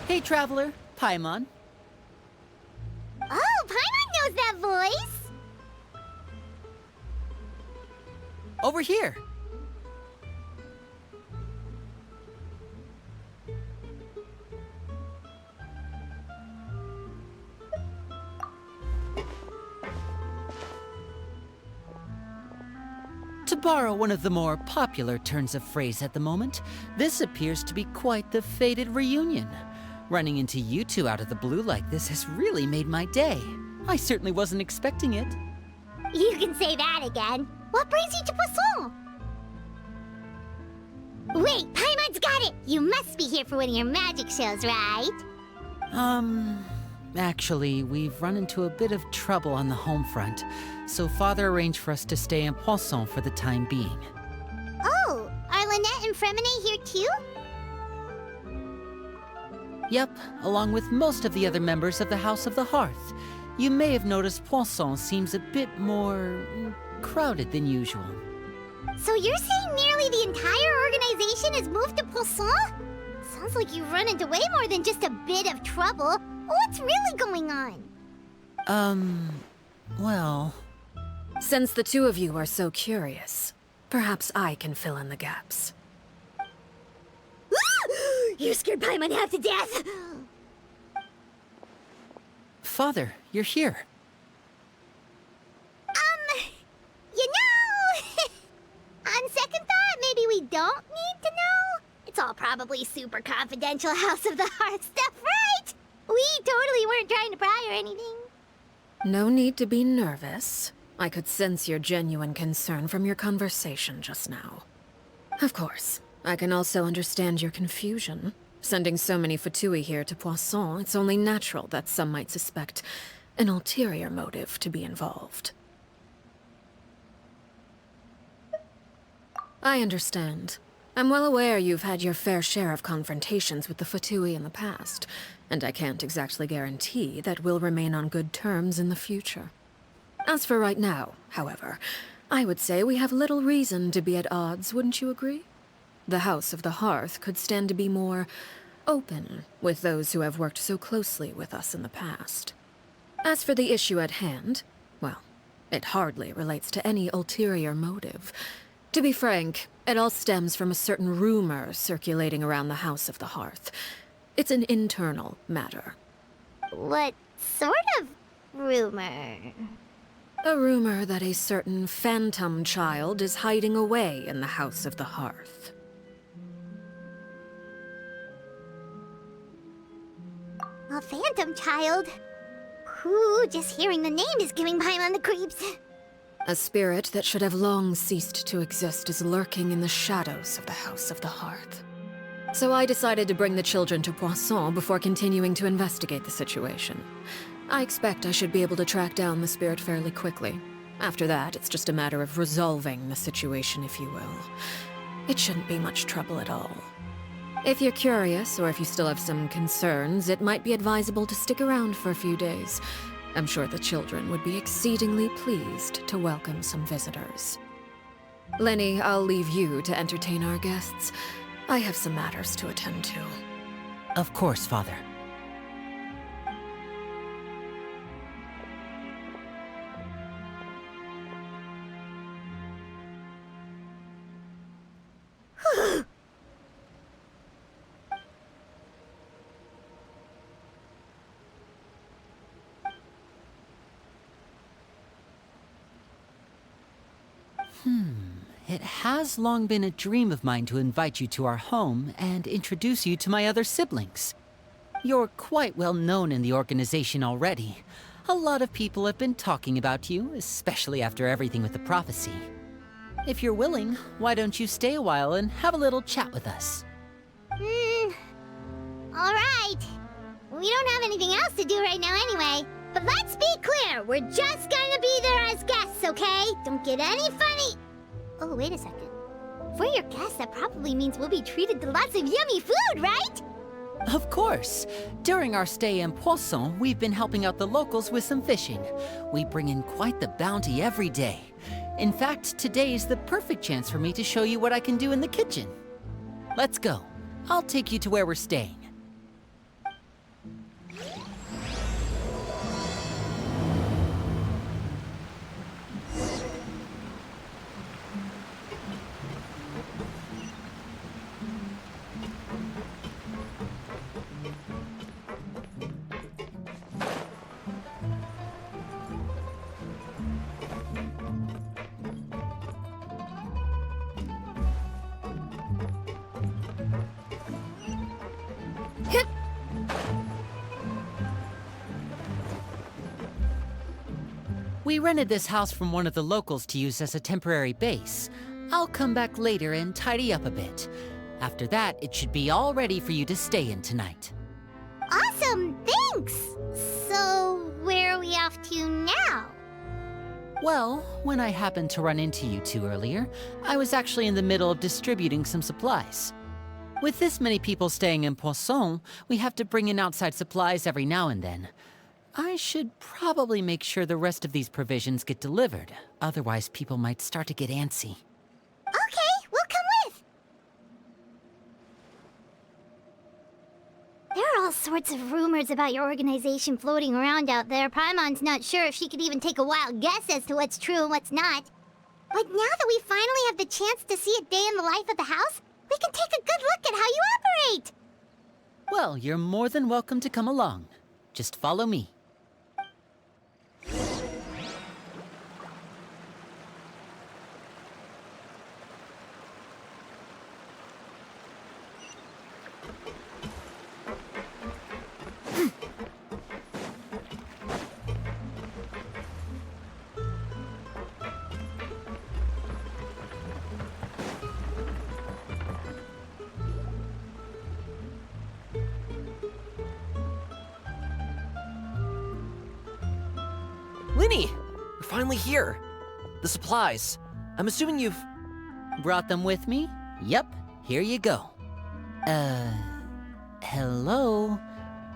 Hey, Traveler. Paimon. Oh, Paimon knows that voice! Over here. To borrow one of the more popular turns of phrase at the moment, this appears to be quite the fated reunion. Running into you two out of the blue like this has really made my day. I certainly wasn't expecting it. You can say that again. What brings you to Poisson? Wait, Paimon's got it! You must be here for one of your magic shows, right? Actually, we've run into a bit of trouble on the home front, so Father arranged for us to stay in Poisson for the time being. Oh, are Lynette and Fremine here too? Yep, along with most of the other members of the House of the Hearth. You may have noticed Poisson seems a bit more crowded than usual. So you're saying nearly the entire organization has moved to Poisson? Sounds like you've run into way more than just a bit of trouble. What's really going on? Well... Since the two of you are so curious, perhaps I can fill in the gaps. You scared Paimon half to death! Father, you're here. You know... On second thought, maybe we don't need to know? It's all probably super confidential House of the Hearth stuff, right? We totally weren't trying to pry or anything. No need to be nervous. I could sense your genuine concern from your conversation just now. Of course, I can also understand your confusion. Sending so many Fatui here to Poisson, it's only natural that some might suspect an ulterior motive to be involved. I understand. I'm well aware you've had your fair share of confrontations with the Fatui in the past, and I can't exactly guarantee that we'll remain on good terms in the future. As for right now, however, I would say we have little reason to be at odds, wouldn't you agree? The House of the Hearth could stand to be more open with those who have worked so closely with us in the past. As for the issue at hand, well, it hardly relates to any ulterior motive. To be frank, it all stems from a certain rumor circulating around the House of the Hearth. It's an internal matter. What sort of rumor? A rumor that a certain phantom child is hiding away in the House of the Hearth. A phantom child? Ooh, just hearing the name is giving Paimon the creeps. A spirit that should have long ceased to exist is lurking in the shadows of the House of the Hearth. So I decided to bring the children to Poisson before continuing to investigate the situation. I expect I should be able to track down the spirit fairly quickly. After that, it's just a matter of resolving the situation, if you will. It shouldn't be much trouble at all. If you're curious, or if you still have some concerns, it might be advisable to stick around for a few days. I'm sure the children would be exceedingly pleased to welcome some visitors. Lenny, I'll leave you to entertain our guests. I have some matters to attend to. Of course, Father. It has long been a dream of mine to invite you to our home and introduce you to my other siblings. You're quite well known in the organization already. A lot of people have been talking about you, especially after everything with the prophecy. If you're willing, why don't you stay a while and have a little chat with us? Alright. We don't have anything else to do right now anyway. But let's be clear, we're just gonna be there as guests, okay? Don't get any funny... Oh, wait a second. If we're your guests, that probably means we'll be treated to lots of yummy food, right? Of course. During our stay in Poisson, we've been helping out the locals with some fishing. We bring in quite the bounty every day. In fact, today's the perfect chance for me to show you what I can do in the kitchen. Let's go. I'll take you to where we're staying. We rented this house from one of the locals to use as a temporary base. I'll come back later and tidy up a bit. After that, it should be all ready for you to stay in tonight. Awesome, thanks! So, where are we off to now? Well, when I happened to run into you two earlier, I was actually in the middle of distributing some supplies. With this many people staying in Poisson, we have to bring in outside supplies every now and then. I should probably make sure the rest of these provisions get delivered. Otherwise, people might start to get antsy. Okay, we'll come with! There are all sorts of rumors about your organization floating around out there. Paimon's not sure if she could even take a wild guess as to what's true and what's not. But now that we finally have the chance to see a day in the life of the house, we can take a good look at how you operate! Well, you're more than welcome to come along. Just follow me. Linny! You're finally here. The supplies. I'm assuming you've... Brought them with me? Yep, here you go. Hello?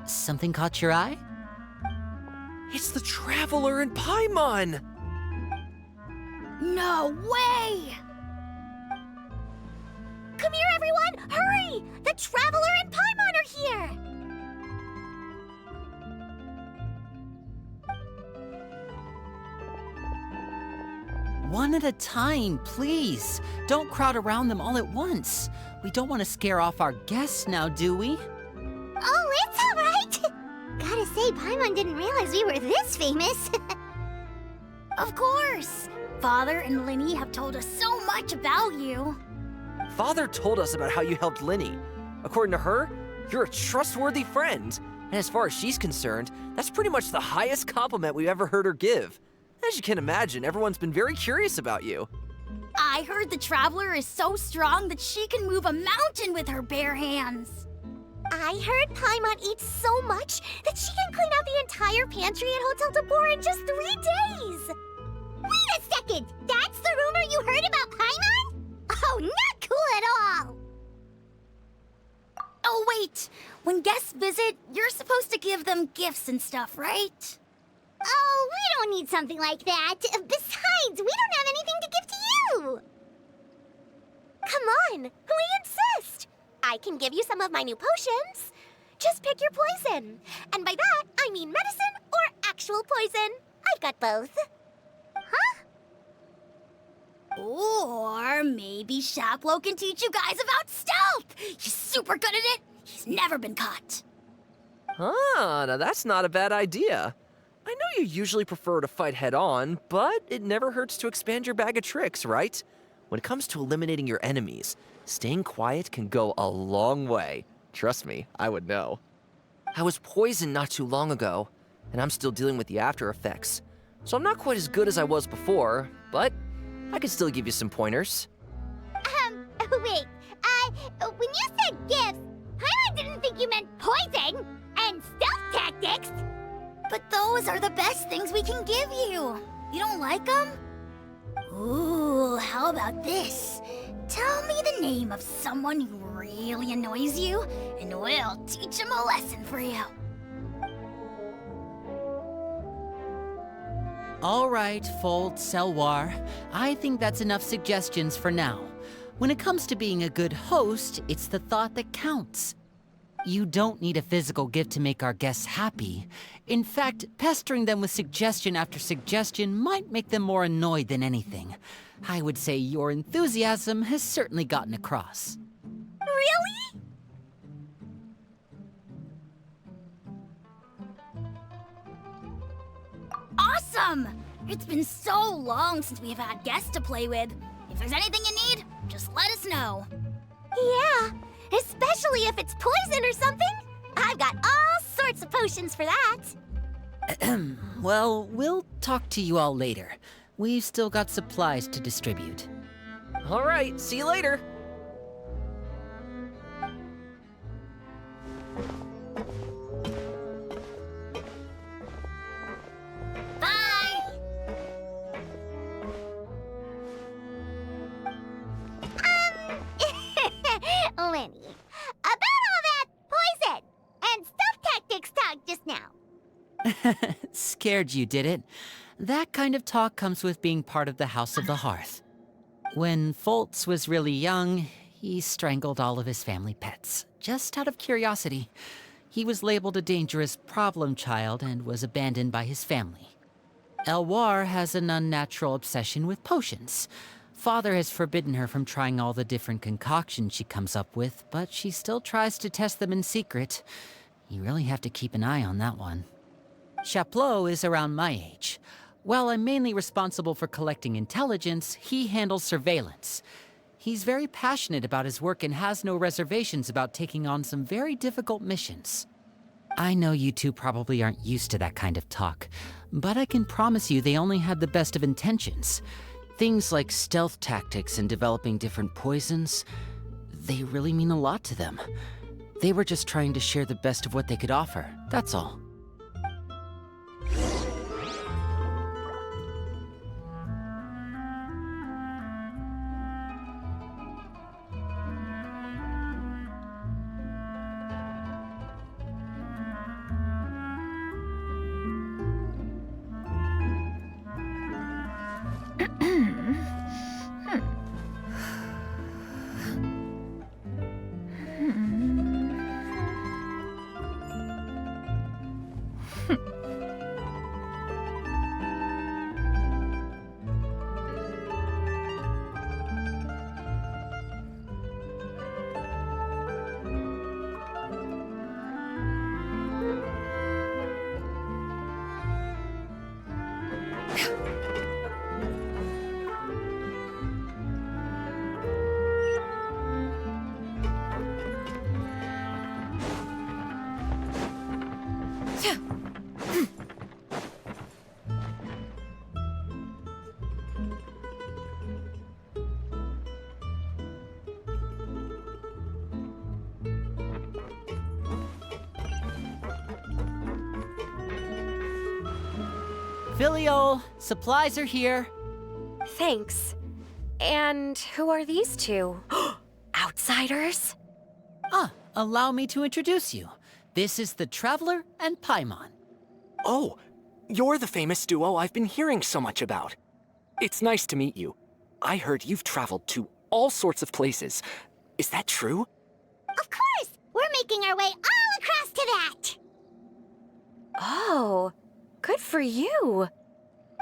Something caught your eye? It's the Traveler and Paimon! No way! Come here, everyone! Hurry! The Traveler and Paimon are here! One at a time, please. Don't crowd around them all at once. We don't want to scare off our guests now, do we? Oh, it's all right! Gotta say, Paimon didn't realize we were this famous. Of course! Father and Linny have told us so much about you. Father told us about how you helped Linny. According to her, you're a trustworthy friend. And as far as she's concerned, that's pretty much the highest compliment we've ever heard her give. As you can imagine, everyone's been very curious about you. I heard the Traveler is so strong that she can move a mountain with her bare hands. I heard Paimon eats so much that she can clean out the entire pantry at Hotel de Boer in just 3 days. Wait a second! That's the rumor you heard about Paimon? Oh, not cool at all! Oh, wait. When guests visit, you're supposed to give them gifts and stuff, right? Oh, we don't need something like that. Besides, we don't have anything to give to you. Come on, we insist. I can give you some of my new potions. Just pick your poison. And by that, I mean medicine or actual poison. I've got both. Huh? Or maybe Shaplo can teach you guys about stealth. He's super good at it. He's never been caught. Ah, now that's not a bad idea. I know you usually prefer to fight head-on, but it never hurts to expand your bag of tricks, right? When it comes to eliminating your enemies, staying quiet can go a long way. Trust me, I would know. I was poisoned not too long ago. and I'm still dealing with the after effects. So I'm not quite as good as I was before, but I can still give you some pointers. Wait, when you said gifts, Paimon didn't think you meant poison and stealth tactics. But those are the best things we can give you. You don't like them? Ooh, how about this? Tell me the name of someone who really annoys you, and we'll teach him a lesson for you. All right, Fold, Selwar. I think that's enough suggestions for now. When it comes to being a good host, it's the thought that counts. You don't need a physical gift to make our guests happy. In fact, pestering them with suggestion after suggestion might make them more annoyed than anything. I would say your enthusiasm has certainly gotten across. Really? Awesome! It's been so long since we've had guests to play with. If there's anything you need, just let us know. Yeah, especially if it's poison or something. I've got all sorts of potions for that. Well, we'll talk to you all later. We've still got supplies to distribute. All right, see you later. Bye! Lenny, about all that poison and stealth tactics talk just now. Scared you, did it? That kind of talk comes with being part of the House of the Hearth. When Foltz was really young, he strangled all of his family pets, just out of curiosity. He was labeled a dangerous problem child and was abandoned by his family. Elwar has an unnatural obsession with potions. Father has forbidden her from trying all the different concoctions she comes up with, but she still tries to test them in secret. You really have to keep an eye on that one. Chaplot is around my age. While I'm mainly responsible for collecting intelligence, he handles surveillance. He's very passionate about his work and has no reservations about taking on some very difficult missions. I know you two probably aren't used to that kind of talk, but I can promise you they only had the best of intentions. Things like stealth tactics and developing different poisons, they really mean a lot to them. They were just trying to share the best of what they could offer, that's all. Filial, supplies are here. Thanks. And who are these two? Outsiders? Allow me to introduce you. This is the Traveler and Paimon. Oh, you're the famous duo I've been hearing so much about. It's nice to meet you. I heard you've traveled to all sorts of places. Is that true? Of course! We're making our way all across to that! Oh, good for you.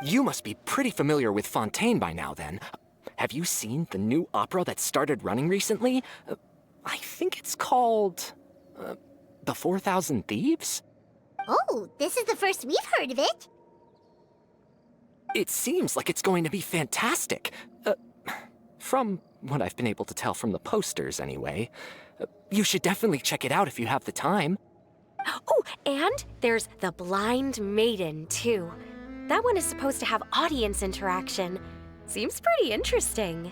You must be pretty familiar with Fontaine by now, then. Have you seen the new opera that started running recently? I think it's called... The 4,000 Thieves? Oh, this is the first we've heard of it. It seems like it's going to be fantastic. From what I've been able to tell from the posters, anyway. You should definitely check it out if you have the time. Oh, and there's the Blind Maiden, too. That one is supposed to have audience interaction. Seems pretty interesting.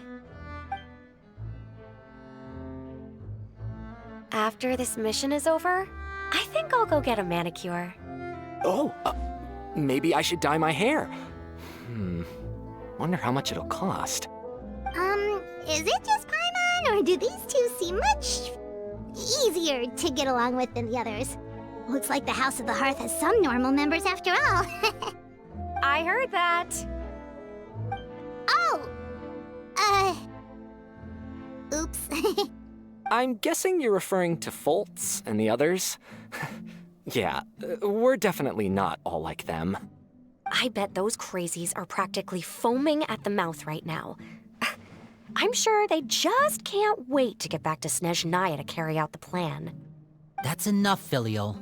After this mission is over, I think I'll go get a manicure. Oh, maybe I should dye my hair. Wonder how much it'll cost. Is it just Paimon, or do these two seem much easier to get along with than the others? Looks like the House of the Hearth has some normal members after all. I heard that. Oh! Oops. I'm guessing you're referring to Foltz and the others? Yeah, we're definitely not all like them. I bet those crazies are practically foaming at the mouth right now. I'm sure they just can't wait to get back to Snezhnaya to carry out the plan. That's enough, Filial.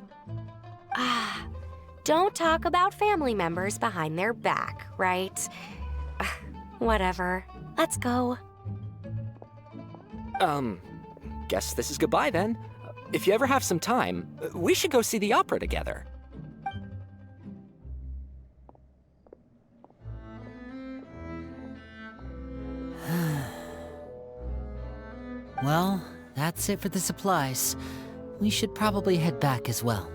Don't talk about family members behind their back, right? Whatever. Let's go. Guess this is goodbye then. If you ever have some time, we should go see the opera together. Well, that's it for the supplies. We should probably head back as well.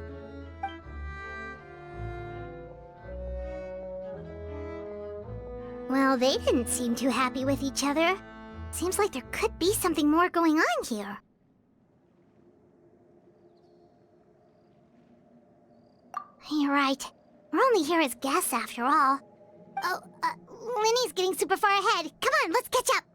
Well, they didn't seem too happy with each other. Seems like there could be something more going on here. You're right. We're only here as guests after all. Oh, Linny's getting super far ahead. Come on, let's catch up.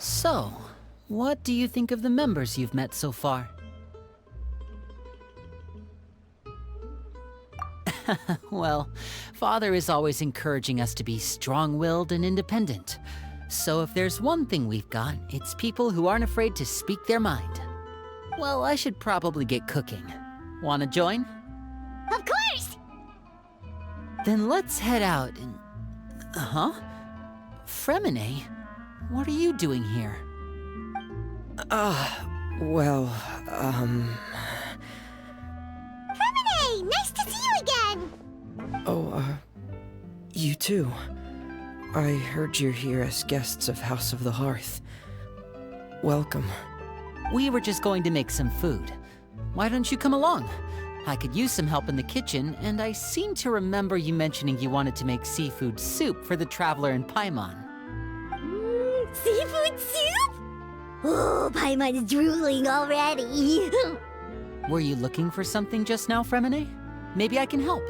So, what do you think of the members you've met so far? Well, Father is always encouraging us to be strong-willed and independent. So if there's one thing we've got, it's people who aren't afraid to speak their mind. Well, I should probably get cooking. Wanna join? Of course! Then let's head out and... Fremine? What are you doing here? Fremine! Nice to see you again! You too. I heard you're here as guests of House of the Hearth. Welcome. We were just going to make some food. Why don't you come along? I could use some help in the kitchen, and I seem to remember you mentioning you wanted to make seafood soup for the Traveler in Paimon. Seafood soup? Oh, Paimon's drooling already. Were you looking for something just now, Fremine? Maybe I can help.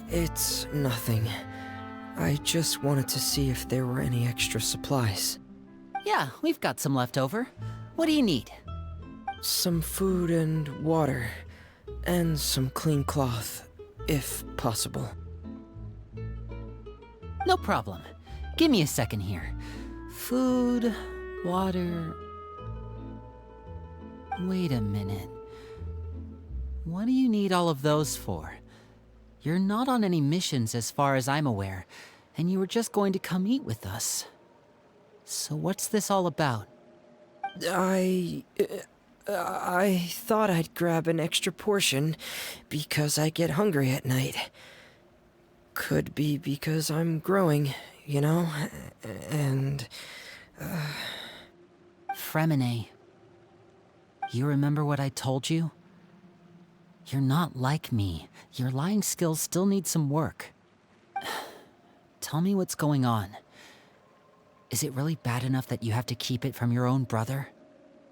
It's nothing. I just wanted to see if there were any extra supplies. Yeah, we've got some left over. What do you need? Some food and water, and some clean cloth, if possible. No problem. Give me a second here. Food, water... Wait a minute. What do you need all of those for? You're not on any missions as far as I'm aware, and you were just going to come eat with us. So what's this all about? I thought I'd grab an extra portion because I get hungry at night. Could be because I'm growing, you know, and... Fremine, you remember what I told you? You're not like me. Your lying skills still need some work. Tell me what's going on. Is it really bad enough that you have to keep it from your own brother?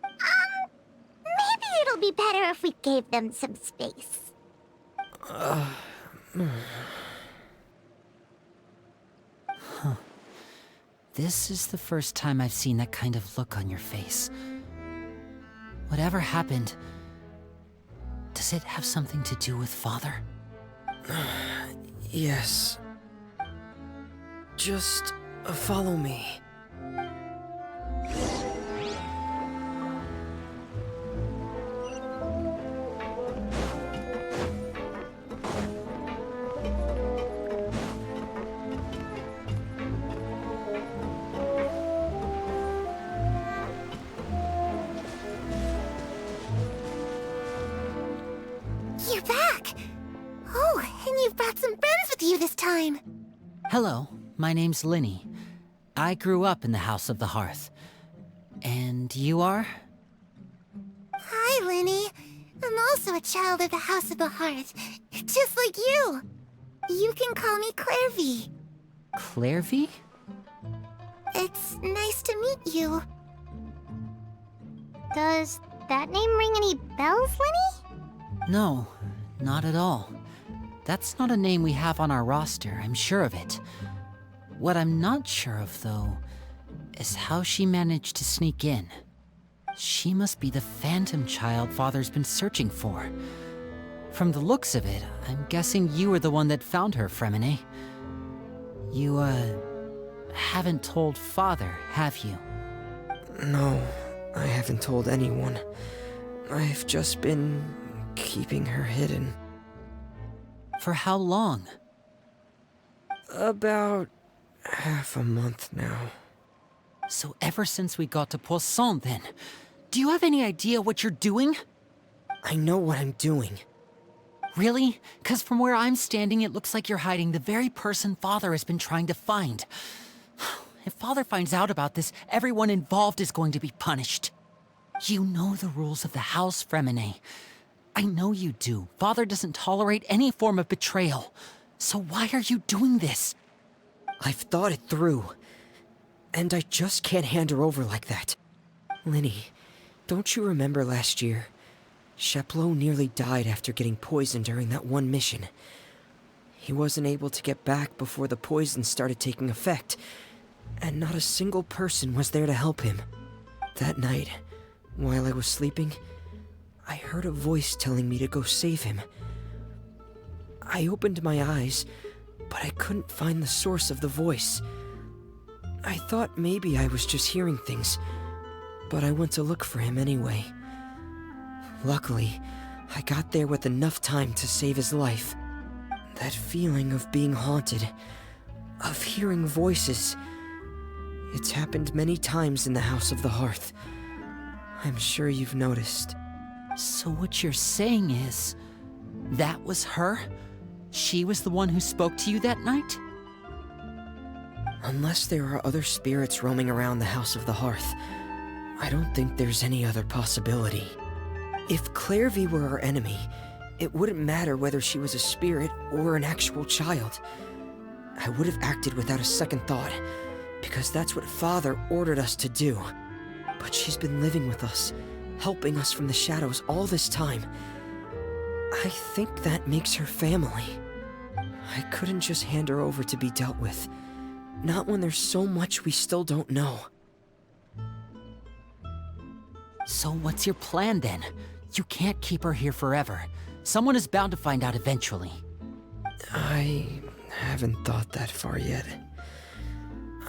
Maybe it'll be better if we gave them some space. This is the first time I've seen that kind of look on your face. Whatever happened, does it have something to do with Father? Yes. Just follow me. You're back! Oh, and you've brought some friends with you this time! Hello, my name's Linny. I grew up in the House of the Hearth. And you are? Hi, Linny. I'm also a child of the House of the Hearth, just like you. You can call me Clervie. Clervie? It's nice to meet you. Does that name ring any bells, Linny? No, not at all. That's not a name we have on our roster, I'm sure of it. What I'm not sure of, though, is how she managed to sneak in. She must be the phantom child Father's been searching for. From the looks of it, I'm guessing you were the one that found her, Fremine. You, haven't told Father, have you? No, I haven't told anyone. I've just been keeping her hidden. For how long? About half a month now. So ever since we got to Poisson, then. Do you have any idea what you're doing? I know what I'm doing. Really? 'Cause from where I'm standing, it looks like you're hiding the very person Father has been trying to find. If Father finds out about this, everyone involved is going to be punished. You know the rules of the house, Fremine. I know you do. Father doesn't tolerate any form of betrayal. So why are you doing this? I've thought it through. And I just can't hand her over like that. Linny, don't you remember last year? Sheplo nearly died after getting poisoned during that one mission. He wasn't able to get back before the poison started taking effect, and not a single person was there to help him. That night, while I was sleeping, I heard a voice telling me to go save him. I opened my eyes, but I couldn't find the source of the voice. I thought maybe I was just hearing things, but I went to look for him anyway. Luckily, I got there with enough time to save his life. That feeling of being haunted, of hearing voices, it's happened many times in the House of the Hearth. I'm sure you've noticed. So what you're saying is, that was her? She was the one who spoke to you that night? Unless there are other spirits roaming around the House of the Hearth, I don't think there's any other possibility. If Clervie were our enemy, it wouldn't matter whether she was a spirit or an actual child. I would have acted without a second thought, because that's what Father ordered us to do. But she's been living with us, helping us from the shadows all this time. I think that makes her family. I couldn't just hand her over to be dealt with. Not when there's so much we still don't know. So what's your plan then? You can't keep her here forever. Someone is bound to find out eventually. I haven't thought that far yet.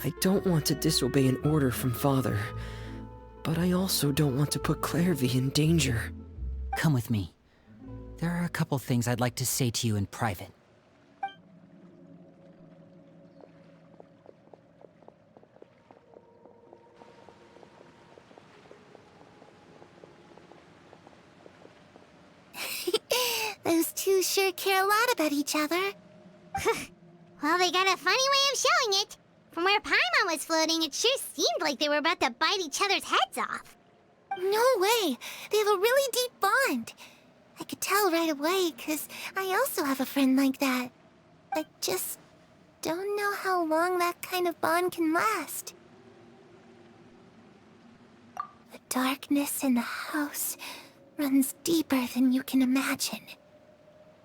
I don't want to disobey an order from Father, but I also don't want to put Clervie in danger. Come with me. There are a couple things I'd like to say to you in private. Those two sure care a lot about each other. Well, they got a funny way of showing it. From where Paimon was floating, it sure seemed like they were about to bite each other's heads off. No way! They have a really deep bond. I could tell right away, 'cause I also have a friend like that. I just don't know how long that kind of bond can last. The darkness in the house runs deeper than you can imagine.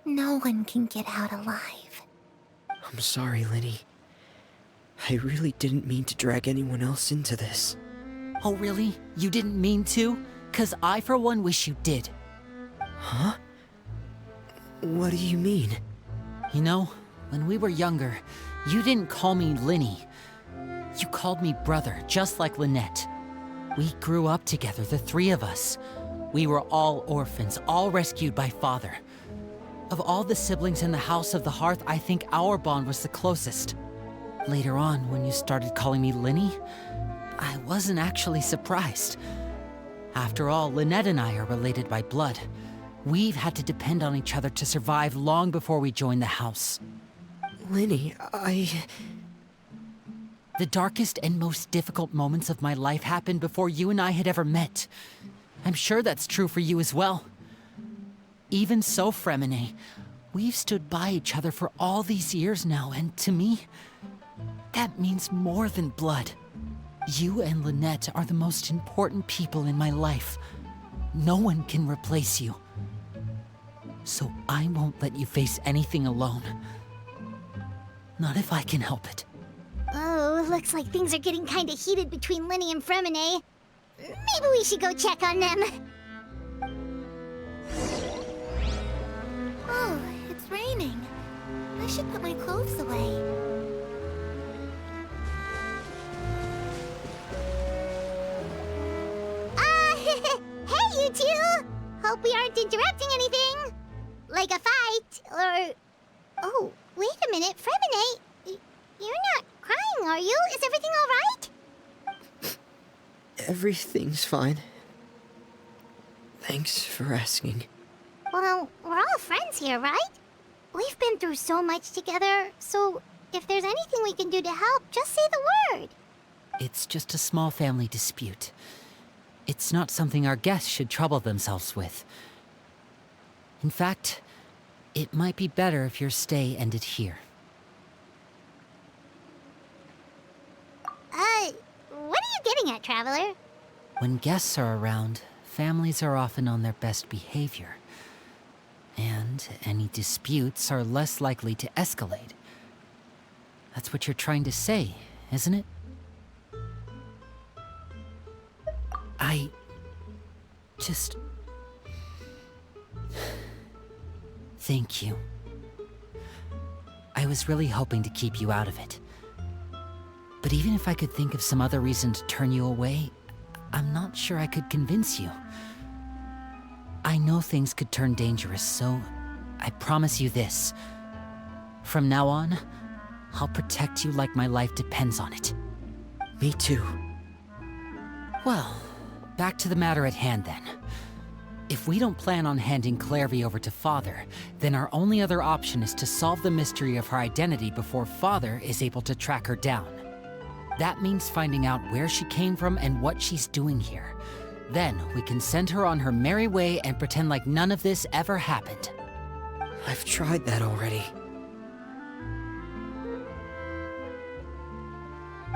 No one can get out alive. I'm sorry, Linny. I really didn't mean to drag anyone else into this. Oh, really? You didn't mean to? 'Cause I, for one, wish you did. Huh? What do you mean? You know, when we were younger, you didn't call me Linny. You called me brother, just like Lynette. We grew up together, the three of us. We were all orphans, all rescued by father. Of all the siblings in the House of the Hearth, I think our bond was the closest. Later on, when you started calling me Linny, I wasn't actually surprised. After all, Lynette and I are related by blood. We've had to depend on each other to survive long before we joined the house. Linny, The darkest and most difficult moments of my life happened before you and I had ever met. I'm sure that's true for you as well. Even so, Fremine, we've stood by each other for all these years now, and to me, that means more than blood. You and Lynette are the most important people in my life. No one can replace you. So I won't let you face anything alone. Not if I can help it. Oh, looks like things are getting kinda heated between Linny and Fremine. Maybe we should go check on them. Oh, it's raining. I should put my clothes away. Hey, you two! Hope we aren't interrupting anything. Like a fight, or... Oh, wait a minute, Fremine. You're not crying, are you? Is everything all right? everything's fine. Thanks for asking. Well, we're all friends here, right? We've been through so much together, so if there's anything we can do to help, just say the word. It's just a small family dispute. It's not something our guests should trouble themselves with. In fact, it might be better if your stay ended here. What are you getting at, Traveler? When guests are around, families are often on their best behavior. And any disputes are less likely to escalate. That's what you're trying to say, isn't it? I just... Thank you. I was really hoping to keep you out of it. But even if I could think of some other reason to turn you away, I'm not sure I could convince you. I know things could turn dangerous, so I promise you this. From now on, I'll protect you like my life depends on it. Me too. Well, back to the matter at hand then. If we don't plan on handing Clervie over to Father, then our only other option is to solve the mystery of her identity before Father is able to track her down. That means finding out where she came from and what she's doing here. Then we can send her on her merry way and pretend like none of this ever happened. I've tried that already.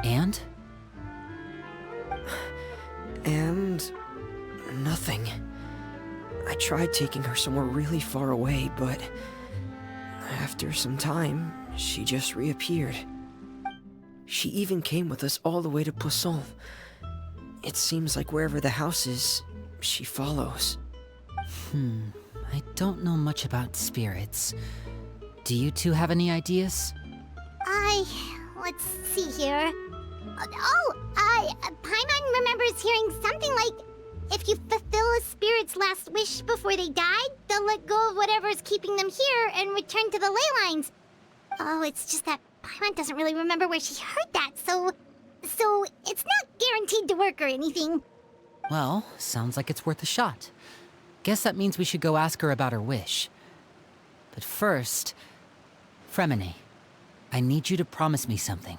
And? And... nothing. I tried taking her somewhere really far away, but... after some time, she just reappeared. She even came with us all the way to Poisson. It seems like wherever the house is, she follows. I don't know much about spirits. Do you two have any ideas? Let's see here. Paimon remembers hearing something like, if you fulfill a spirit's last wish before they died, they'll let go of whatever's keeping them here and return to the ley lines. Oh, it's just that Paimon doesn't really remember where she heard that, so it's not guaranteed to work or anything. Well, sounds like it's worth a shot. Guess that means we should go ask her about her wish. But first, Fremine, I need you to promise me something.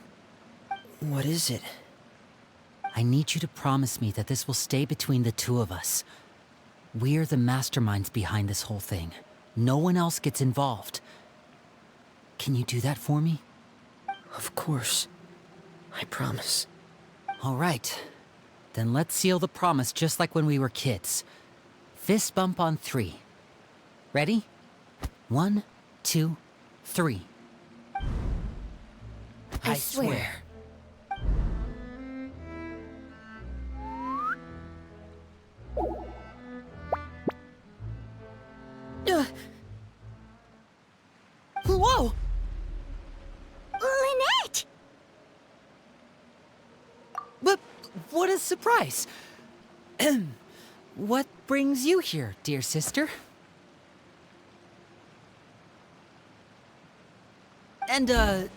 What is it? I need you to promise me that this will stay between the two of us. We're the masterminds behind this whole thing. No one else gets involved. Can you do that for me? Of course. I promise. All right. Then let's seal the promise just like when we were kids. Fist bump on 3. Ready? 1, 2, 3. I swear Whoa! Lynette! But what a surprise! What brings you here, dear sister? And,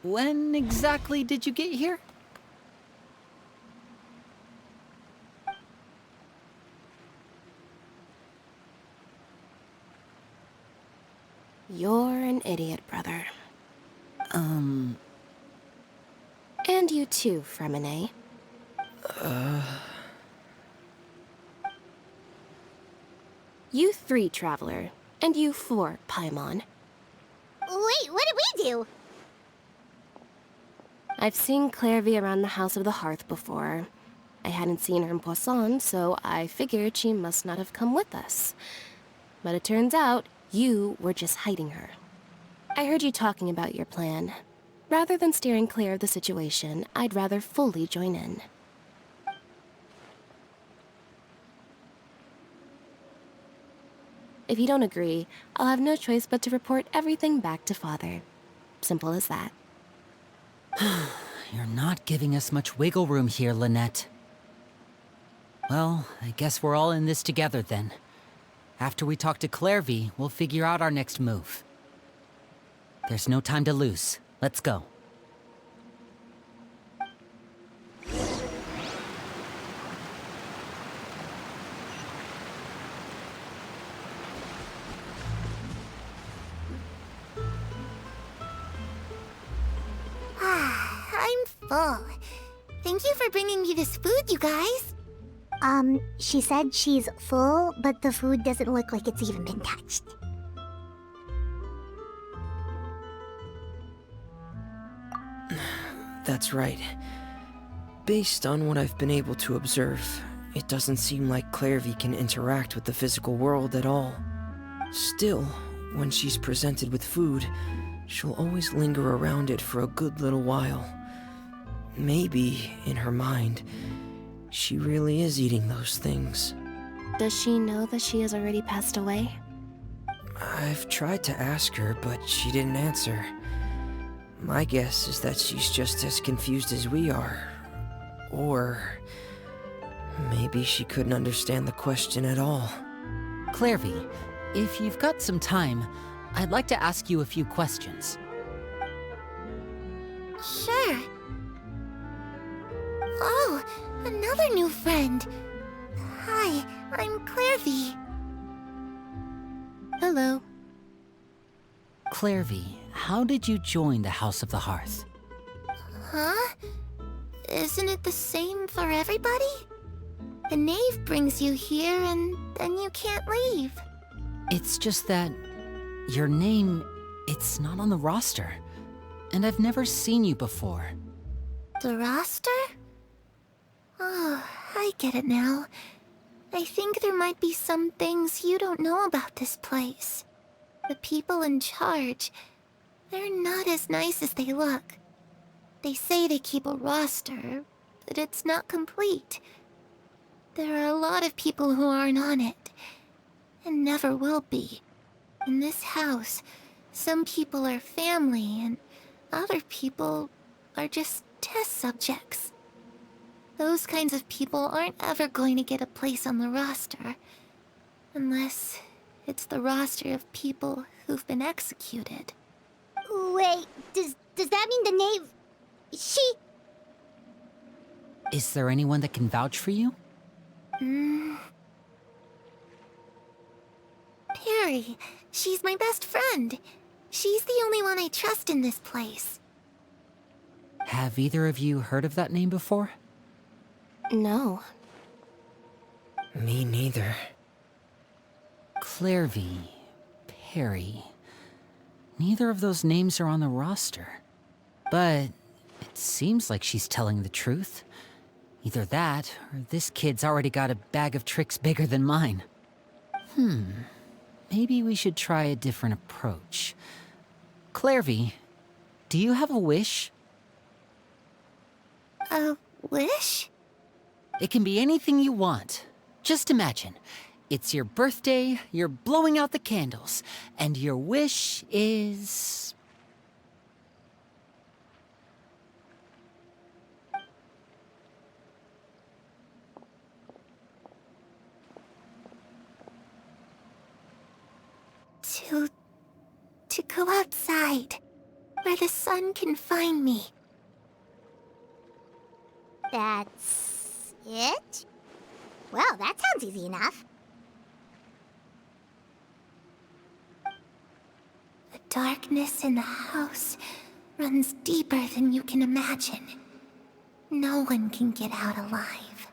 when exactly did you get here? You're an idiot, brother. And you too, Fremine. You 3, Traveler. And you 4, Paimon. Wait, what did we do? I've seen Clervie around the House of the Hearth before. I hadn't seen her in Poisson, so I figured she must not have come with us. But it turns out, you were just hiding her. I heard you talking about your plan. Rather than steering clear of the situation, I'd rather fully join in. If you don't agree, I'll have no choice but to report everything back to Father. Simple as that. You're not giving us much wiggle room here, Lynette. Well, I guess we're all in this together then. After we talk to Clervie, we'll figure out our next move. There's no time to lose. Let's go. I'm full. Thank you for bringing me this food, you guys. She said she's full, but the food doesn't look like it's even been touched. That's right. Based on what I've been able to observe, it doesn't seem like Clervie can interact with the physical world at all. Still, when she's presented with food, she'll always linger around it for a good little while. Maybe, in her mind, she really is eating those things. Does she know that she has already passed away? I've tried to ask her, but she didn't answer. My guess is that she's just as confused as we are. Or maybe she couldn't understand the question at all. Clervie, if you've got some time, I'd like to ask you a few questions. Sure. Oh, another new friend. Hi, I'm Clervie. Hello. Clervie, how did you join the House of the Hearth? Huh? Isn't it the same for everybody? The knave brings you here and then you can't leave. It's just that your name, it's not on the roster. And I've never seen you before. The roster? Oh, I get it now. I think there might be some things you don't know about this place. The people in charge, they're not as nice as they look. They say they keep a roster, but it's not complete. There are a lot of people who aren't on it, and never will be. In this house, some people are family, and other people are just test subjects. Those kinds of people aren't ever going to get a place on the roster, unless it's the roster of people who've been executed. Wait, does that mean the knave... she... Is there anyone that can vouch for you? Perry, she's my best friend. She's the only one I trust in this place. Have either of you heard of that name before? No. Me neither. Clervie, Perry. Neither of those names are on the roster. But it seems like she's telling the truth. Either that, or this kid's already got a bag of tricks bigger than mine. Maybe we should try a different approach. Clervie, do you have a wish? A wish? It can be anything you want. Just imagine. It's your birthday, you're blowing out the candles, and your wish is... To go outside, where the sun can find me. That's it? Well, that sounds easy enough. The darkness in the house runs deeper than you can imagine. No one can get out alive.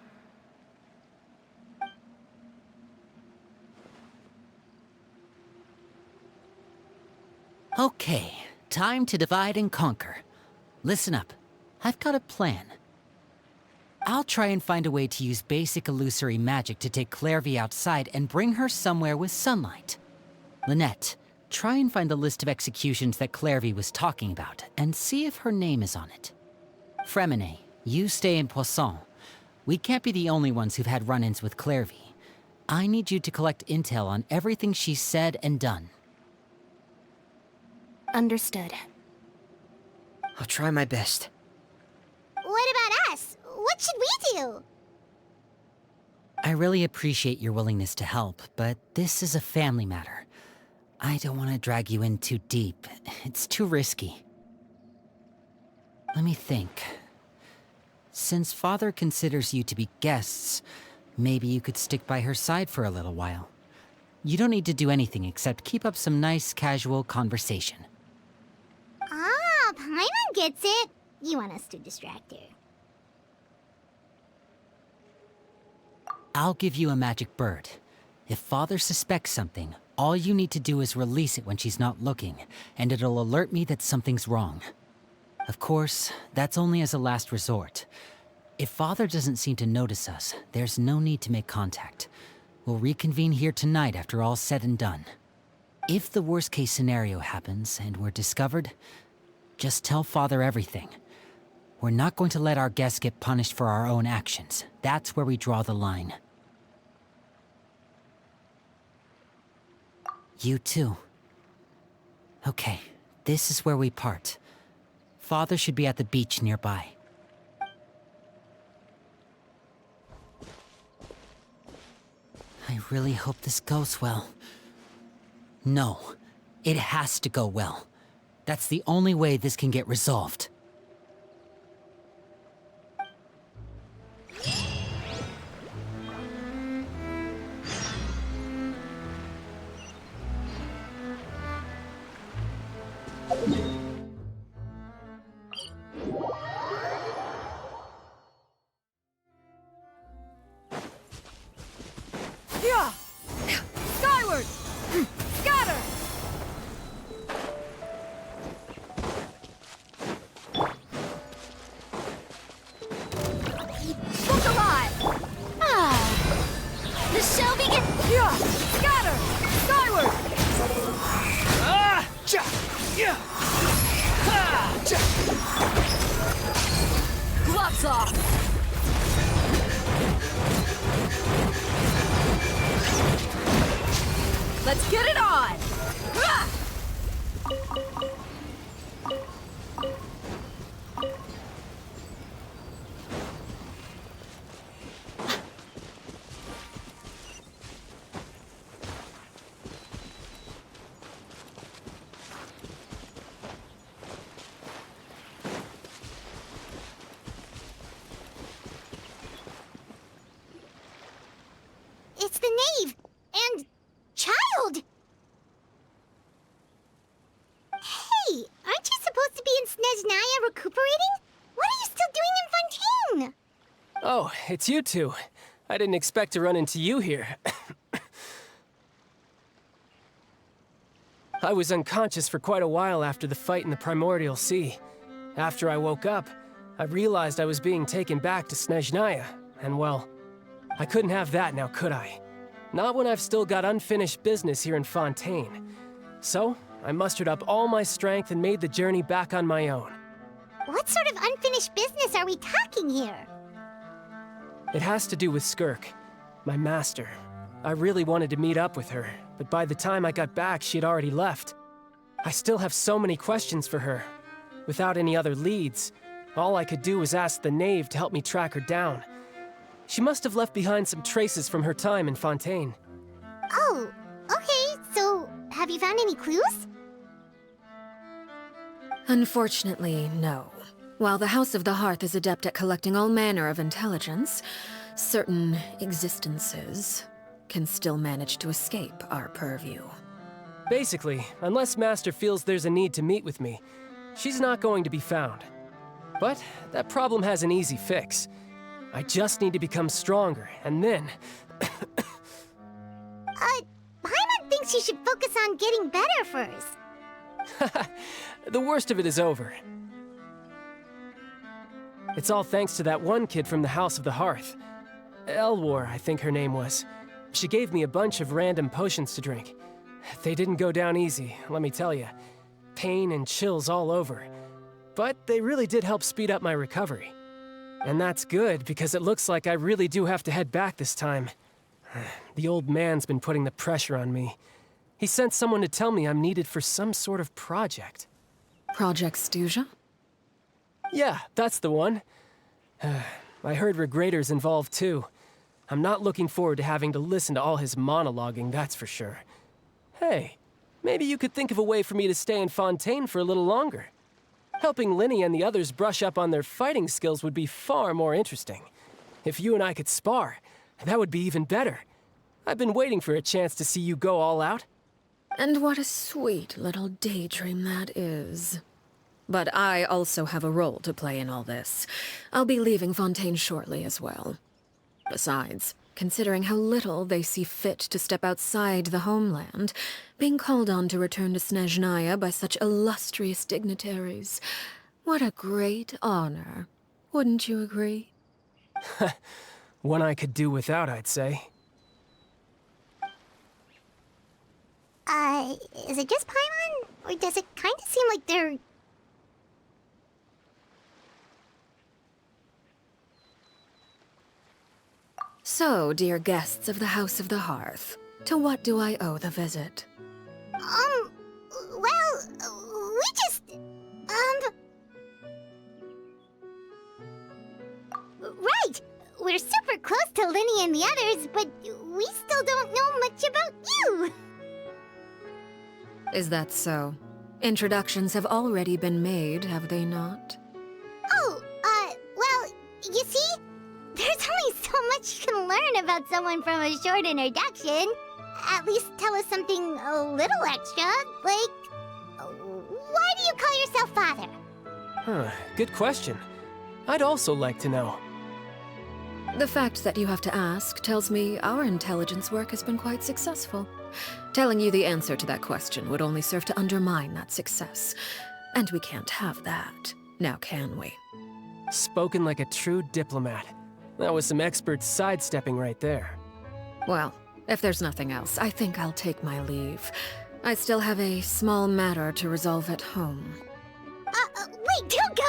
Okay, time to divide and conquer. Listen up, I've got a plan. I'll try and find a way to use basic illusory magic to take Clervie outside and bring her somewhere with sunlight. Lynette, try and find the list of executions that Clervie was talking about and see if her name is on it. Fremine, you stay in Poisson. We can't be the only ones who've had run-ins with Clervie. I need you to collect intel on everything she's said and done. Understood. I'll try my best. What about us? What should we do? I really appreciate your willingness to help, but this is a family matter. I don't want to drag you in too deep. It's too risky. Let me think. Since Father considers you to be guests, maybe you could stick by her side for a little while. You don't need to do anything except keep up some nice, casual conversation. Ah, Paimon gets it. You want us to distract her. I'll give you a magic bird. If Father suspects something, all you need to do is release it when she's not looking, and it'll alert me that something's wrong. Of course, that's only as a last resort. If Father doesn't seem to notice us, there's no need to make contact. We'll reconvene here tonight after all's said and done. If the worst-case scenario happens and we're discovered, just tell Father everything. We're not going to let our guests get punished for our own actions. That's where we draw the line. You too. Okay, this is where we part. Father should be at the beach nearby. I really hope this goes well. No, it has to go well. That's the only way this can get resolved. Skyward! Scatter! Look alive! The show begins! Yeah! Scatter! Skyward! Gloves off! Let's get it on! Ah! It's the knave! And... child! Hey, aren't you supposed to be in Snezhnaya recuperating? What are you still doing in Fontaine? Oh, it's you two. I didn't expect to run into you here. I was unconscious for quite a while after the fight in the Primordial Sea. After I woke up, I realized I was being taken back to Snezhnaya, and well, I couldn't have that now, could I? Not when I've still got unfinished business here in Fontaine. So, I mustered up all my strength and made the journey back on my own. What sort of unfinished business are we talking here? It has to do with Skirk, my master. I really wanted to meet up with her, but by the time I got back, she'd already left. I still have so many questions for her. Without any other leads, all I could do was ask the knave to help me track her down. She must have left behind some traces from her time in Fontaine. Oh, okay, so have you found any clues? Unfortunately, no. While the House of the Hearth is adept at collecting all manner of intelligence, certain existences can still manage to escape our purview. Basically, unless Master feels there's a need to meet with me, she's not going to be found. But that problem has an easy fix. I just need to become stronger, and then... Paimon thinks you should focus on getting better first. The worst of it is over. It's all thanks to that one kid from the House of the Hearth. Elwar, I think her name was. She gave me a bunch of random potions to drink. They didn't go down easy, let me tell you. Pain and chills all over. But they really did help speed up my recovery. And that's good, because it looks like I really do have to head back this time. The old man's been putting the pressure on me. He sent someone to tell me I'm needed for some sort of project. Project Stuja? Yeah, that's the one. I heard Regrader's involved too. I'm not looking forward to having to listen to all his monologuing, that's for sure. Hey, maybe you could think of a way for me to stay in Fontaine for a little longer. Helping Linny and the others brush up on their fighting skills would be far more interesting. If you and I could spar, that would be even better. I've been waiting for a chance to see you go all out. And what a sweet little daydream that is. But I also have a role to play in all this. I'll be leaving Fontaine shortly as well. Besides, considering how little they see fit to step outside the homeland, being called on to return to Snezhnaya by such illustrious dignitaries, what a great honor. Wouldn't you agree? One I could do without, I'd say. Is it just Paimon? Or does it kind of seem like they're... So, dear guests of the House of the Hearth, to what do I owe the visit? Well, we just... Right! We're super close to Linny and the others, but we still don't know much about you! Is that so? Introductions have already been made, have they not? Oh, well, you see? There's only so much you can learn about someone from a short introduction. At least tell us something a little extra, like... Why do you call yourself father? Huh, good question. I'd also like to know. The fact that you have to ask tells me our intelligence work has been quite successful. Telling you the answer to that question would only serve to undermine that success. And we can't have that, now can we? Spoken like a true diplomat. That was some expert sidestepping right there. Well, if there's nothing else, I think I'll take my leave. I still have a small matter to resolve at home. Wait, don't go!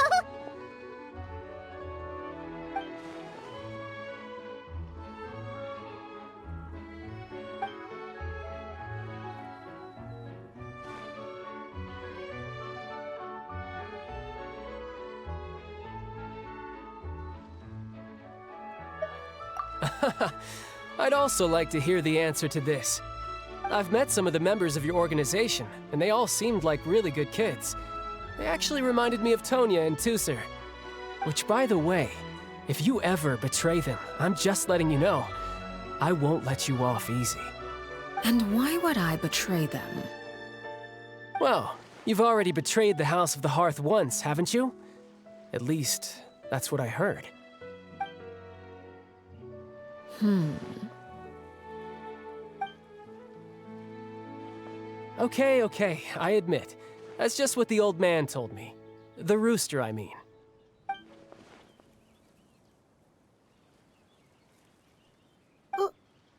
I'd also like to hear the answer to this. I've met some of the members of your organization, and they all seemed like really good kids. They actually reminded me of Tonya and Tusser. Which, by the way, if you ever betray them, I'm just letting you know, I won't let you off easy. And why would I betray them? Well, you've already betrayed the House of the Hearth once, haven't you? At least, that's what I heard. Okay, I admit. That's just what the old man told me. The rooster, I mean.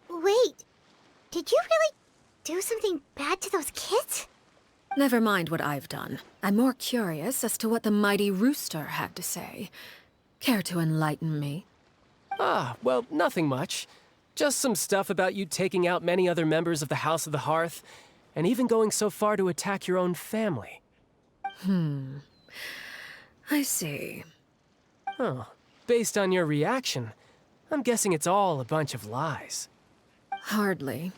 Wait, did you really do something bad to those kids? Never mind what I've done. I'm more curious as to what the mighty rooster had to say. Care to enlighten me? Ah, well, nothing much. Just some stuff about you taking out many other members of the House of the Hearth, and even going so far to attack your own family. I see. Oh, based on your reaction, I'm guessing it's all a bunch of lies. Hardly.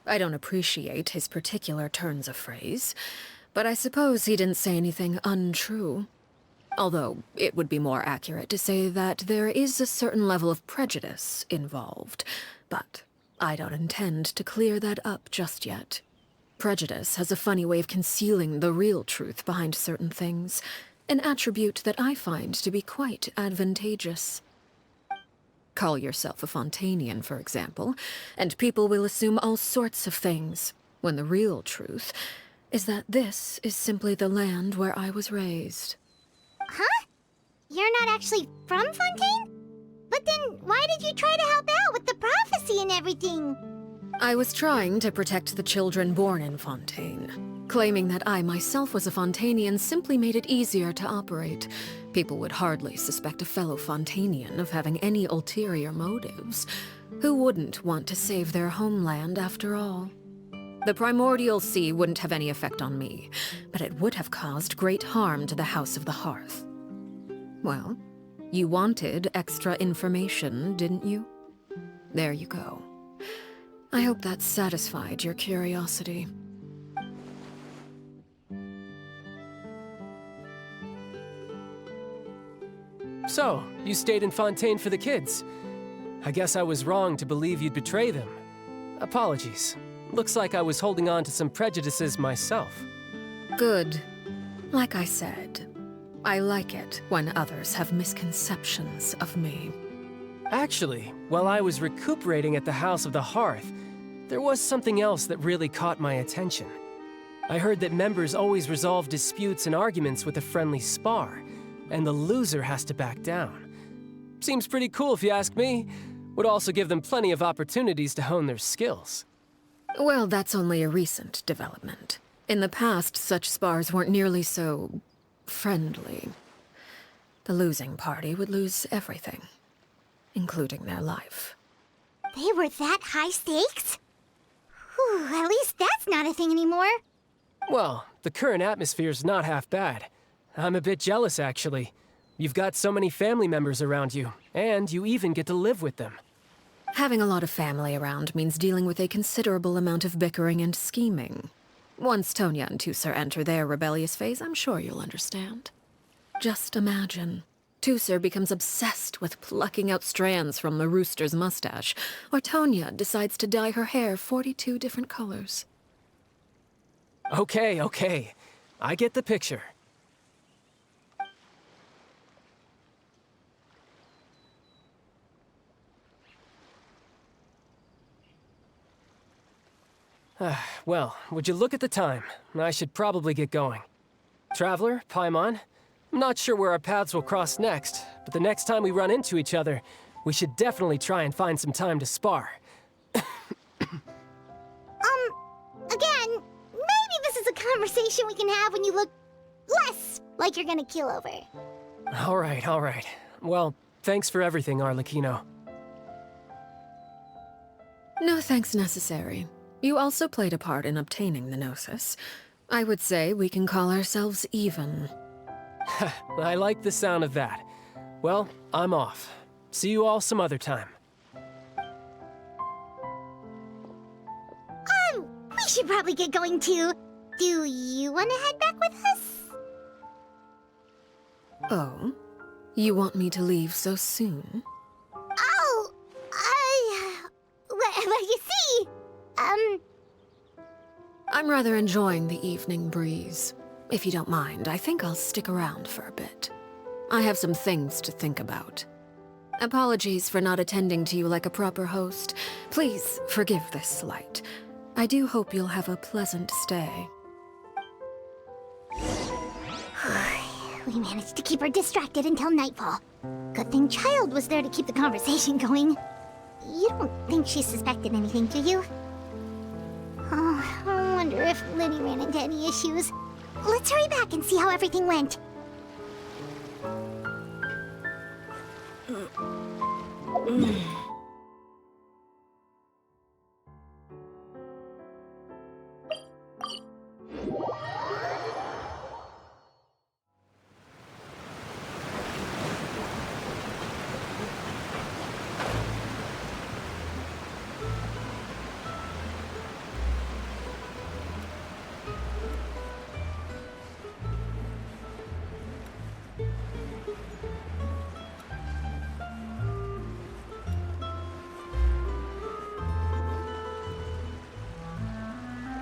I don't appreciate his particular turns of phrase, but I suppose he didn't say anything untrue. Although, it would be more accurate to say that there is a certain level of prejudice involved, but I don't intend to clear that up just yet. Prejudice has a funny way of concealing the real truth behind certain things, an attribute that I find to be quite advantageous. Call yourself a Fontanian, for example, and people will assume all sorts of things, when the real truth is that this is simply the land where I was raised. Huh? You're not actually from Fontaine? But then why did you try to help out with the prophecy and everything? I was trying to protect the children born in Fontaine. Claiming that I myself was a Fontanian simply made it easier to operate. People would hardly suspect a fellow Fontanian of having any ulterior motives. Who wouldn't want to save their homeland after all? The primordial sea wouldn't have any effect on me, but it would have caused great harm to the House of the Hearth. Well, you wanted extra information, didn't you? There you go. I hope that satisfied your curiosity. So, you stayed in Fontaine for the kids. I guess I was wrong to believe you'd betray them. Apologies. Looks like I was holding on to some prejudices myself. Good. Like I said, I like it when others have misconceptions of me. Actually, while I was recuperating at the House of the Hearth, there was something else that really caught my attention. I heard that members always resolve disputes and arguments with a friendly spar, and the loser has to back down. Seems pretty cool if you ask me. Would also give them plenty of opportunities to hone their skills. Well, that's only a recent development. In the past, such spars weren't nearly so friendly. The losing party would lose everything, including their life. They were that high stakes? Whew, at least that's not a thing anymore. Well, the current atmosphere's not half bad. I'm a bit jealous, actually. You've got so many family members around you, and you even get to live with them. Having a lot of family around means dealing with a considerable amount of bickering and scheming. Once Tonya and Tusser enter their rebellious phase, I'm sure you'll understand. Just imagine. Tusser becomes obsessed with plucking out strands from the rooster's mustache, or Tonya decides to dye her hair 42 different colors. Okay. I get the picture. Well, would you look at the time? I should probably get going. Traveler, Paimon, I'm not sure where our paths will cross next, but the next time we run into each other, we should definitely try and find some time to spar. Again, maybe this is a conversation we can have when you look less like you're gonna keel over. All right. Well, thanks for everything, Arlecchino. No thanks necessary. You also played a part in obtaining the Gnosis. I would say we can call ourselves even. I like the sound of that. Well, I'm off. See you all some other time. We should probably get going too. Do you want to head back with us? Oh? You want me to leave so soon? Oh, well, you see, I'm rather enjoying the evening breeze. If you don't mind, I think I'll stick around for a bit. I have some things to think about. Apologies for not attending to you like a proper host. Please forgive this slight. I do hope you'll have a pleasant stay. We managed to keep her distracted until nightfall. Good thing Child was there to keep the conversation going. You don't think she suspected anything, do you? Oh, I wonder if Liddy ran into any issues. Let's hurry back and see how everything went.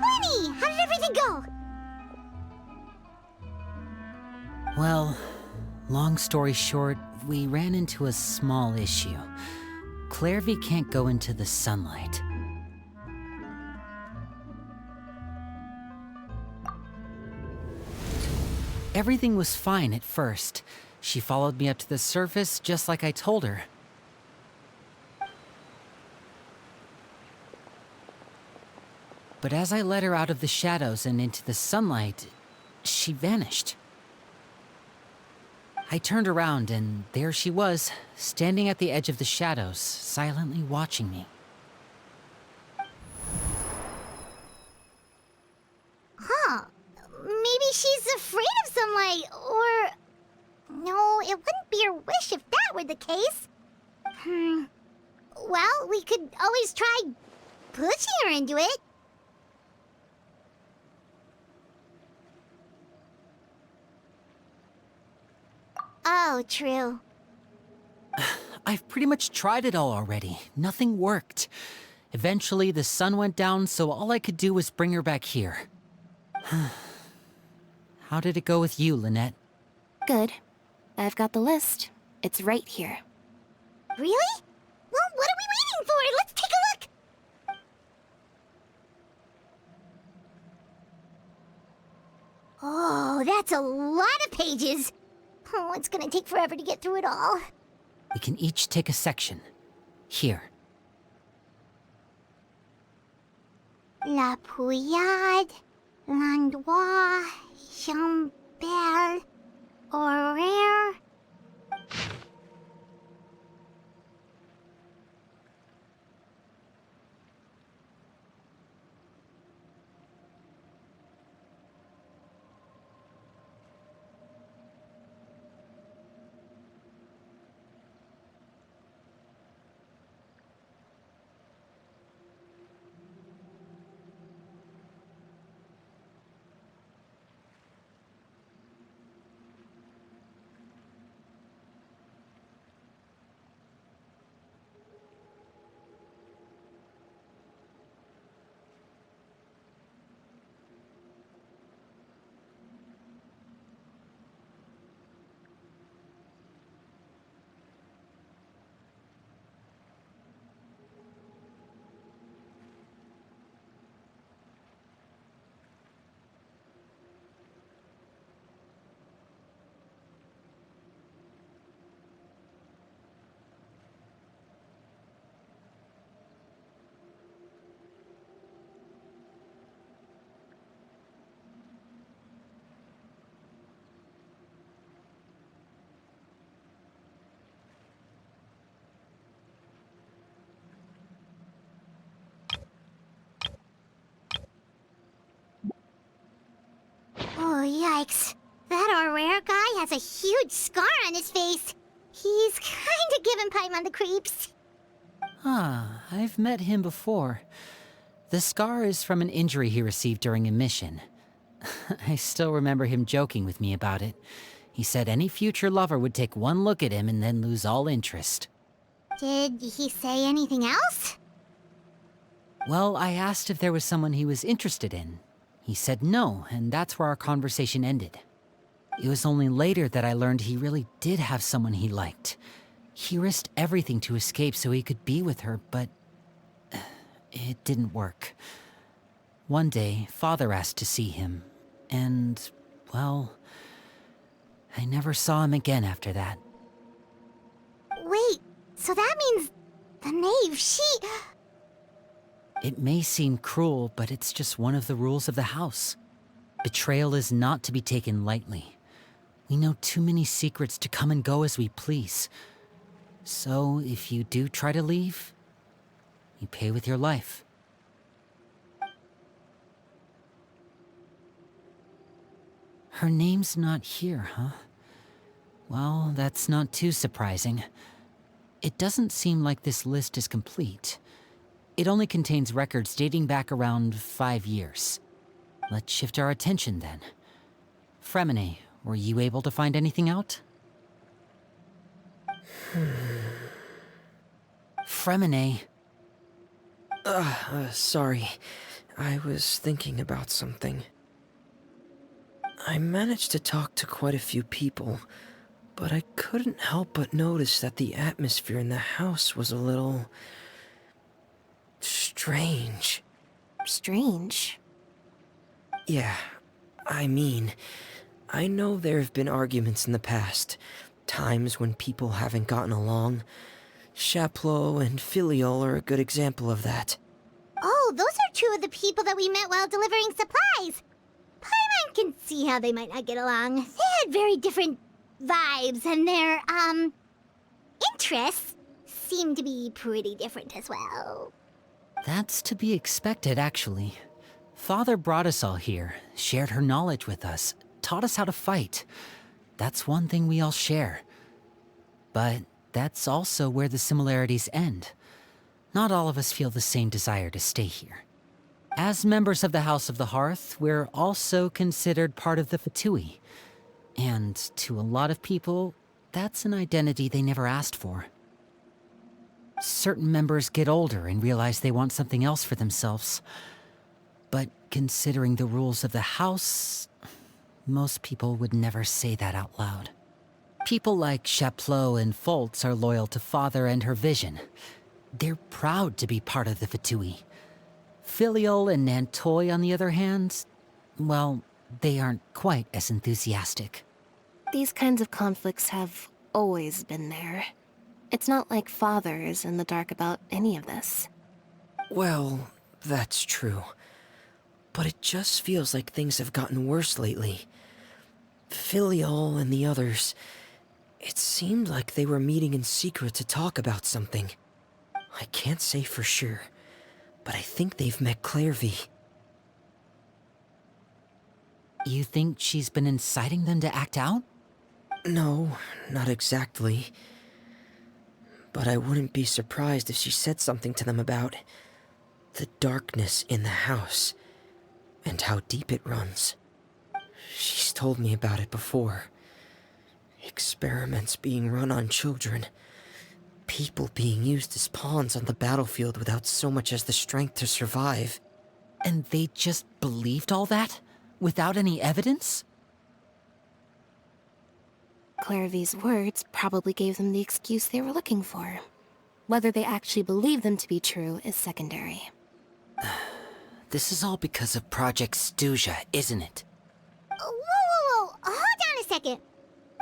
Lenny, how did everything go? Well, long story short, we ran into a small issue. Clervie can't go into the sunlight. Everything was fine at first. She followed me up to the surface just like I told her. But as I led her out of the shadows and into the sunlight, she vanished. I turned around and there she was, standing at the edge of the shadows, silently watching me. Huh. Maybe she's afraid of sunlight, or... No, it wouldn't be her wish if that were the case. Well, we could always try pushing her into it. Oh, true. I've pretty much tried it all already. Nothing worked. Eventually, the sun went down, so all I could do was bring her back here. How did it go with you, Lynette? Good. I've got the list. It's right here. Really? Well, what are we waiting for? Let's take a look! Oh, that's a lot of pages. Oh, it's gonna take forever to get through it all. We can each take a section. Here. La Pouillade, l'endroit, Chambel, horaire. Oh, yikes. That Aurore guy has a huge scar on his face. He's kinda giving Paimon the creeps. Ah, I've met him before. The scar is from an injury he received during a mission. I still remember him joking with me about it. He said any future lover would take one look at him and then lose all interest. Did he say anything else? Well, I asked if there was someone he was interested in. He said no, and that's where our conversation ended. It was only later that I learned he really did have someone he liked. He risked everything to escape so he could be with her, but it didn't work. One day, Father asked to see him, and, well, I never saw him again after that. Wait, so that means the knave, she... It may seem cruel, but it's just one of the rules of the house. Betrayal is not to be taken lightly. We know too many secrets to come and go as we please. So, if you do try to leave, you pay with your life. Her name's not here, huh? Well, that's not too surprising. It doesn't seem like this list is complete. It only contains records dating back around 5 years. Let's shift our attention then. Fremine, were you able to find anything out? Fremine. Sorry. I was thinking about something. I managed to talk to quite a few people, but I couldn't help but notice that the atmosphere in the house was a little... strange. Strange. Yeah, I mean, I know there have been arguments in the past, times when people haven't gotten along. Chaplot and Filiol are a good example of that. Oh, those are two of the people that we met while delivering supplies. Paimon can see how they might not get along. They had very different vibes, and their, interests seem to be pretty different as well. That's to be expected, actually. Father brought us all here, shared her knowledge with us, taught us how to fight. That's one thing we all share. But that's also where the similarities end. Not all of us feel the same desire to stay here. As members of the House of the Hearth, we're also considered part of the Fatui. And to a lot of people, that's an identity they never asked for. Certain members get older and realize they want something else for themselves. But considering the rules of the House, most people would never say that out loud. People like Chaplot and Foltz are loyal to Father and her vision. They're proud to be part of the Fatui. Filiol and Nantoy, on the other hand, well, they aren't quite as enthusiastic. These kinds of conflicts have always been there. It's not like Father is in the dark about any of this. Well, that's true. But it just feels like things have gotten worse lately. Filiol and the others, it seemed like they were meeting in secret to talk about something. I can't say for sure, but I think they've met Clervie. You think she's been inciting them to act out? No, not exactly. But I wouldn't be surprised if she said something to them about the darkness in the house and how deep it runs. She's told me about it before. Experiments being run on children. People being used as pawns on the battlefield without so much as the strength to survive. And they just believed all that? Without any evidence? Clervie's words probably gave them the excuse they were looking for. Whether they actually believe them to be true is secondary. This is all because of Project Stuja, isn't it? Whoa. Hold on a second.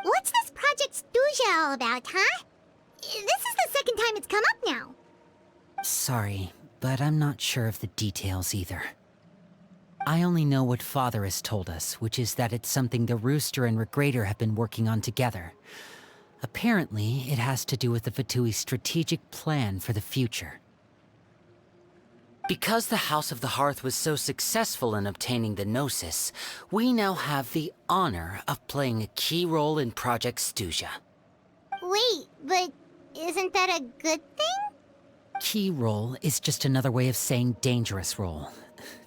What's this Project Stuja all about, huh? This is the second time it's come up now. Sorry, but I'm not sure of the details either. I only know what Father has told us, which is that it's something the Rooster and Regrator have been working on together. Apparently, it has to do with the Fatui's strategic plan for the future. Because the House of the Hearth was so successful in obtaining the Gnosis, we now have the honor of playing a key role in Project Stuja. Wait, but isn't that a good thing? Key role is just another way of saying dangerous role.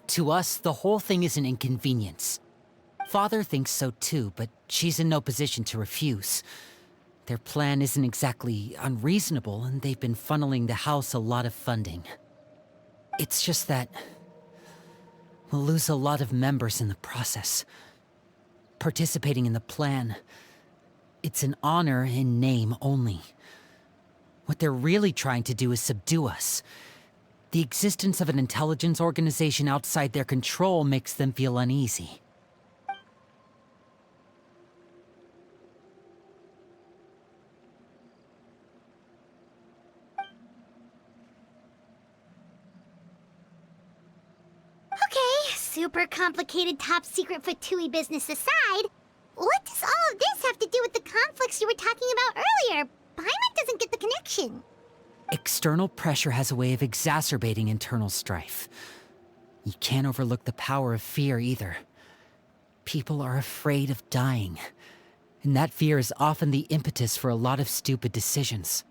To us, the whole thing is an inconvenience. Father thinks so too, but she's in no position to refuse. Their plan isn't exactly unreasonable, and they've been funneling the house a lot of funding. It's just that we'll lose a lot of members in the process. Participating in the plan, it's an honor in name only. What they're really trying to do is subdue us. The existence of an intelligence organization outside their control makes them feel uneasy. Okay, super complicated top secret Fatui business aside, what does all of this have to do with the conflicts you were talking about earlier? Paimon doesn't get the connection. External pressure has a way of exacerbating internal strife. You can't overlook the power of fear either. People are afraid of dying, and that fear is often the impetus for a lot of stupid decisions.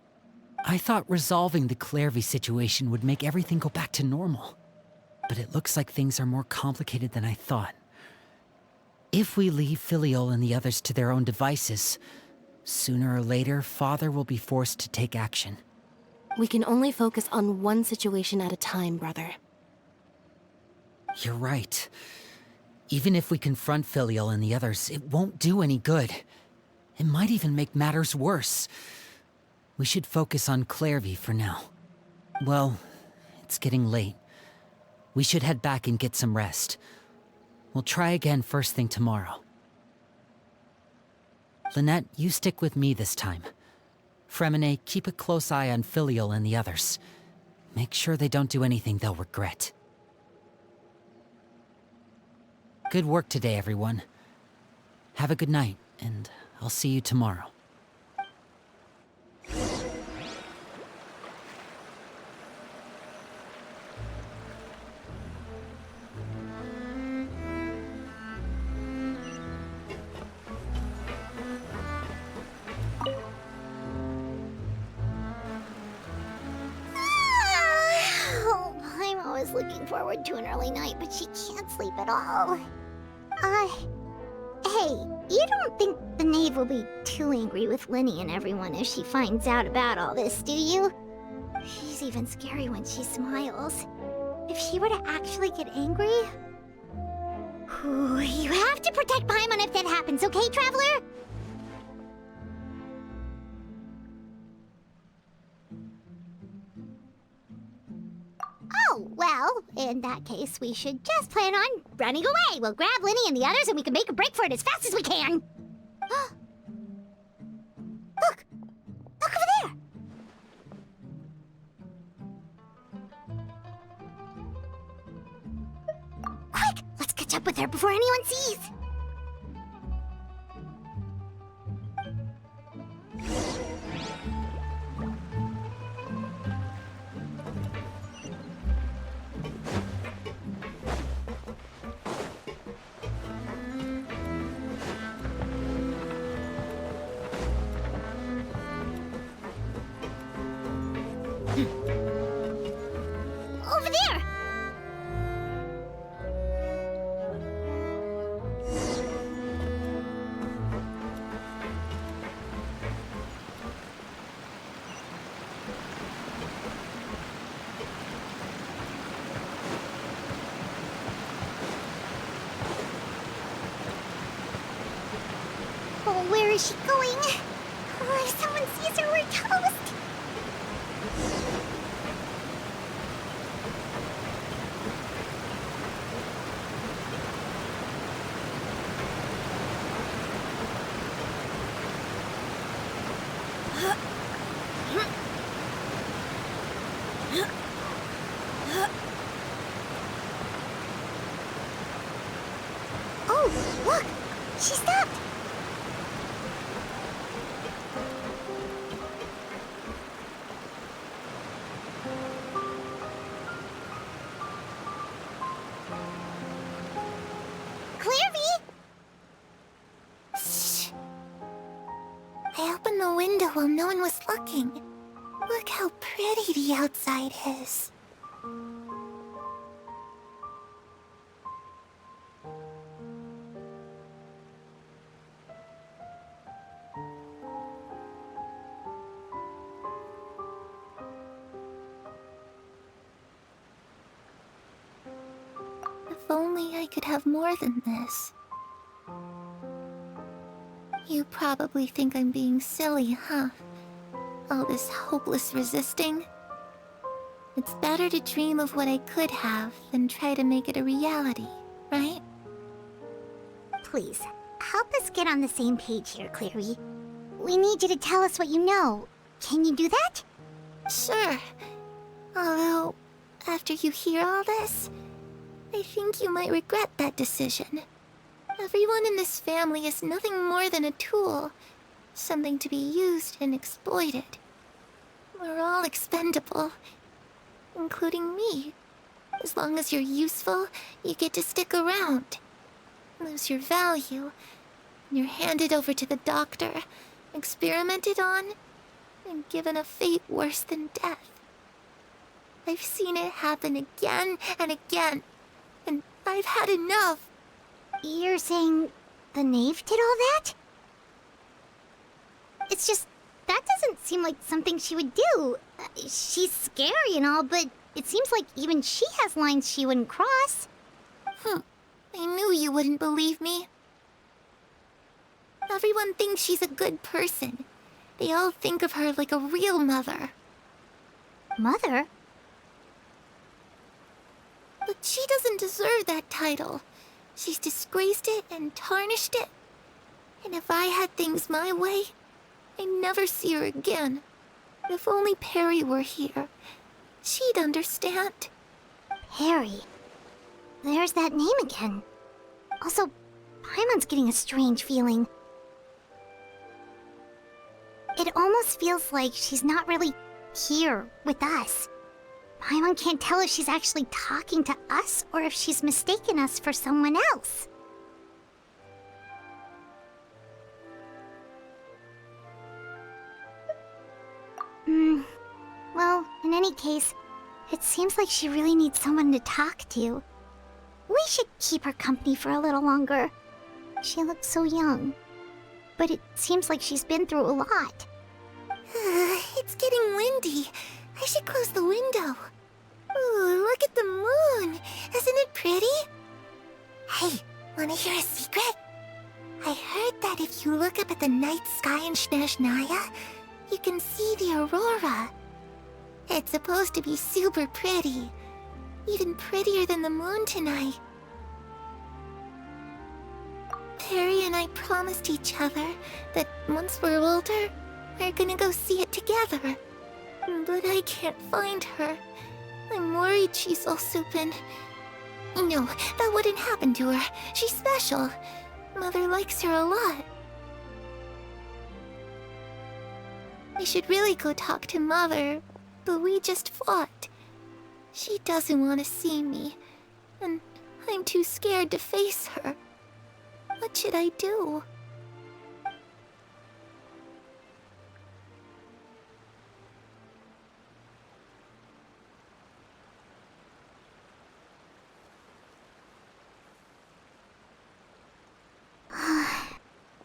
I thought resolving the Clervie situation would make everything go back to normal, but it looks like things are more complicated than I thought. If we leave Filiol and the others to their own devices, sooner or later, Father will be forced to take action. We can only focus on one situation at a time, brother. You're right. Even if we confront Filiol and the others, it won't do any good. It might even make matters worse. We should focus on Clervie for now. Well, it's getting late. We should head back and get some rest. We'll try again first thing tomorrow. Lynette, you stick with me this time. Fremine, keep a close eye on Filiol and the others. Make sure they don't do anything they'll regret. Good work today, everyone. Have a good night, and I'll see you tomorrow. I'm always looking forward to an early night, but she can't sleep at all. Hey, you don't think the knave will be too angry with Linny and everyone if she finds out about all this, do you? She's even scary when she smiles. If she were to actually get angry... you have to protect Paimon if that happens, okay, Traveler? Oh, well, in that case, we should just plan on running away. We'll grab Linny and the others and we can make a break for it as fast as we can. Look! Look over there! Quick! Let's catch up with her before anyone sees! Over there! Oh, where is she going? Oh, if someone sees her, we're toast! Oh, look! She stopped! Clervie! Shh! I opened the window while no one was looking. Look how pretty the outside is. If only I could have more than this. You probably think I'm being silly, huh? All this hopeless resisting. It's better to dream of what I could have than try to make it a reality, right? Please, help us get on the same page here, Clervie. We need you to tell us what you know. Can you do that? Sure. Although, after you hear all this, I think you might regret that decision. Everyone in this family is nothing more than a tool. Something to be used and exploited. We're all expendable. Including me. As long as you're useful, you get to stick around. lose your value. You're handed over to the doctor, experimented on, and given a fate worse than death. I've seen it happen again and again, and I've had enough. You're saying the knave did all that? It's just, that doesn't seem like something she would do. She's scary and all, but it seems like even she has lines she wouldn't cross. I knew you wouldn't believe me. Everyone thinks she's a good person. They all think of her like a real mother. Mother? But she doesn't deserve that title. She's disgraced it and tarnished it. And if I had things my way, I'd never see her again. If only Perry were here, she'd understand. Perry. There's that name again. Also, Paimon's getting a strange feeling. It almost feels like she's not really here with us. Paimon can't tell if she's actually talking to us or if she's mistaken us for someone else. Well, in any case, it seems like she really needs someone to talk to. We should keep her company for a little longer. She looks so young. But it seems like she's been through a lot. It's getting windy. I should close the window. Ooh, look at the moon. Isn't it pretty? Hey, wanna hear a secret? I heard that if you look up at the night sky in Snezhnaya, you can see the aurora. It's supposed to be super pretty. Even prettier than the moon tonight. Perry and I promised each other that once we're older, we're gonna go see it together. But I can't find her. I'm worried she's also been... No, that wouldn't happen to her. She's special. Mother likes her a lot. I should really go talk to Mother, but we just fought. She doesn't want to see me, and I'm too scared to face her. What should I do?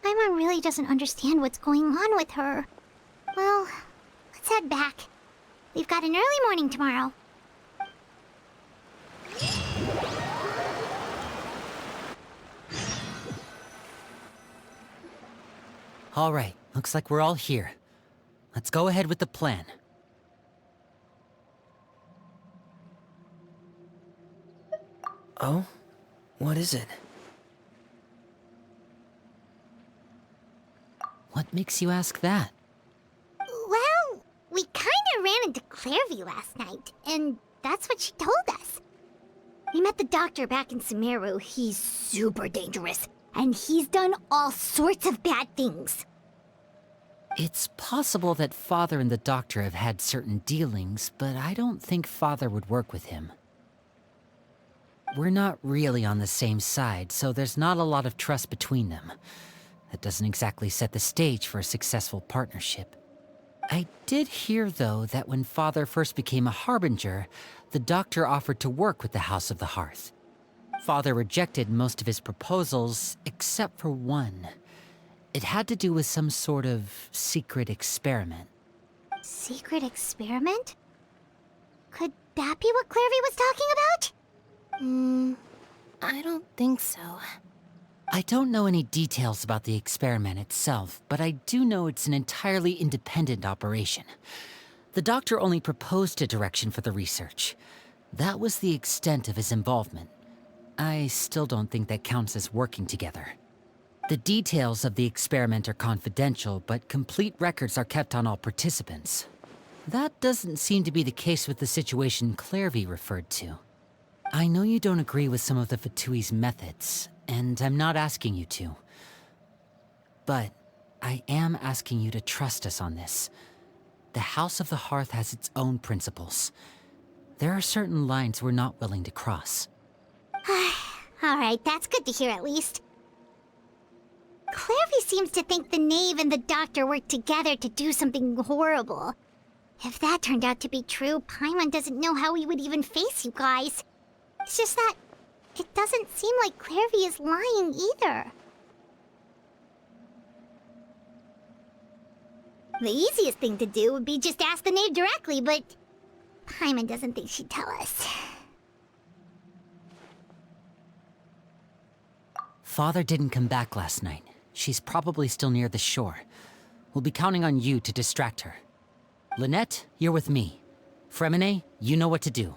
Paimon really doesn't understand what's going on with her. Well, let's head back. We've got an early morning tomorrow. All right, looks like we're all here. Let's go ahead with the plan. Oh? What is it? What makes you ask that? Well, we kinda ran into Clervie last night, and that's what she told us. We met the doctor back in Sumeru. He's super dangerous, and he's done all sorts of bad things. It's possible that Father and the Doctor have had certain dealings, but I don't think Father would work with him. We're not really on the same side, so there's not a lot of trust between them. That doesn't exactly set the stage for a successful partnership. I did hear, though, that when Father first became a Harbinger, the Doctor offered to work with the House of the Hearth. Father rejected most of his proposals, except for one. It had to do with some sort of secret experiment. Secret experiment? Could that be what Clervie was talking about? I don't think so. I don't know any details about the experiment itself, but I do know it's an entirely independent operation. The Doctor only proposed a direction for the research. That was the extent of his involvement. I still don't think that counts as working together. The details of the experiment are confidential, but complete records are kept on all participants. That doesn't seem to be the case with the situation Clervie referred to. I know you don't agree with some of the Fatui's methods, and I'm not asking you to. But I am asking you to trust us on this. The House of the Hearth has its own principles. There are certain lines we're not willing to cross. Alright, that's good to hear at least. Clervie seems to think the knave and the doctor worked together to do something horrible. If that turned out to be true, Paimon doesn't know how he would even face you guys. It's just that it doesn't seem like Clervie is lying either. The easiest thing to do would be just ask the knave directly, but Paimon doesn't think she'd tell us. Father didn't come back last night. She's probably still near the shore. We'll be counting on you to distract her. Lynette, you're with me. Fremine, you know what to do.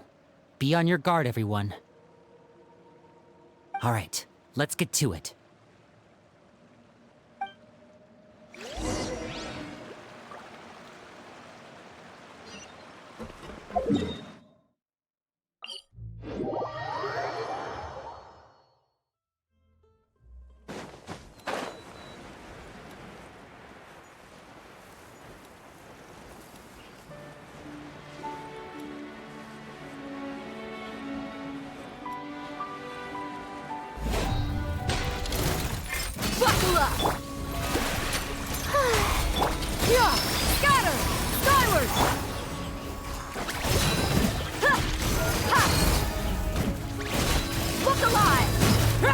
Be on your guard, everyone. All right, let's get to it. Buckle up! Yeah! Scatter! Skyward! Ha! Ha! Look alive! Ha!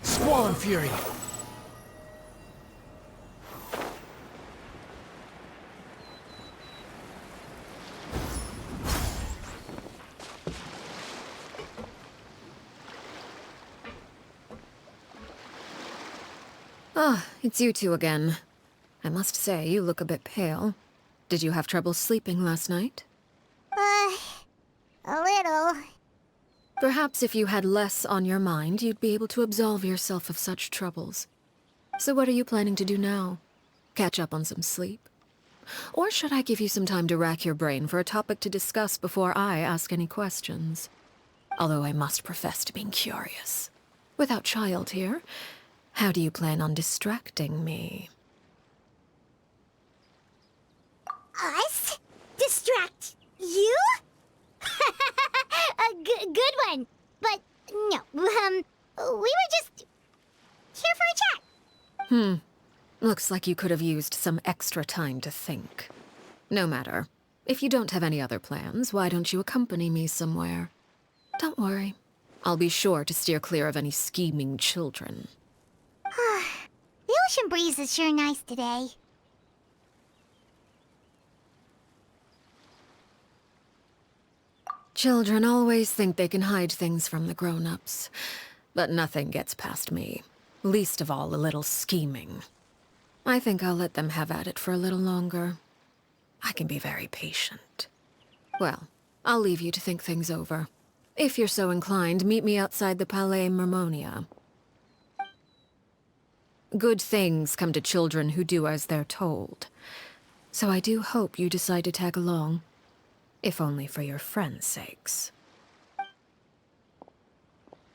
Squall and Fury. Ah, it's you two again. I must say, you look a bit pale. Did you have trouble sleeping last night? A little. Perhaps if you had less on your mind, you'd be able to absolve yourself of such troubles. So what are you planning to do now? Catch up on some sleep? Or should I give you some time to rack your brain for a topic to discuss before I ask any questions? Although I must profess to being curious. Without child here, how do you plan on distracting me? Us? Distract you? A good one. But no, we were just here for a chat. Looks like you could have used some extra time to think. No matter. If you don't have any other plans, why don't you accompany me somewhere? Don't worry. I'll be sure to steer clear of any scheming children. The ocean breeze is sure nice today. Children always think they can hide things from the grown-ups. But nothing gets past me. Least of all a little scheming. I think I'll let them have at it for a little longer. I can be very patient. Well, I'll leave you to think things over. If you're so inclined, meet me outside the Palais Mermonia. Good things come to children who do as they're told. So I do hope you decide to tag along. If only for your friends' sakes.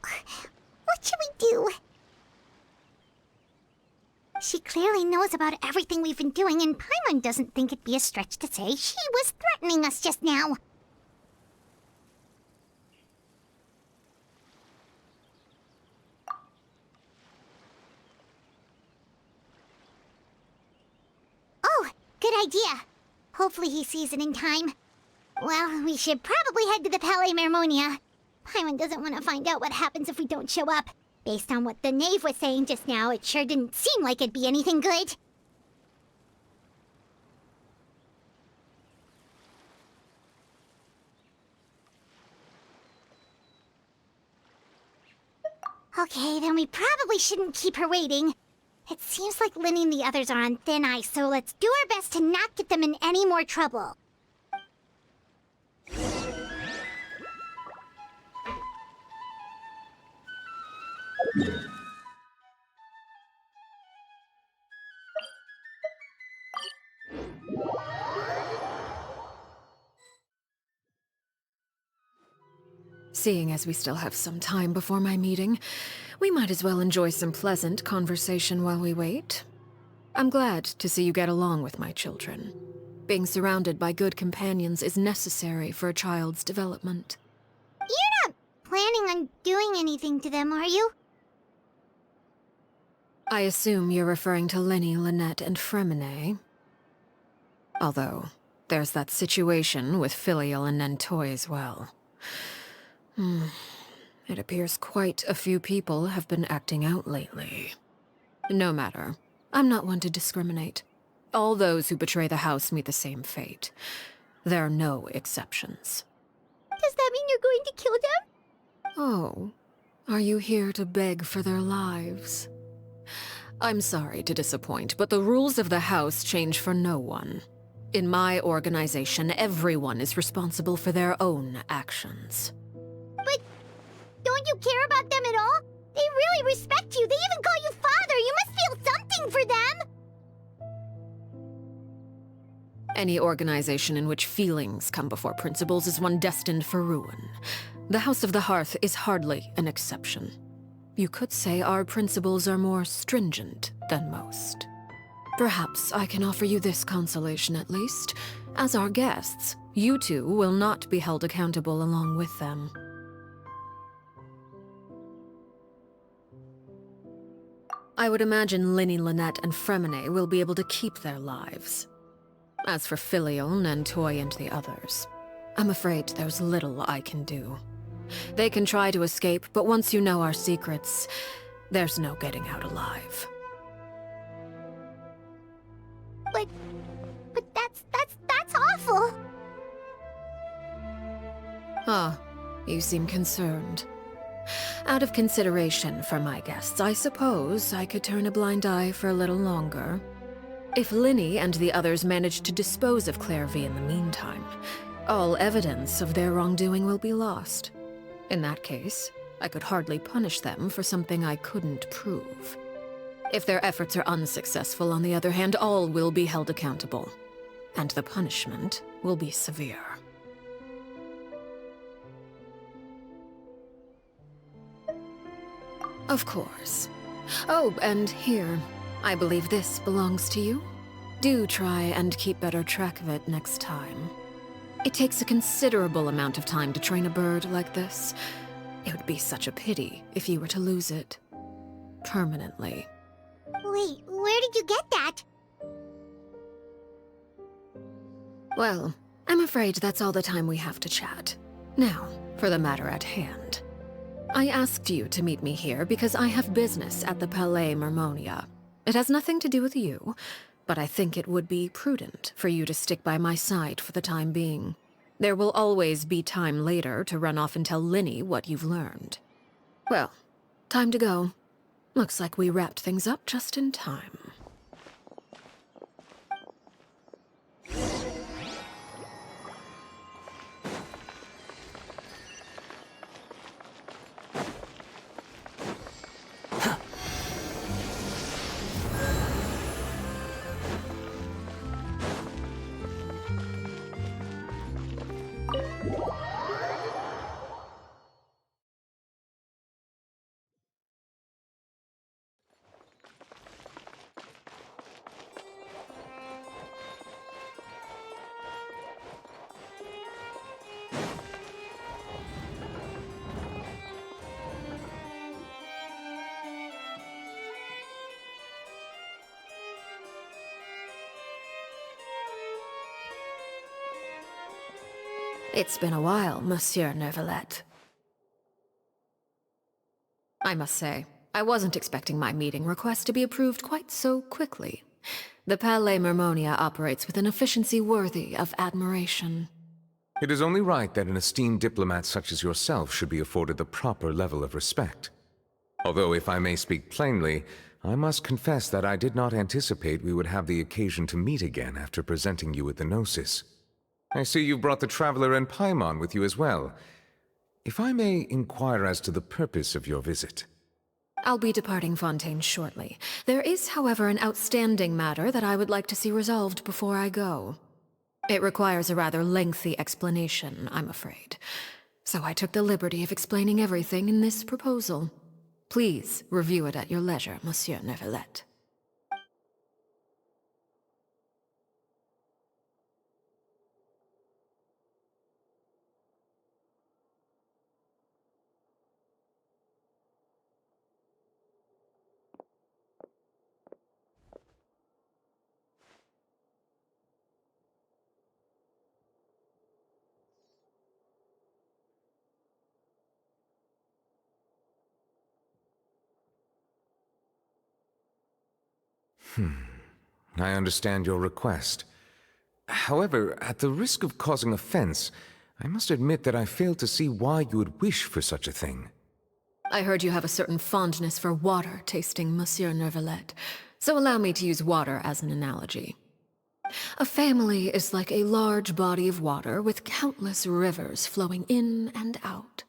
What should we do? She clearly knows about everything we've been doing, and Paimon doesn't think it'd be a stretch to say she was threatening us just now. Oh, good idea. Hopefully he sees it in time. Well, we should probably head to the Palais Mermonia. Paimon doesn't want to find out what happens if we don't show up. Based on what the knave was saying just now, it sure didn't seem like it'd be anything good. Okay, then we probably shouldn't keep her waiting. It seems like Lynnie and the others are on thin ice, so let's do our best to not get them in any more trouble. Seeing as we still have some time before my meeting, we might as well enjoy some pleasant conversation while we wait. I'm glad to see you get along with my children. Being surrounded by good companions is necessary for a child's development. You're not planning on doing anything to them, are you? I assume you're referring to Lenny, Lynette, and Fremine. Although, there's that situation with Filial and Nentoy as well. It appears quite a few people have been acting out lately. No matter. I'm not one to discriminate. All those who betray the house meet the same fate. There are no exceptions. Does that mean you're going to kill them? Oh, are you here to beg for their lives? I'm sorry to disappoint, but the rules of the house change for no one. In my organization, everyone is responsible for their own actions. But don't you care about them at all? They really respect you. They even call you father. You must feel something for them. Any organization in which feelings come before principles is one destined for ruin. The House of the Hearth is hardly an exception. You could say our principles are more stringent than most. Perhaps I can offer you this consolation at least. As our guests, you two will not be held accountable along with them. I would imagine Linny, Lynette, and Fremine will be able to keep their lives. As for Filial, Nentoy, and the others, I'm afraid there's little I can do. They can try to escape, but once you know our secrets, there's no getting out alive. But that's awful. Ah, you seem concerned. Out of consideration for my guests, I suppose I could turn a blind eye for a little longer. If Linny and the others manage to dispose of Clervie in the meantime, all evidence of their wrongdoing will be lost. In that case, I could hardly punish them for something I couldn't prove. If their efforts are unsuccessful, on the other hand, all will be held accountable. And the punishment will be severe. Of course. Oh, and here, I believe this belongs to you. Do try and keep better track of it next time. It takes a considerable amount of time to train a bird like this. It would be such a pity if you were to lose it. Permanently. Wait, where did you get that? Well, I'm afraid that's all the time we have to chat. Now, for the matter at hand. I asked you to meet me here because I have business at the Palais Mermonia. It has nothing to do with you, but I think it would be prudent for you to stick by my side for the time being. There will always be time later to run off and tell Linny what you've learned. Well, time to go. Looks like we wrapped things up just in time. It's been a while, Monsieur Neuvillette. I must say, I wasn't expecting my meeting request to be approved quite so quickly. The Palais Mermonia operates with an efficiency worthy of admiration. It is only right that an esteemed diplomat such as yourself should be afforded the proper level of respect. Although, if I may speak plainly, I must confess that I did not anticipate we would have the occasion to meet again after presenting you with the Gnosis. I see you've brought the Traveler and Paimon with you as well. If I may inquire as to the purpose of your visit. I'll be departing Fontaine shortly. There is, however, an outstanding matter that I would like to see resolved before I go. It requires a rather lengthy explanation, I'm afraid. So I took the liberty of explaining everything in this proposal. Please review it at your leisure, Monsieur Neuvillette. I understand your request. However, at the risk of causing offense, I must admit that I fail to see why you would wish for such a thing. I heard you have a certain fondness for water tasting, Monsieur Neuvillette, so allow me to use water as an analogy. A family is like a large body of water with countless rivers flowing in and out.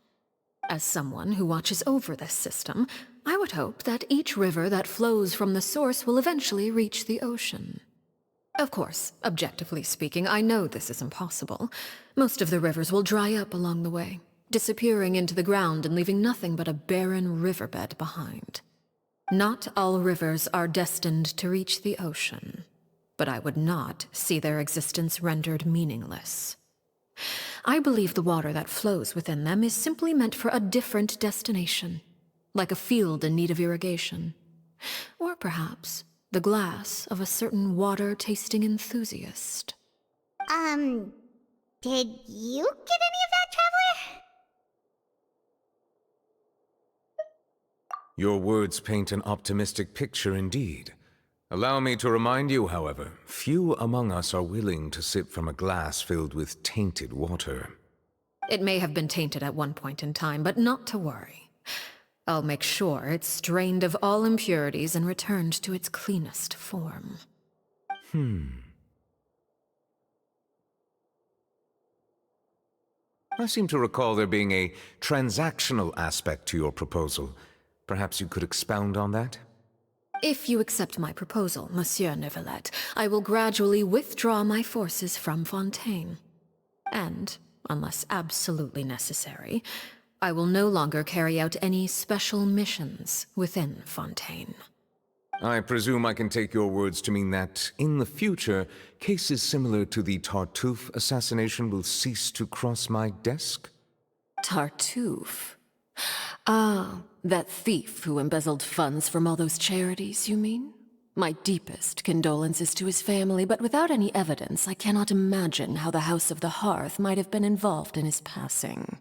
As someone who watches over this system, I would hope that each river that flows from the source will eventually reach the ocean. Of course, objectively speaking, I know this is impossible. Most of the rivers will dry up along the way, disappearing into the ground and leaving nothing but a barren riverbed behind. Not all rivers are destined to reach the ocean, but I would not see their existence rendered meaningless. I believe the water that flows within them is simply meant for a different destination, like a field in need of irrigation. Or perhaps the glass of a certain water-tasting enthusiast. Did you get any of that, Traveler? Your words paint an optimistic picture indeed. Allow me to remind you, however, few among us are willing to sip from a glass filled with tainted water. It may have been tainted at one point in time, but not to worry. I'll make sure it's strained of all impurities and returned to its cleanest form. I seem to recall there being a transactional aspect to your proposal. Perhaps you could expound on that? If you accept my proposal, Monsieur Neuvillette, I will gradually withdraw my forces from Fontaine. And, unless absolutely necessary, I will no longer carry out any special missions within Fontaine. I presume I can take your words to mean that, in the future, cases similar to the Tartuffe assassination will cease to cross my desk? Tartuffe? Ah, that thief who embezzled funds from all those charities, you mean? My deepest condolences to his family, but without any evidence, I cannot imagine how the House of the Hearth might have been involved in his passing.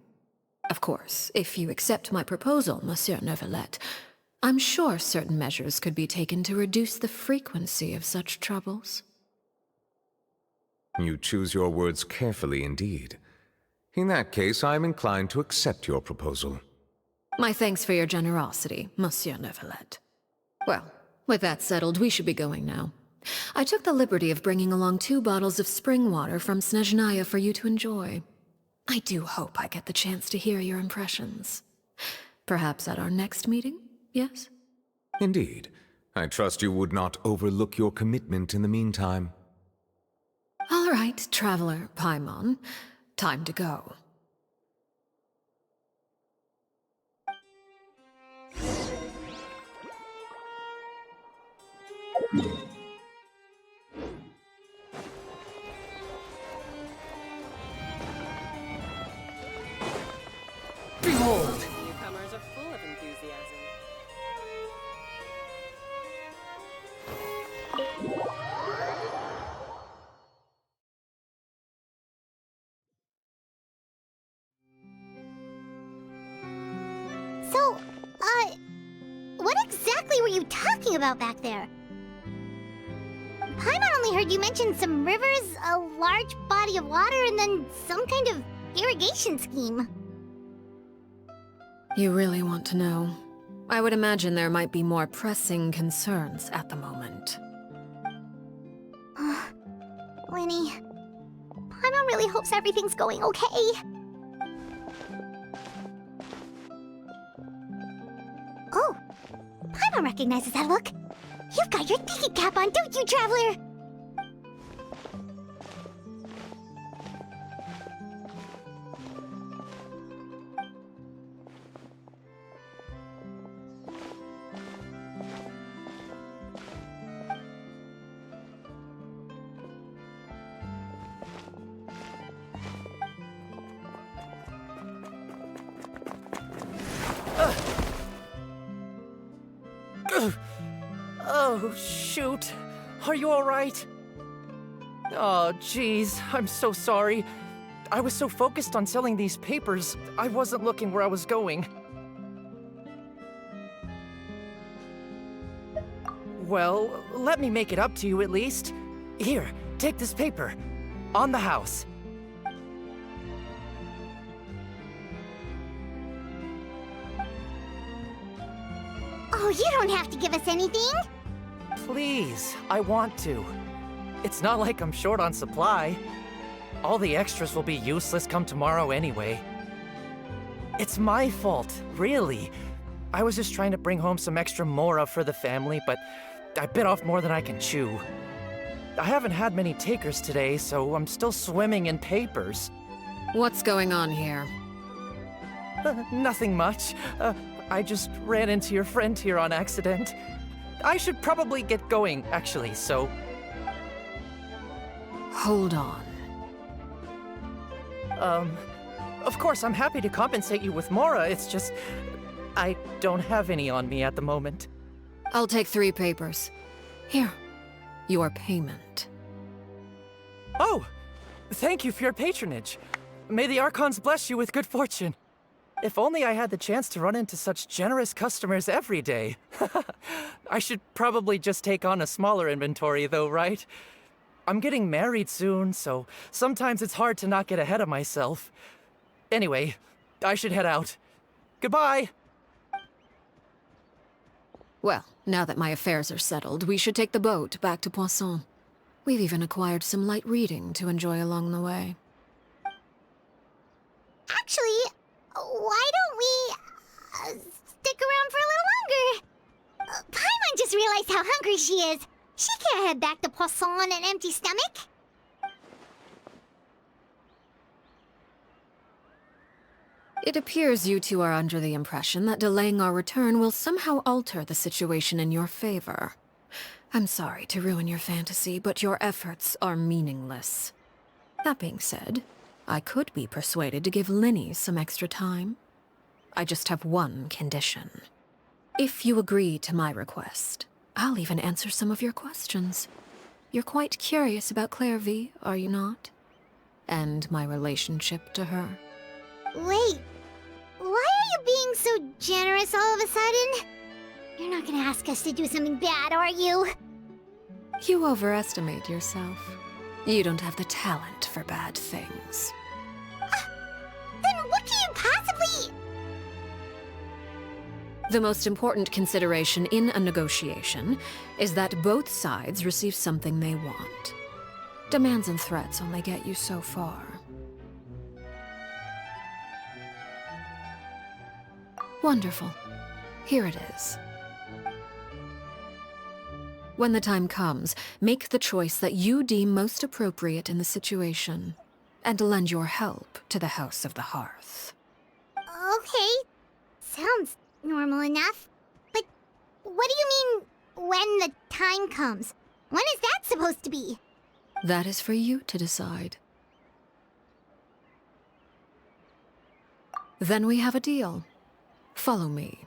Of course, if you accept my proposal, Monsieur Neuvillette, I'm sure certain measures could be taken to reduce the frequency of such troubles. You choose your words carefully indeed. In that case, I am inclined to accept your proposal. My thanks for your generosity, Monsieur Neuvillette. Well, with that settled, we should be going now. I took the liberty of bringing along 2 bottles of spring water from Snezhnaya for you to enjoy. I do hope I get the chance to hear your impressions. Perhaps at our next meeting, yes? Indeed. I trust you would not overlook your commitment in the meantime. All right, Traveler Paimon. Time to go. Behold! Newcomers are full of enthusiasm. So, what exactly were you talking about back there? Paimon only heard you mention some rivers, a large body of water, and then some kind of irrigation scheme. You really want to know? I would imagine there might be more pressing concerns at the moment. Winnie, Paimon really hopes everything's going okay. Oh, Paimon recognizes that look. You've got your thinking cap on, don't you, Traveler? Oh, shoot. Are you alright? Oh, jeez. I'm so sorry. I was so focused on selling these papers, I wasn't looking where I was going. Well, let me make it up to you at least. Here, take this paper. On the house. Oh, you don't have to give us anything. Please, I want to. It's not like I'm short on supply. All the extras will be useless come tomorrow anyway. It's my fault, really. I was just trying to bring home some extra mora for the family, but I bit off more than I can chew. I haven't had many takers today, so I'm still swimming in papers. What's going on here? Nothing much. I just ran into your friend here on accident. I should probably get going, actually, so... Hold on. Of course, I'm happy to compensate you with mora, it's just... I don't have any on me at the moment. I'll take 3 papers. Here, your payment. Oh! Thank you for your patronage. May the Archons bless you with good fortune. If only I had the chance to run into such generous customers every day. I should probably just take on a smaller inventory though, right? I'm getting married soon, so sometimes it's hard to not get ahead of myself. Anyway, I should head out. Goodbye! Well, now that my affairs are settled, we should take the boat back to Poisson. We've even acquired some light reading to enjoy along the way. Actually, why don't we stick around for a little longer? Paimon just realized how hungry she is. She can't head back to Poisson on an empty stomach. It appears you two are under the impression that delaying our return will somehow alter the situation in your favor. I'm sorry to ruin your fantasy, but your efforts are meaningless. That being said, I could be persuaded to give Linny some extra time. I just have one condition. If you agree to my request, I'll even answer some of your questions. You're quite curious about Clervie, are you not? And my relationship to her. Wait, why are you being so generous all of a sudden? You're not gonna ask us to do something bad, are you? You overestimate yourself. You don't have the talent for bad things. Then what can you possibly... The most important consideration in a negotiation is that both sides receive something they want. Demands and threats only get you so far. Wonderful. Here it is. When the time comes, make the choice that you deem most appropriate in the situation, and lend your help to the House of the Hearth. Okay, sounds normal enough. But what do you mean, when the time comes? When is that supposed to be? That is for you to decide. Then we have a deal. Follow me.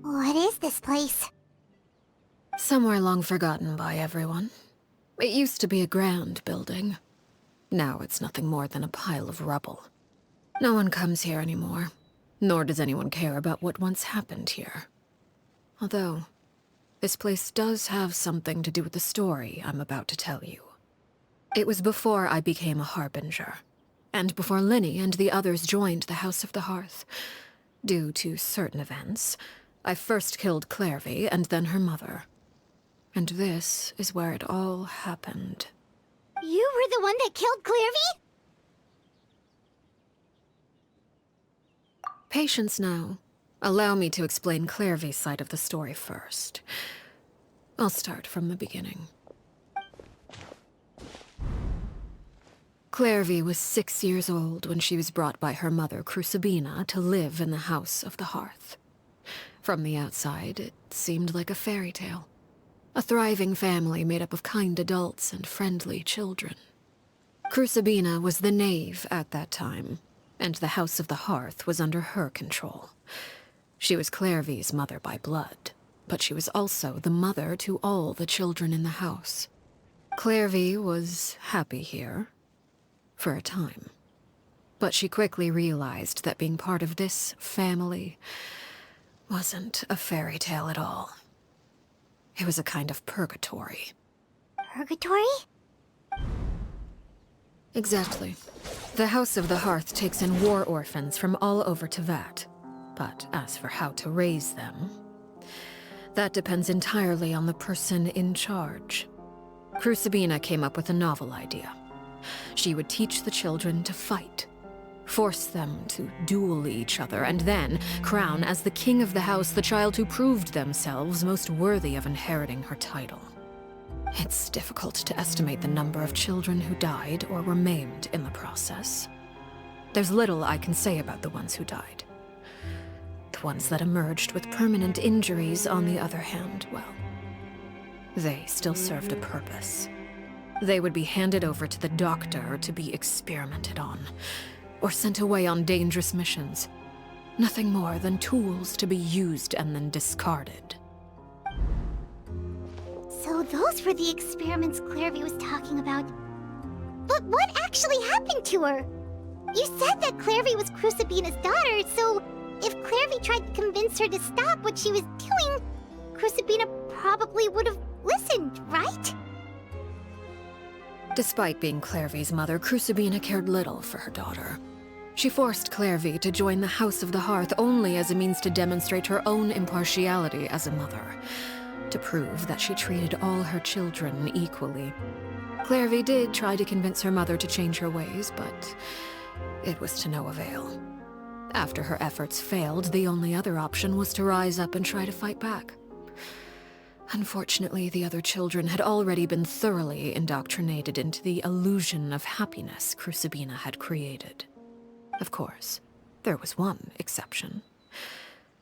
What is this place? Somewhere long forgotten by everyone. It used to be a grand building. Now it's nothing more than a pile of rubble. No one comes here anymore. Nor does anyone care about what once happened here. Although, this place does have something to do with the story I'm about to tell you. It was before I became a Harbinger, and before Linny and the others joined the House of the Hearth. Due to certain events, I first killed Clervie and then her mother. And this is where it all happened. You were the one that killed Clervie? Patience now. Allow me to explain Clervie's side of the story first. I'll start from the beginning. Clervie was 6 years old when she was brought by her mother, Crucabena, to live in the House of the Hearth. From the outside, it seemed like a fairy tale. A thriving family made up of kind adults and friendly children. Crucabena was the knave at that time, and the House of the Hearth was under her control. She was Clervie's mother by blood, but she was also the mother to all the children in the house. Clervie was happy here, for a time. But she quickly realized that being part of this family wasn't a fairy tale at all. It was a kind of purgatory. Purgatory? Exactly. The House of the Hearth takes in war orphans from all over Teyvat. But as for how to raise them, that depends entirely on the person in charge. Crucabena came up with a novel idea. She would teach the children to fight, force them to duel each other, and then crown as the king of the house the child who proved themselves most worthy of inheriting her title. It's difficult to estimate the number of children who died or were maimed in the process. There's little I can say about the ones who died. The ones that emerged with permanent injuries, on the other hand, well, they still served a purpose. They would be handed over to the doctor to be experimented on, or sent away on dangerous missions. Nothing more than tools to be used and then discarded. So those were the experiments Clervie was talking about. But what actually happened to her? You said that Clervie was Crucabena's daughter, so if Clervie tried to convince her to stop what she was doing, Crucabena probably would have listened, right? Despite being Clervie's mother, Crucabena cared little for her daughter. She forced Clervie to join the House of the Hearth only as a means to demonstrate her own impartiality as a mother, to prove that she treated all her children equally. Clervie did try to convince her mother to change her ways, but it was to no avail. After her efforts failed, the only other option was to rise up and try to fight back. Unfortunately, the other children had already been thoroughly indoctrinated into the illusion of happiness Crucabena had created. Of course, there was one exception.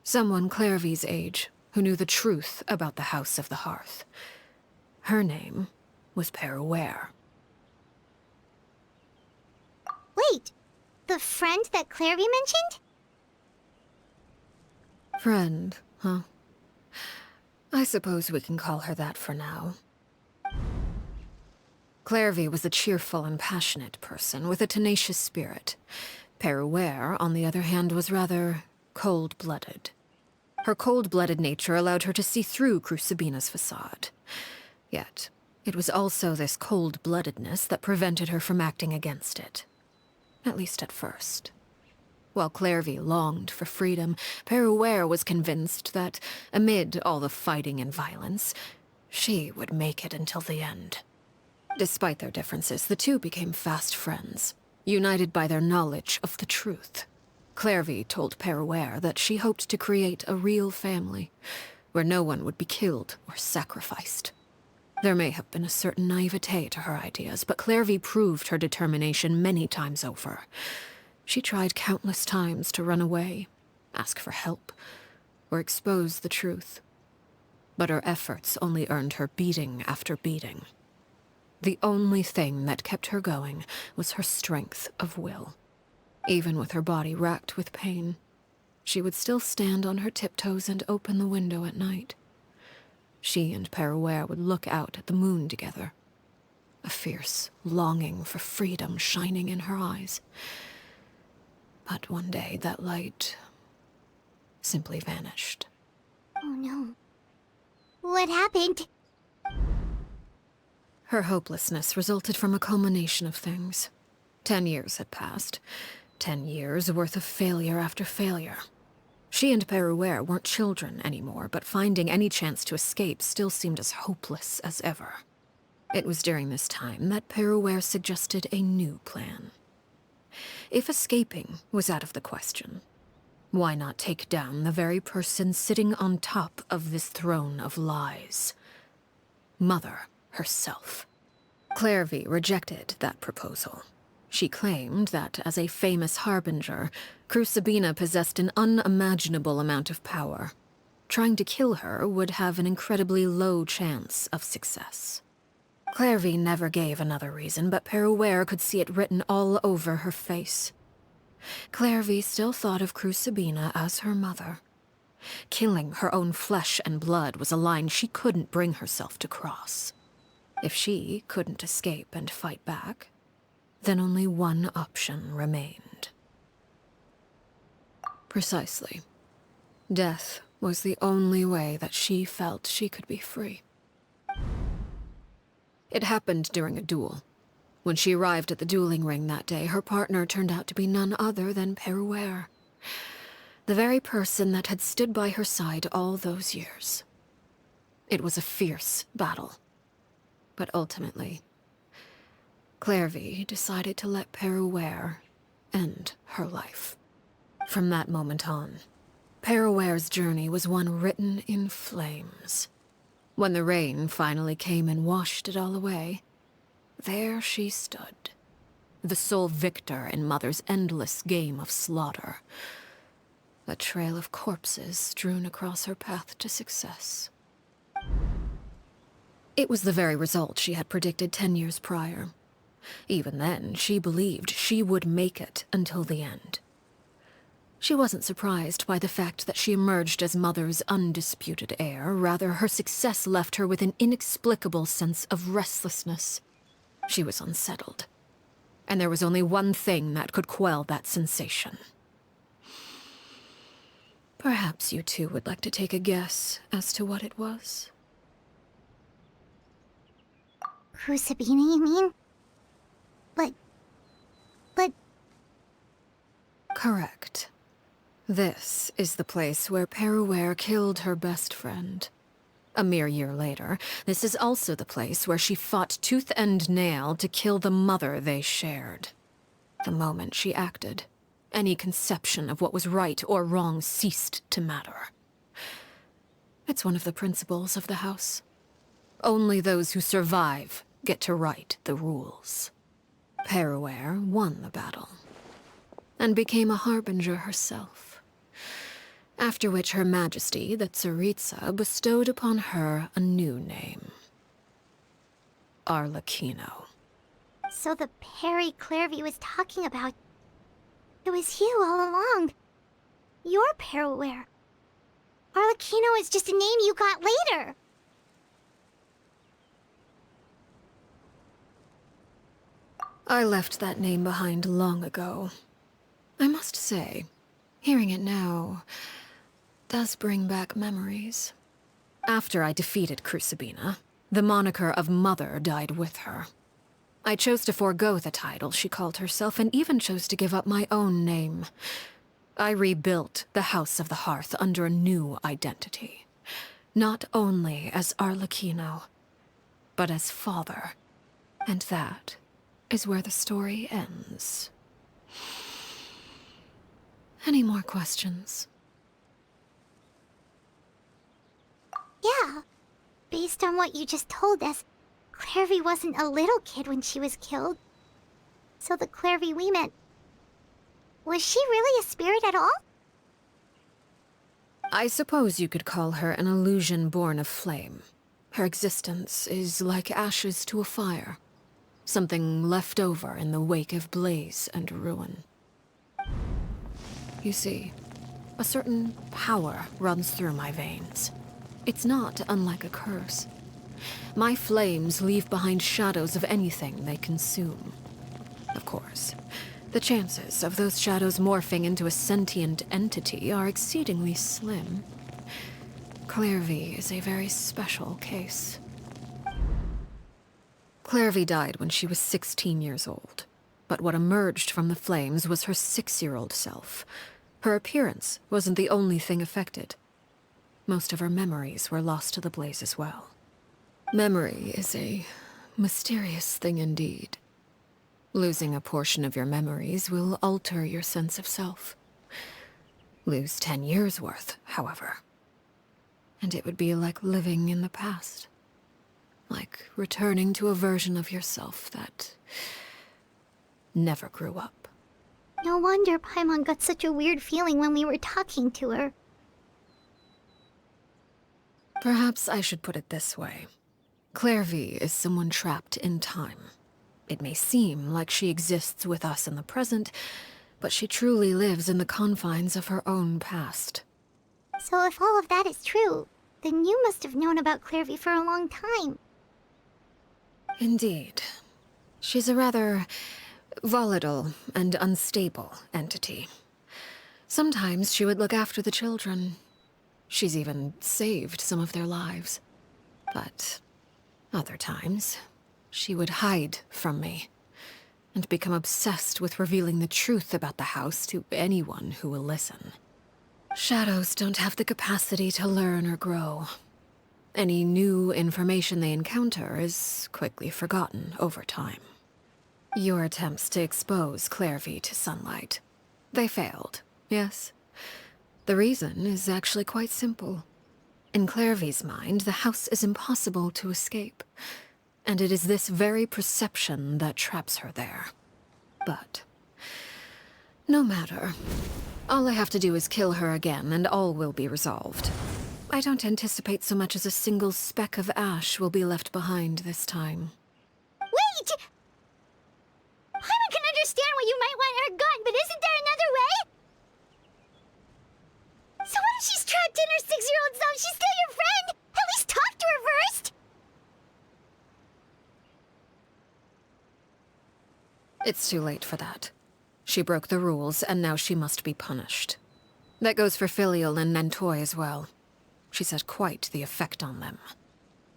Someone Clervie's age who knew the truth about the House of the Hearth. Her name was Peruere. Wait, the friend that Clervie mentioned? Friend, huh? I suppose we can call her that for now. Clervie was a cheerful and passionate person with a tenacious spirit. Peruere, on the other hand, was rather cold-blooded. Her cold-blooded nature allowed her to see through Crucabena's facade. Yet, it was also this cold-bloodedness that prevented her from acting against it. At least at first. While Clervie longed for freedom, Peruere was convinced that, amid all the fighting and violence, she would make it until the end. Despite their differences, the two became fast friends, united by their knowledge of the truth. Clervie told Peruere that she hoped to create a real family, where no one would be killed or sacrificed. There may have been a certain naivete to her ideas, but Clervie proved her determination many times over. She tried countless times to run away, ask for help, or expose the truth. But her efforts only earned her beating after beating. The only thing that kept her going was her strength of will. Even with her body racked with pain, she would still stand on her tiptoes and open the window at night. She and Peruere would look out at the moon together, a fierce longing for freedom shining in her eyes. But one day that light simply vanished. Oh no. What happened? Her hopelessness resulted from a culmination of things. 10 years had passed. 10 years worth of failure after failure. She and Perouer weren't children anymore, but finding any chance to escape still seemed as hopeless as ever. It was during this time that Perouer suggested a new plan. If escaping was out of the question, why not take down the very person sitting on top of this throne of lies? Mother herself. Clervie rejected that proposal. She claimed that, as a famous harbinger, Crucabena possessed an unimaginable amount of power. Trying to kill her would have an incredibly low chance of success. Clervie never gave another reason, but Perouer could see it written all over her face. Clervie still thought of Crucabena as her mother. Killing her own flesh and blood was a line she couldn't bring herself to cross. If she couldn't escape and fight back, then only one option remained. Precisely. Death was the only way that she felt she could be free. It happened during a duel. When she arrived at the dueling ring that day, her partner turned out to be none other than Perouer, the very person that had stood by her side all those years. It was a fierce battle. But ultimately, Clervie decided to let Perouer end her life. From that moment on, Perouer's journey was one written in flames. When the rain finally came and washed it all away, there she stood, the sole victor in Mother's endless game of slaughter. A trail of corpses strewn across her path to success. It was the very result she had predicted 10 years prior. Even then, she believed she would make it until the end. She wasn't surprised by the fact that she emerged as Mother's undisputed heir. Rather, her success left her with an inexplicable sense of restlessness. She was unsettled, and there was only one thing that could quell that sensation. Perhaps you two would like to take a guess as to what it was? Crucabena, you mean? But... Correct. This is the place where Perouer killed her best friend. A mere year later, this is also the place where she fought tooth and nail to kill the mother they shared. The moment she acted, any conception of what was right or wrong ceased to matter. It's one of the principles of the house. Only those who survive get to write the rules. Perouer won the battle, and became a harbinger herself. After which Her Majesty, the Tsaritsa, bestowed upon her a new name. Arlecchino. So the Perry Clervie was talking about... It was you all along. You're Perouer. Arlecchino is just a name you got later. I left that name behind long ago. I must say, hearing it now does bring back memories. After I defeated Crucabena, the moniker of Mother died with her. I chose to forego the title she called herself, and even chose to give up my own name. I rebuilt the House of the Hearth under a new identity. Not only as Arlecchino, but as father. And that is where the story ends. Any more questions? Yeah. Based on what you just told us, Clervie wasn't a little kid when she was killed. So the Clervie we met... Was she really a spirit at all? I suppose you could call her an illusion born of flame. Her existence is like ashes to a fire. Something left over in the wake of blaze and ruin. You see, a certain power runs through my veins. It's not unlike a curse. My flames leave behind shadows of anything they consume. Of course, The chances of those shadows morphing into a sentient entity are exceedingly slim. Clervie is a very special case. Clervie died when she was 16 years old, but what emerged from the flames was her 6-year-old self. Her appearance wasn't the only thing affected. Most of her memories were lost to the blaze as well. Memory is a mysterious thing indeed. Losing a portion of your memories will alter your sense of self. Lose 10 years' worth, however, and it would be like living in the past. Like returning to a version of yourself that never grew up. No wonder Paimon got such a weird feeling when we were talking to her. Perhaps I should put it this way. Clervie is someone trapped in time. It may seem like she exists with us in the present, but she truly lives in the confines of her own past. So if all of that is true, then you must have known about Clervie for a long time. Indeed. She's a rather volatile and unstable entity. Sometimes she would look after the children. She's even saved some of their lives. But other times, she would hide from me and become obsessed with revealing the truth about the house to anyone who will listen. Shadows don't have the capacity to learn or grow. Any new information they encounter is quickly forgotten over time. Your attempts to expose Clervie to sunlight, they failed, yes? The reason is actually quite simple. In Clervie's mind, the house is impossible to escape, and it is this very perception that traps her there. But no matter. All I have to do is kill her again, and all will be resolved. I don't anticipate so much as a single speck of ash will be left behind this time. Wait! Paimon can understand why you might want her gone, but isn't there another way? So what if she's trapped in her 6-year-old self? She's still your friend! At least talk to her first! It's too late for that. She broke the rules, and now she must be punished. That goes for Filial and Nantoy as well. She's had quite the effect on them.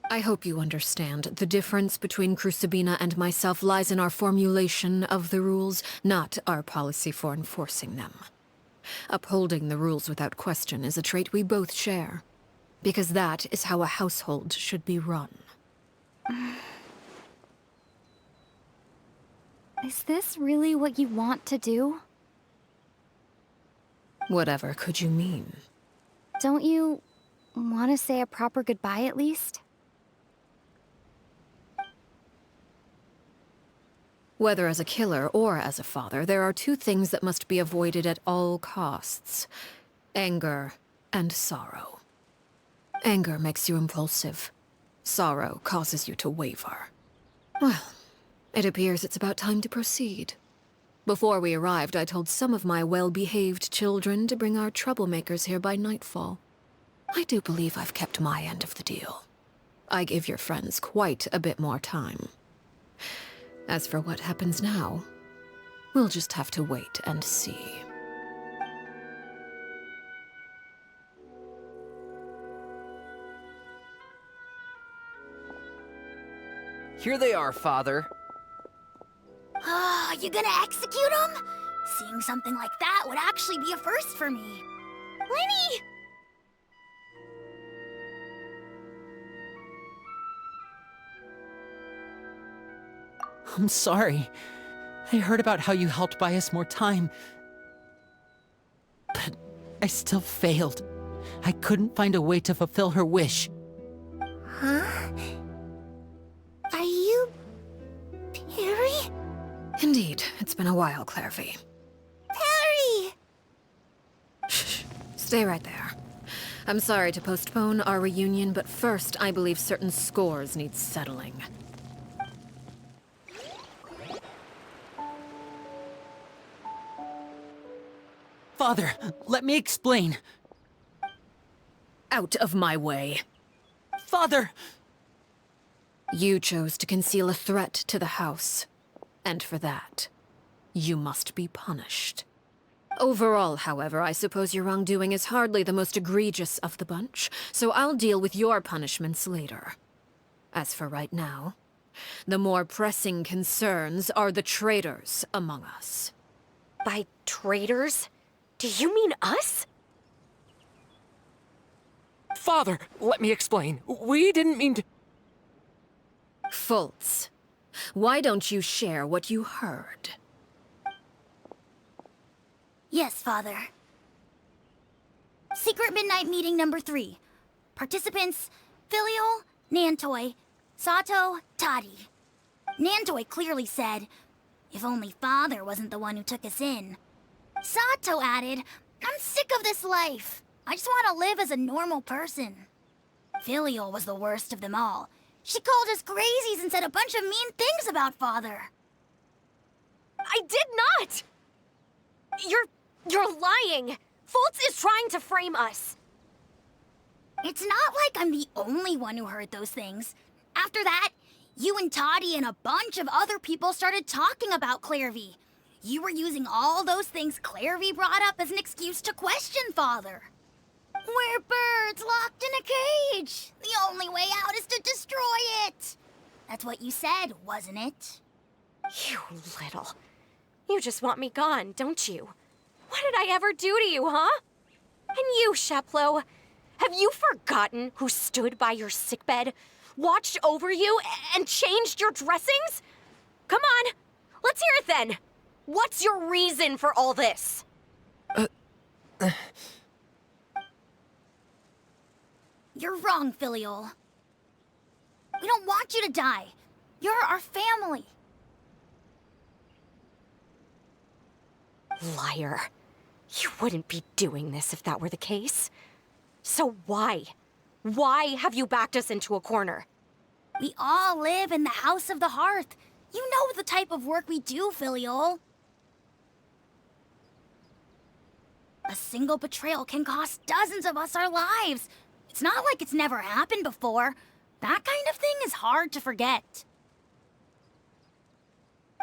I hope you understand the difference between Crucabena and myself lies in our formulation of the rules, not our policy for enforcing them. Upholding the rules without question is a trait we both share, because that is how a household should be run. Is this really what you want to do? Whatever could you mean? Don't you want to say a proper goodbye at least? Whether as a killer or as a father, there are two things that must be avoided at all costs: anger and sorrow. Anger makes you impulsive. Sorrow causes you to waver. Well, it appears it's about time to proceed. Before we arrived, I told some of my well-behaved children to bring our troublemakers here by nightfall. I do believe I've kept my end of the deal. I give your friends quite a bit more time. As for what happens now, we'll just have to wait and see. Here they are, Father. You gonna execute him? Seeing something like that would actually be a first for me. Lenny! I'm sorry. I heard about how you helped buy us more time. But I still failed. I couldn't find a way to fulfill her wish. Huh? Are you... Perry? Indeed, it's been a while, Clervie. Perry! Shh, stay right there. I'm sorry to postpone our reunion, but first I believe certain scores need settling. Father, let me explain. Out of my way. Father! You chose to conceal a threat to the house. And for that, you must be punished. Overall, however, I suppose your wrongdoing is hardly the most egregious of the bunch, so I'll deal with your punishments later. As for right now, the more pressing concerns are the traitors among us. By traitors? Do you mean us? Father, let me explain. We didn't mean to... Fultz, why don't you share what you heard? Yes, Father. Secret Midnight Meeting number 3. Participants, Filial, Nantoy, Sato, Toddy. Nantoy clearly said, if only Father wasn't the one who took us in. Sato added, I'm sick of this life. I just want to live as a normal person. Filial was the worst of them all. She called us crazies and said a bunch of mean things about Father. I did not! You're lying! Fultz is trying to frame us. It's not like I'm the only one who heard those things. After that, you and Toddy and a bunch of other people started talking about Clervie. You were using all those things Clervie brought up as an excuse to question Father. We're birds locked in a cage. The only way out is to destroy it. That's what you said, wasn't it? You little... You just want me gone, don't you? What did I ever do to you, huh? And you, Sheplo, have you forgotten who stood by your sickbed, watched over you, and changed your dressings? Come on, let's hear it then. What's your reason for all this? You're wrong, Filial. We don't want you to die. You're our family. Liar. You wouldn't be doing this if that were the case. So why? Why have you backed us into a corner? We all live in the House of the Hearth. You know the type of work we do, Filial. A single betrayal can cost dozens of us our lives. It's not like it's never happened before. That kind of thing is hard to forget.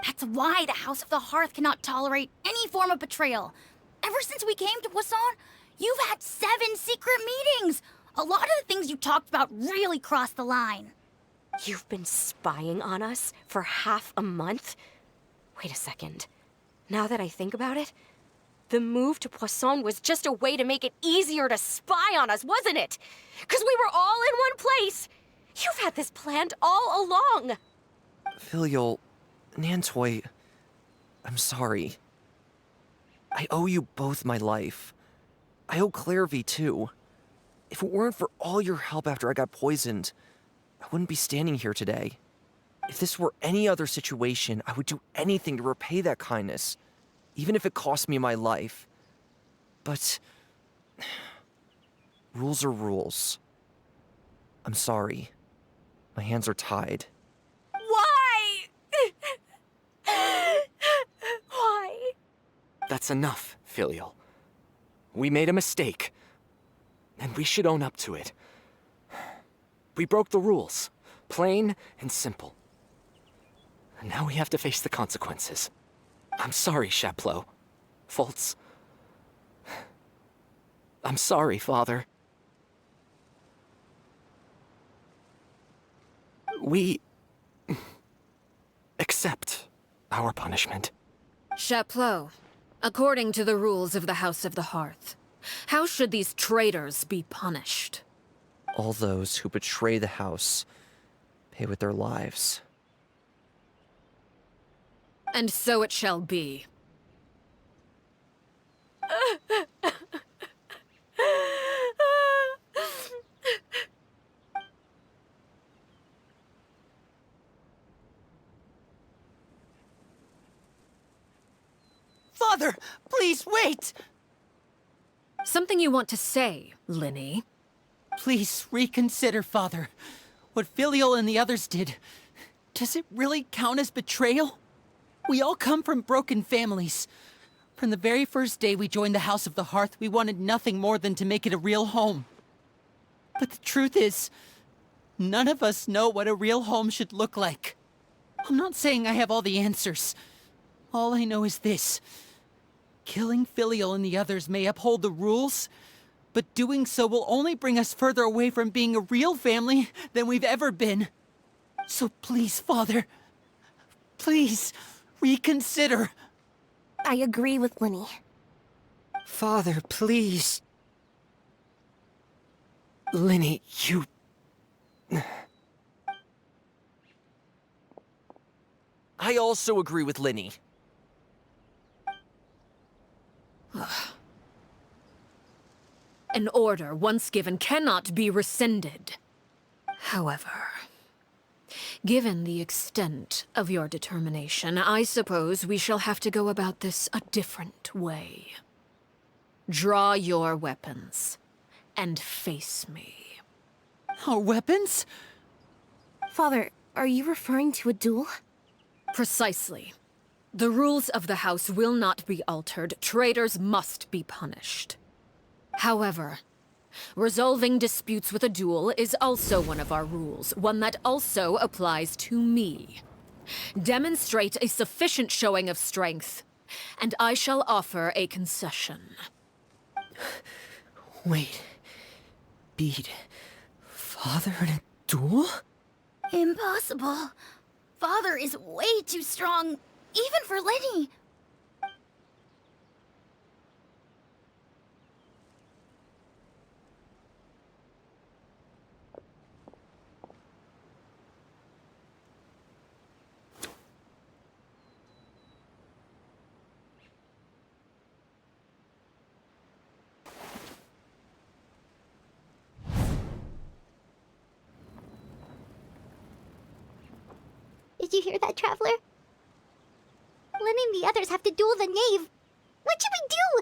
That's why the House of the Hearth cannot tolerate any form of betrayal. Ever since we came to Poisson, you've had 7 secret meetings. A lot of the things you talked about really crossed the line. You've been spying on us for half a month? Wait a second. Now that I think about it, the move to Poisson was just a way to make it easier to spy on us, wasn't it? Because we were all in one place. You've had this planned all along. Filial, Nantoy, I'm sorry. I owe you both my life. I owe Clervie too. If it weren't for all your help after I got poisoned, I wouldn't be standing here today. If this were any other situation, I would do anything to repay that kindness, even if it cost me my life. But rules are rules. I'm sorry. My hands are tied. Why? Why? That's enough, Filial. We made a mistake, and we should own up to it. We broke the rules, plain and simple. And now we have to face the consequences. I'm sorry, Sheplo. Fultz. I'm sorry, Father. We accept our punishment. Chapleau, according to the rules of the House of the Hearth, how should these traitors be punished? All those who betray the house pay with their lives. And so it shall be. Father, please wait! Something you want to say, Linny? Please reconsider, Father. What Filial and the others did, does it really count as betrayal? We all come from broken families. From the very first day we joined the House of the Hearth, we wanted nothing more than to make it a real home. But the truth is, none of us know what a real home should look like. I'm not saying I have all the answers, All I know is this. Killing Filial and the others may uphold the rules, but doing so will only bring us further away from being a real family than we've ever been. So please, Father, please, reconsider. I agree with Lenny. Father, please. Lenny, you... I also agree with Lenny. An order once given cannot be rescinded. However, given the extent of your determination, I suppose we shall have to go about this a different way. Draw your weapons and face me. Our weapons? Father, are you referring to a duel? Precisely. The rules of the house will not be altered. Traitors must be punished. However, resolving disputes with a duel is also one of our rules, one that also applies to me. Demonstrate a sufficient showing of strength, and I shall offer a concession. Wait. Beat Father in a duel? Impossible. Father is way too strong, even for Lenny. Did you hear that, Traveler? Lenny and the others have to duel the knave. What should we do?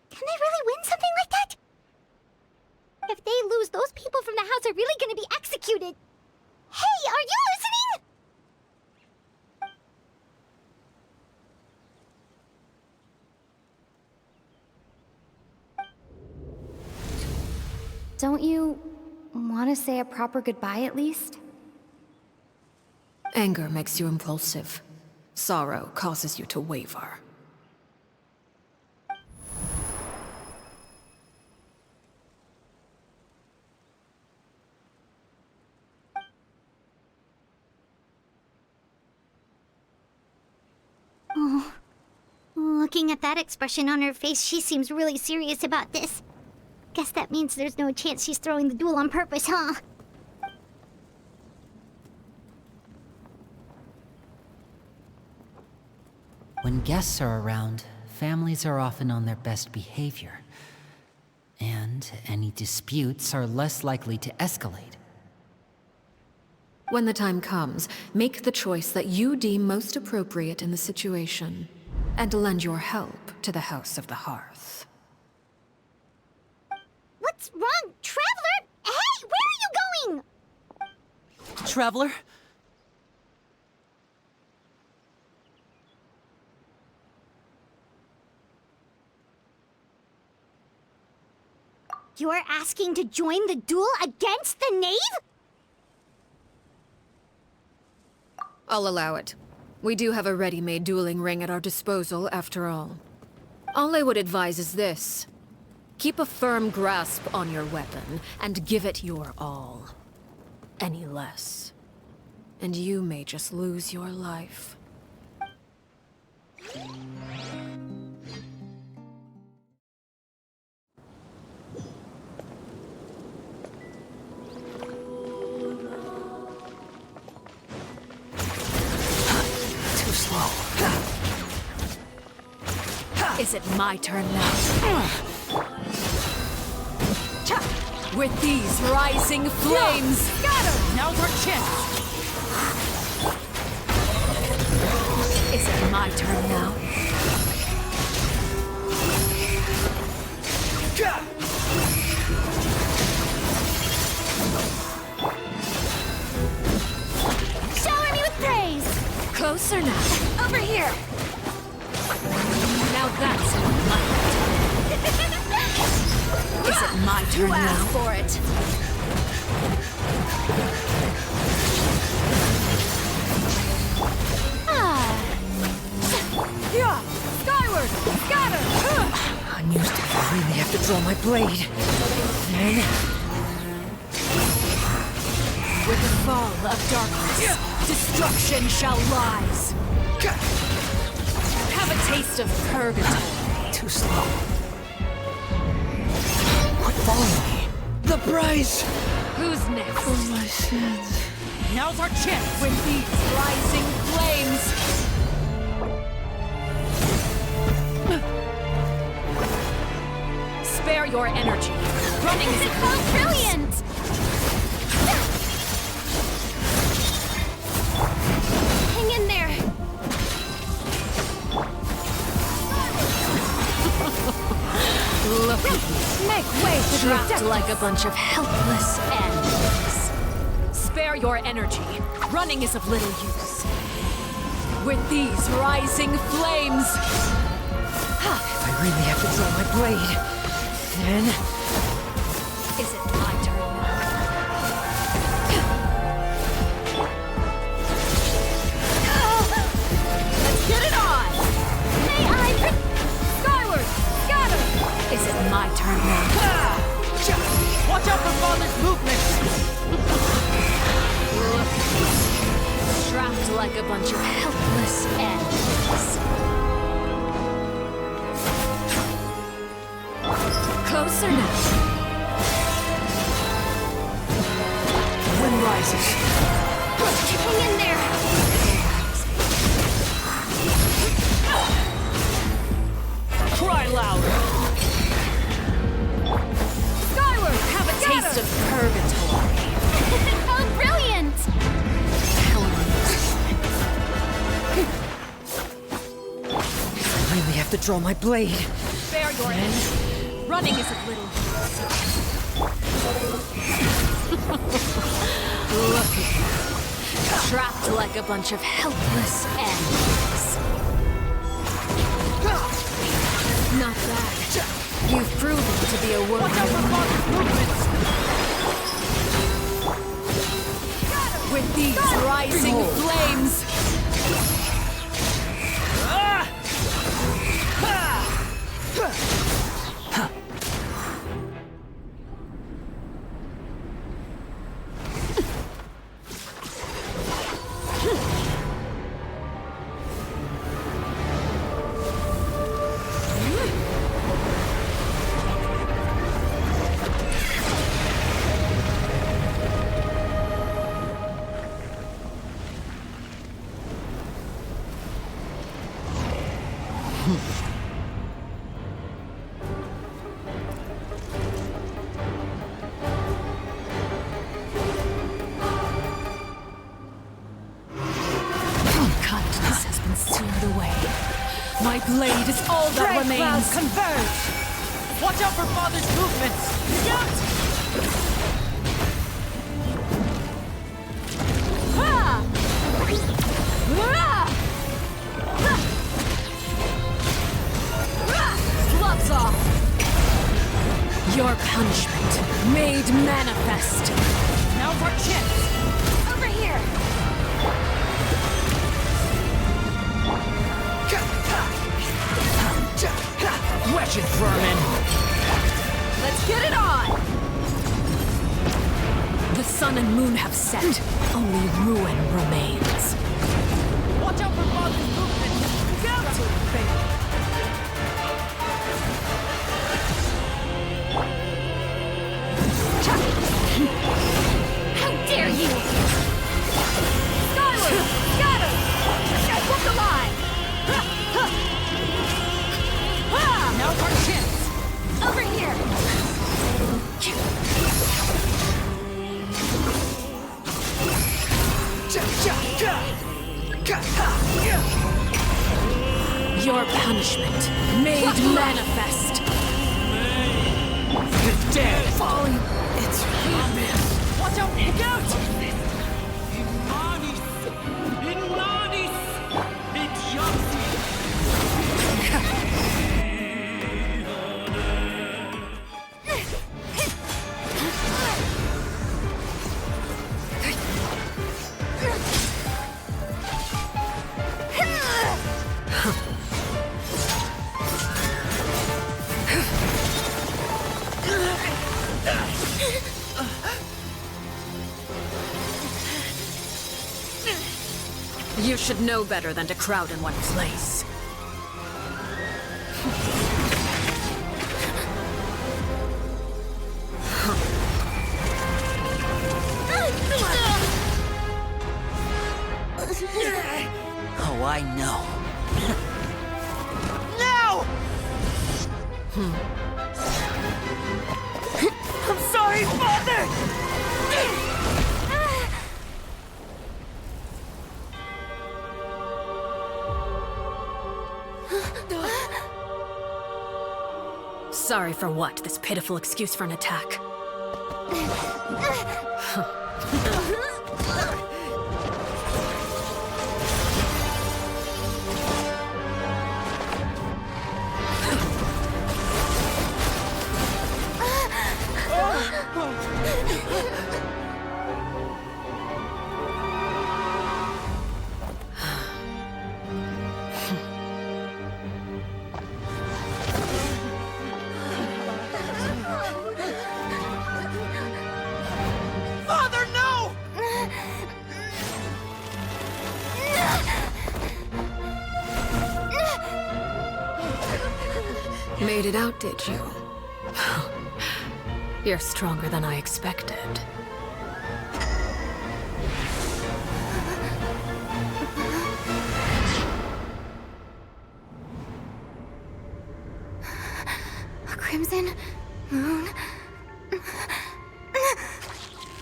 Can they really win something like that? If they lose, those people from the house are really gonna be executed. Hey, are you listening? Don't you want to say a proper goodbye at least? Anger makes you impulsive. Sorrow causes you to waver. Oh, looking at that expression on her face, she seems really serious about this. Guess that means there's no chance she's throwing the duel on purpose, huh? When guests are around, families are often on their best behavior. And any disputes are less likely to escalate. When the time comes, make the choice that you deem most appropriate in the situation, and lend your help to the House of the Hearth. What's wrong, Traveler? Hey, where are you going? Traveler? You're asking to join the duel against the knave? I'll allow it. We do have a ready-made dueling ring at our disposal, after all. All I would advise is this. Keep a firm grasp on your weapon, and give it your all. Any less, and you may just lose your life. Is it my turn now? With these rising flames! Scatter! Now's our chance! Is it my turn now? Shower me with praise! Closer now. Over here! Now that's my turn. Is it my turn now? For it. Skyward! Scatter! I'm used to it. I really have to draw my blade. Then... With the fall of darkness, destruction shall rise. Have a taste of purgatory. Too slow. Quit following me. The price! Who's next? For my sins. Now's our chance with these rising flames! Spare your energy. Running is brilliant! Hang in there. Look at you. Make way for the trapped like a bunch of helpless animals. Spare your energy. Running is of little use. With these rising flames... I really have to draw my blade. Then... Is it my turn now? Let's get it on! May I... Skyward! Scatter! Is it my turn now? Watch out for Father's movements! Look. Trapped like a bunch of helpless animals. Closer now. Wind rises. Hang in there. Cry louder. Skyward! Have a taste of purgatory. Oh, brilliant! I really have to draw my blade. Spare your energy. Running is of little use. Look at you. Trapped like a bunch of helpless animals. Not bad. You've proven to be a worthy... Watch out for Father's movements! With these rising flames... Kindness has been sealed away. My blade is all that remains. Converge! Watch out for Father's movements! Shoot! Gloves off! Your punishment made manifest. Now's our chance! Over here. Wretched vermin! Let's get it on! The sun and moon have set. Only ruin remains. Watch out for Father's movement! Look out! How dare you! Skyward! Scatter! Whoop the line! Now's our chance! Over here. Your punishment made manifest. You're dead! Falling. It's man. Watch out! Look out! You should know better than to crowd in one place. Oh, I know. No! I'm sorry, Father! Sorry for what? This pitiful excuse for an attack. Father, no! Made it out, did you? You're stronger than I expected. A crimson moon.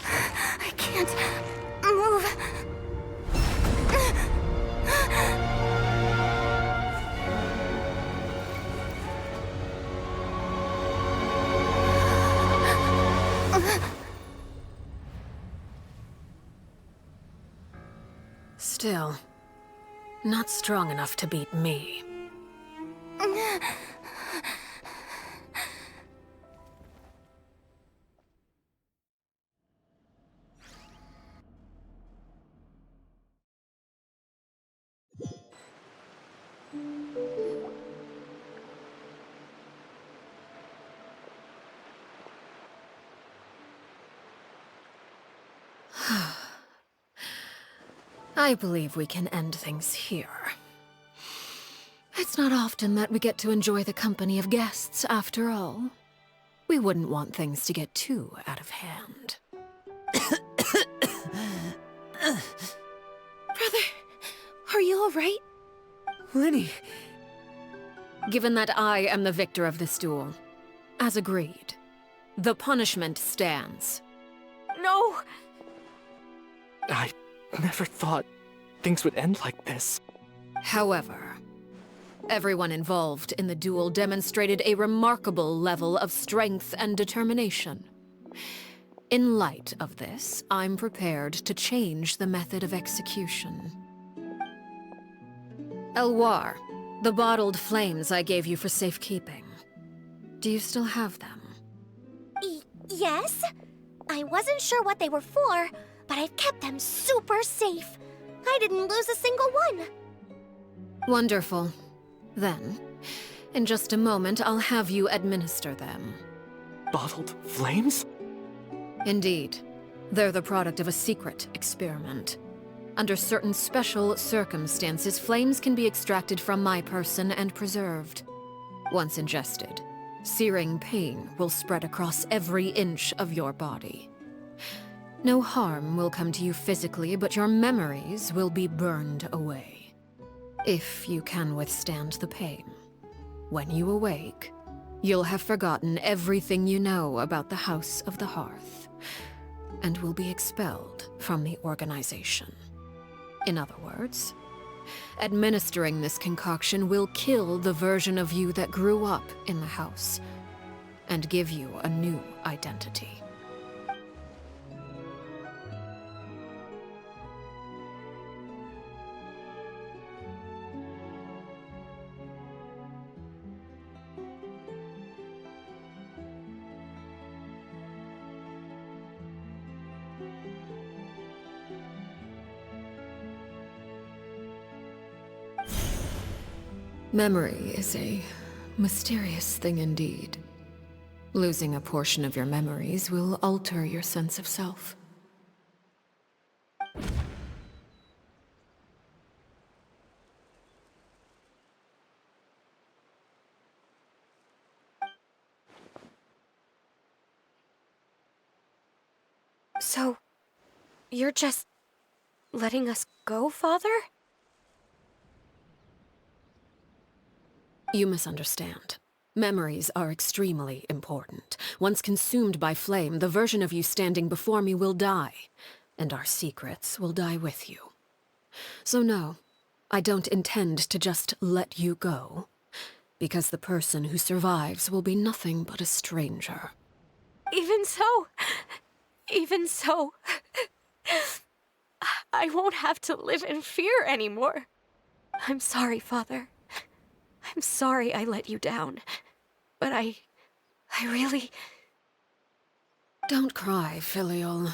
I can't move. Still, not strong enough to beat me. I believe we can end things here. It's not often that we get to enjoy the company of guests, after all. We wouldn't want things to get too out of hand. Brother, are you all right? Lenny. Given that I am the victor of this duel, as agreed, the punishment stands. No! I never thought things would end like this. However, everyone involved in the duel demonstrated a remarkable level of strength and determination. In light of this, I'm prepared to change the method of execution. Elwar, the bottled flames I gave you for safekeeping. Do you still have them? Yes? I wasn't sure what they were for, but I've kept them super safe. I didn't lose a single one. Wonderful. Then, in just a moment, I'll have you administer them. Bottled flames? Indeed. They're the product of a secret experiment. Under certain special circumstances, flames can be extracted from my person and preserved. Once ingested, searing pain will spread across every inch of your body. No harm will come to you physically, but your memories will be burned away. If you can withstand the pain. When you awake, you'll have forgotten everything you know about the House of the Hearth, and will be expelled from the organization. In other words, administering this concoction will kill the version of you that grew up in the house, and give you a new identity. Memory is a mysterious thing indeed. Losing a portion of your memories will alter your sense of self. So, you're just letting us go, Father? You misunderstand. Memories are extremely important. Once consumed by flame, the version of you standing before me will die, and our secrets will die with you. So no, I don't intend to just let you go, because the person who survives will be nothing but a stranger. Even so, I won't have to live in fear anymore. I'm sorry, Father. I'm sorry I let you down. But I really... Don't cry, Filial.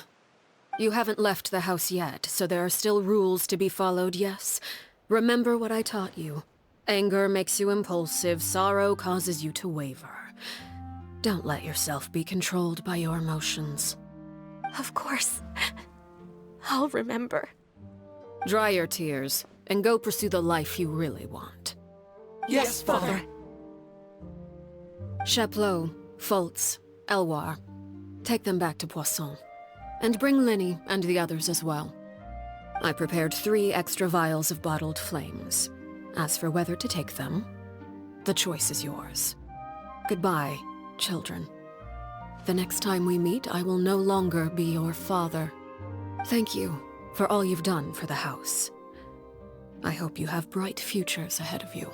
You haven't left the house yet, so there are still rules to be followed, yes? Remember what I taught you. Anger makes you impulsive, sorrow causes you to waver. Don't let yourself be controlled by your emotions. Of course. I'll remember. Dry your tears, and go pursue the life you really want. Yes, Father. Chaplot, Foltz, Elwar. Take them back to Poisson. And bring Linny and the others as well. I prepared 3 extra vials of bottled flames. As for whether to take them, the choice is yours. Goodbye, children. The next time we meet, I will no longer be your father. Thank you for all you've done for the house. I hope you have bright futures ahead of you.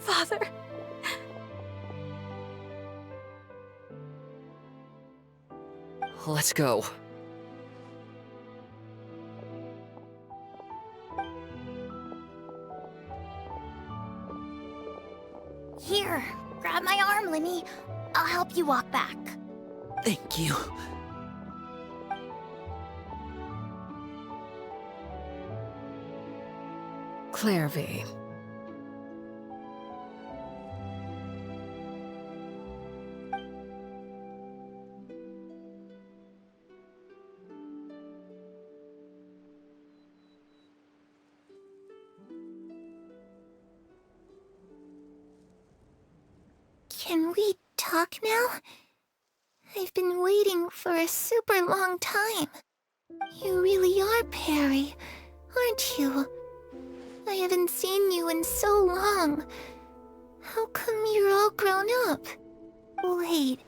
Father. Let's go. Here, grab my arm, Linny. I'll help you walk back. Thank you. Clervie. Can we talk now? I've been waiting for a super long time. You really are Perry, aren't you? I haven't seen you in so long. How come you're all grown up? Wait,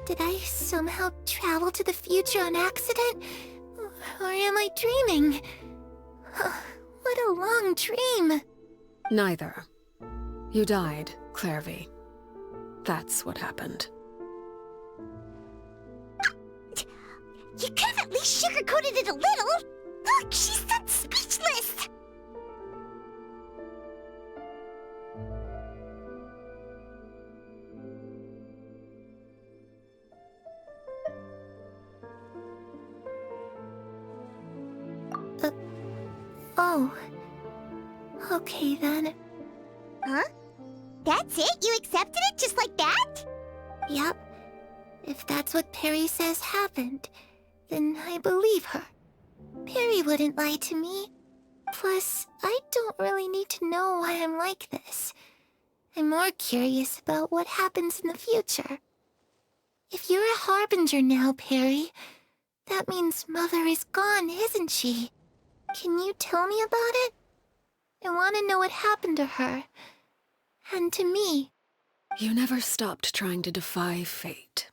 did I somehow travel to the future on accident? Or am I dreaming? What a long dream. Neither. You died, Clervie. That's what happened. You could have at least sugarcoated it a little. Look, she's done speechless. Oh. Okay then. Huh? That's it? You accepted it just like that? Yep. If that's what Perry says happened, then I believe her. Perry wouldn't lie to me. Plus, I don't really need to know why I'm like this. I'm more curious about what happens in the future. If you're a harbinger now, Perry, that means Mother is gone, isn't she? Can you tell me about it? I want to know what happened to her. And to me. You never stopped trying to defy fate.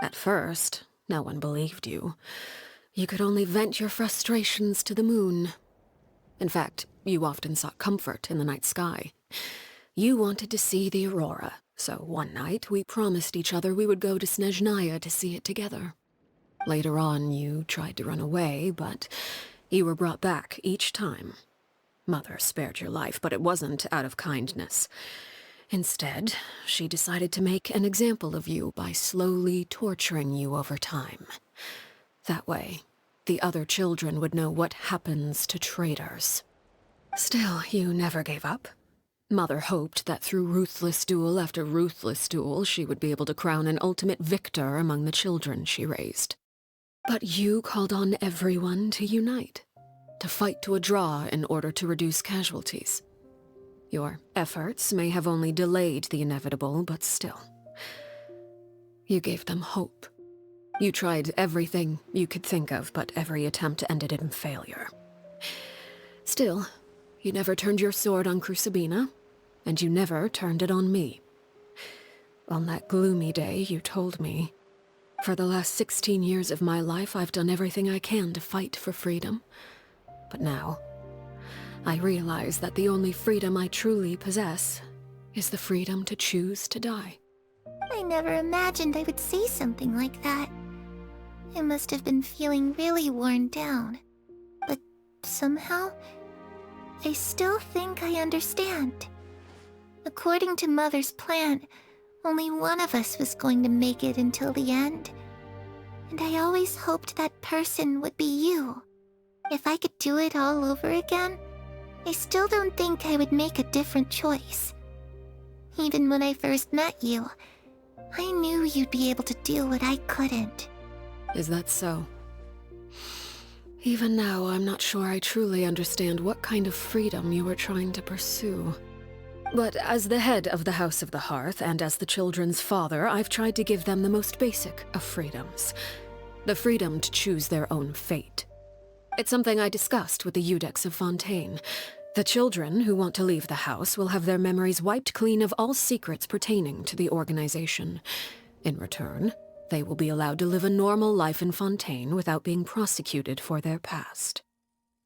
At first, no one believed you. You could only vent your frustrations to the moon. In fact, you often sought comfort in the night sky. You wanted to see the aurora, so one night we promised each other we would go to Snezhnaya to see it together. Later on, you tried to run away, but you were brought back each time. Mother spared your life, but it wasn't out of kindness. Instead, she decided to make an example of you by slowly torturing you over time. That way, the other children would know what happens to traitors. Still, you never gave up. Mother hoped that through ruthless duel after ruthless duel, she would be able to crown an ultimate victor among the children she raised. But you called on everyone to unite, to fight to a draw in order to reduce casualties. Your efforts may have only delayed the inevitable, but still. You gave them hope. You tried everything you could think of, but every attempt ended in failure. Still, you never turned your sword on Crucabena, and you never turned it on me. On that gloomy day, you told me, "For the last 16 years of my life, I've done everything I can to fight for freedom. But now, I realize that the only freedom I truly possess is the freedom to choose to die." I never imagined I would say something like that. I must have been feeling really worn down. But somehow, I still think I understand. According to Mother's plan, only one of us was going to make it until the end. And I always hoped that person would be you. If I could do it all over again, I still don't think I would make a different choice. Even when I first met you, I knew you'd be able to do what I couldn't. Is that so? Even now, I'm not sure I truly understand what kind of freedom you were trying to pursue. But as the head of the House of the Hearth, and as the children's father, I've tried to give them the most basic of freedoms. The freedom to choose their own fate. It's something I discussed with the Iudex of Fontaine. The children who want to leave the house will have their memories wiped clean of all secrets pertaining to the organization. In return, they will be allowed to live a normal life in Fontaine without being prosecuted for their past.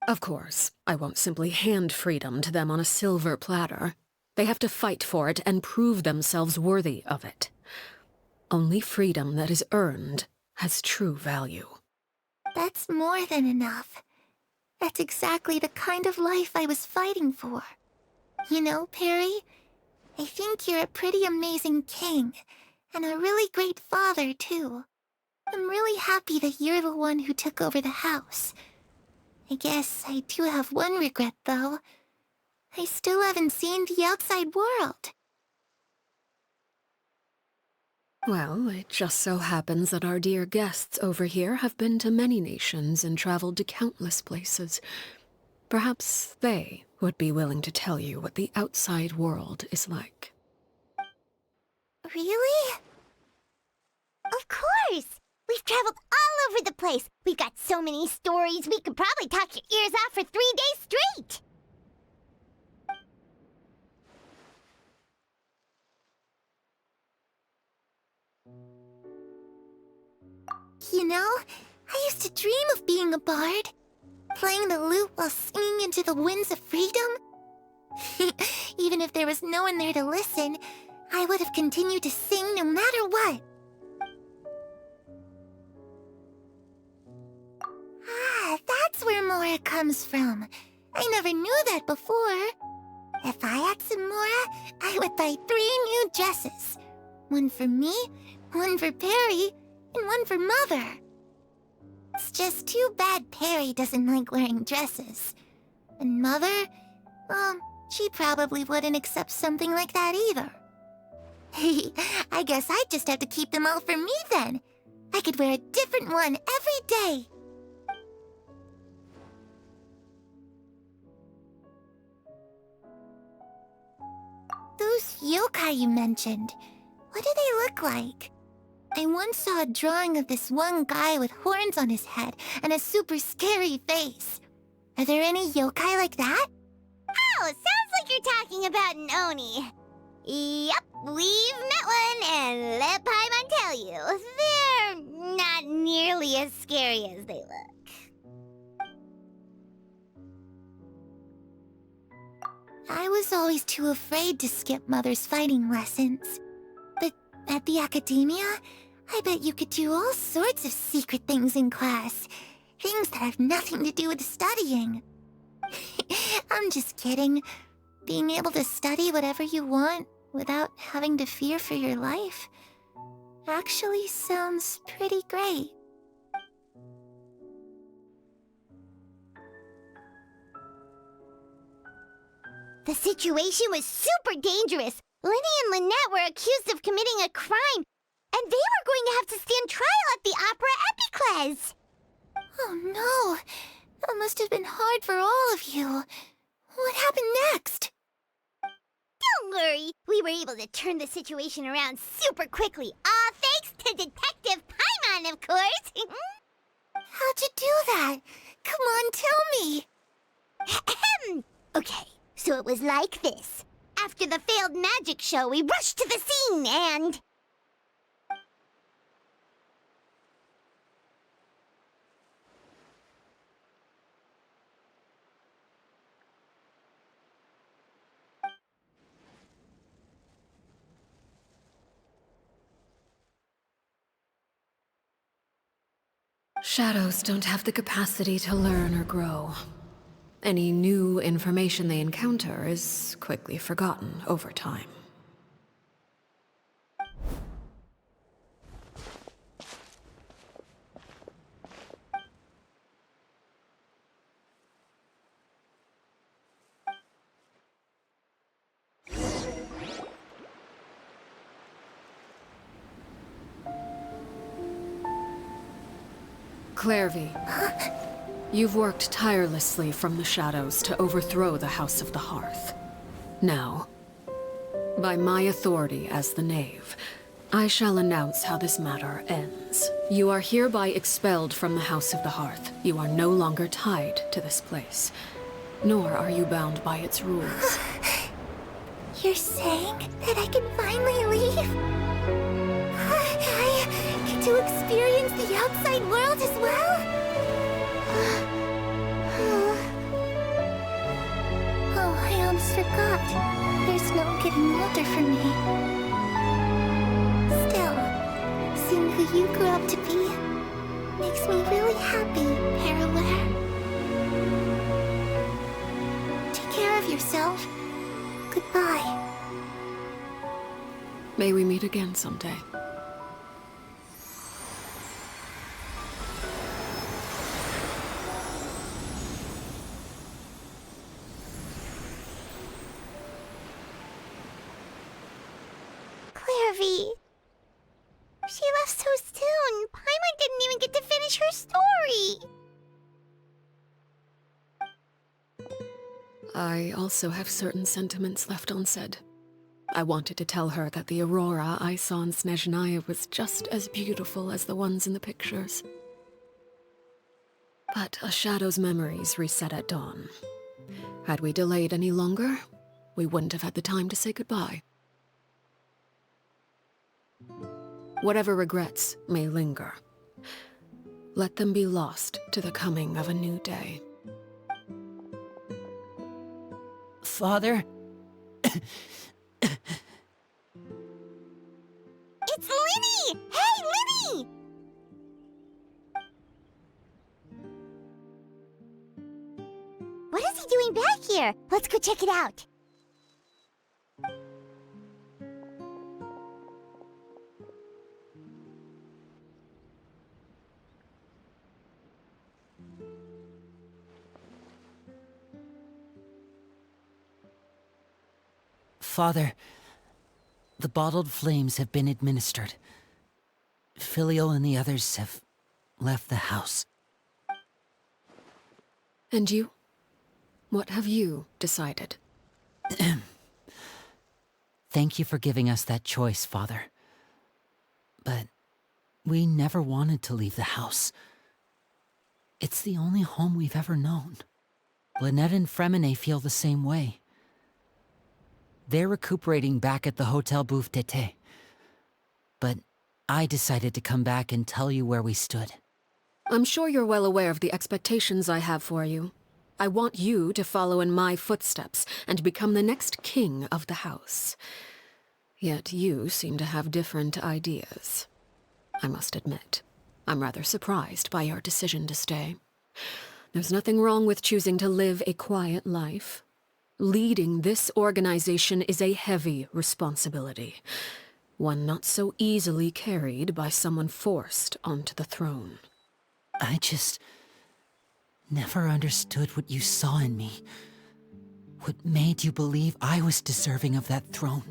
Of course, I won't simply hand freedom to them on a silver platter. They have to fight for it and prove themselves worthy of it. Only freedom that is earned has true value. That's more than enough. That's exactly the kind of life I was fighting for. You know, Perry, I think you're a pretty amazing king, and a really great father, too. I'm really happy that you're the one who took over the house. I guess I do have one regret, though. I still haven't seen the outside world. Well, it just so happens that our dear guests over here have been to many nations and traveled to countless places. Perhaps they would be willing to tell you what the outside world is like. Really? Of course! We've traveled all over the place. We've got so many stories, we could probably talk your ears off for 3 days straight! You know, I used to dream of being a bard. Playing the lute while singing into the winds of freedom. Even if there was no one there to listen, I would have continued to sing no matter what. Ah, that's where Mora comes from. I never knew that before. If I had some Mora, I would buy 3 new dresses. One for me, one for Perry, and one for Mother. It's just too bad Perry doesn't like wearing dresses. And Mother, well, she probably wouldn't accept something like that either. I guess I'd just have to keep them all for me then. I could wear a different one every day. Those yokai you mentioned, what do they look like? I once saw a drawing of this one guy with horns on his head and a super scary face. Are there any yokai like that? Oh, sounds like you're talking about an Oni. Yep, we've met one, and let Paimon tell you, they're not nearly as scary as they look. I was always too afraid to skip Mother's fighting lessons. But at the academia, I bet you could do all sorts of secret things in class. Things that have nothing to do with studying. I'm just kidding. Being able to study whatever you want without having to fear for your life actually sounds pretty great. The situation was super dangerous. Lenny and Lynette were accused of committing a crime, and they were going to have to stand trial at the Opera Epicles. Oh no! That must have been hard for all of you. What happened next? worry. We were able to turn the situation around super quickly. All thanks to Detective Paimon, of course. How'd you do that? Come on, tell me. Okay, so it was like this. After the failed magic show, we rushed to the scene and... Shadows don't have the capacity to learn or grow. Any new information they encounter is quickly forgotten over time. Clervie, you've worked tirelessly from the shadows to overthrow the House of the Hearth. Now, by my authority as the Knave, I shall announce how this matter ends. You are hereby expelled from the House of the Hearth. You are no longer tied to this place, nor are you bound by its rules. You're saying that I can finally leave? I get to experience the outside world as well? Oh, I almost forgot. There's no getting older for me. Still, seeing who you grew up to be makes me really happy, Parallel. Take care of yourself. Goodbye. May we meet again someday. Clervie. She left so soon. Paimon didn't even get to finish her story. I also have certain sentiments left unsaid. I wanted to tell her that the aurora I saw in Snezhnaya was just as beautiful as the ones in the pictures. But a shadow's memories reset at dawn. Had we delayed any longer, we wouldn't have had the time to say goodbye. Whatever regrets may linger, let them be lost to the coming of a new day. Father? It's Linny! Hey, Linny! What is he doing back here? Let's go check it out. Father, the bottled flames have been administered. Filial and the others have left the house. And you? What have you decided? Thank you for giving us that choice, Father. But we never wanted to leave the house. It's the only home we've ever known. Lynette and Fremine feel the same way. They're recuperating back at the Hotel Bouffe d'été. But I decided to come back and tell you where we stood. I'm sure you're well aware of the expectations I have for you. I want you to follow in my footsteps and become the next king of the house. Yet you seem to have different ideas. I must admit, I'm rather surprised by your decision to stay. There's nothing wrong with choosing to live a quiet life. Leading this organization is a heavy responsibility, one not so easily carried by someone forced onto the throne. I just never understood what you saw in me. What made you believe I was deserving of that throne?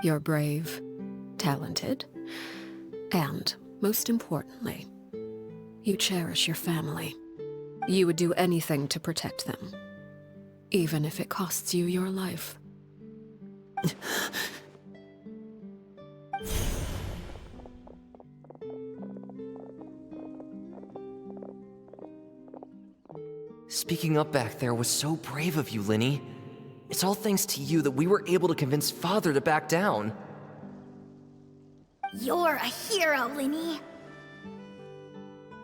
You're brave, talented, and, most importantly, you cherish your family. You would do anything to protect them. even if it costs you your life. Speaking up back there was so brave of you, Linny. It's all thanks to you that we were able to convince Father to back down. You're a hero, Linny.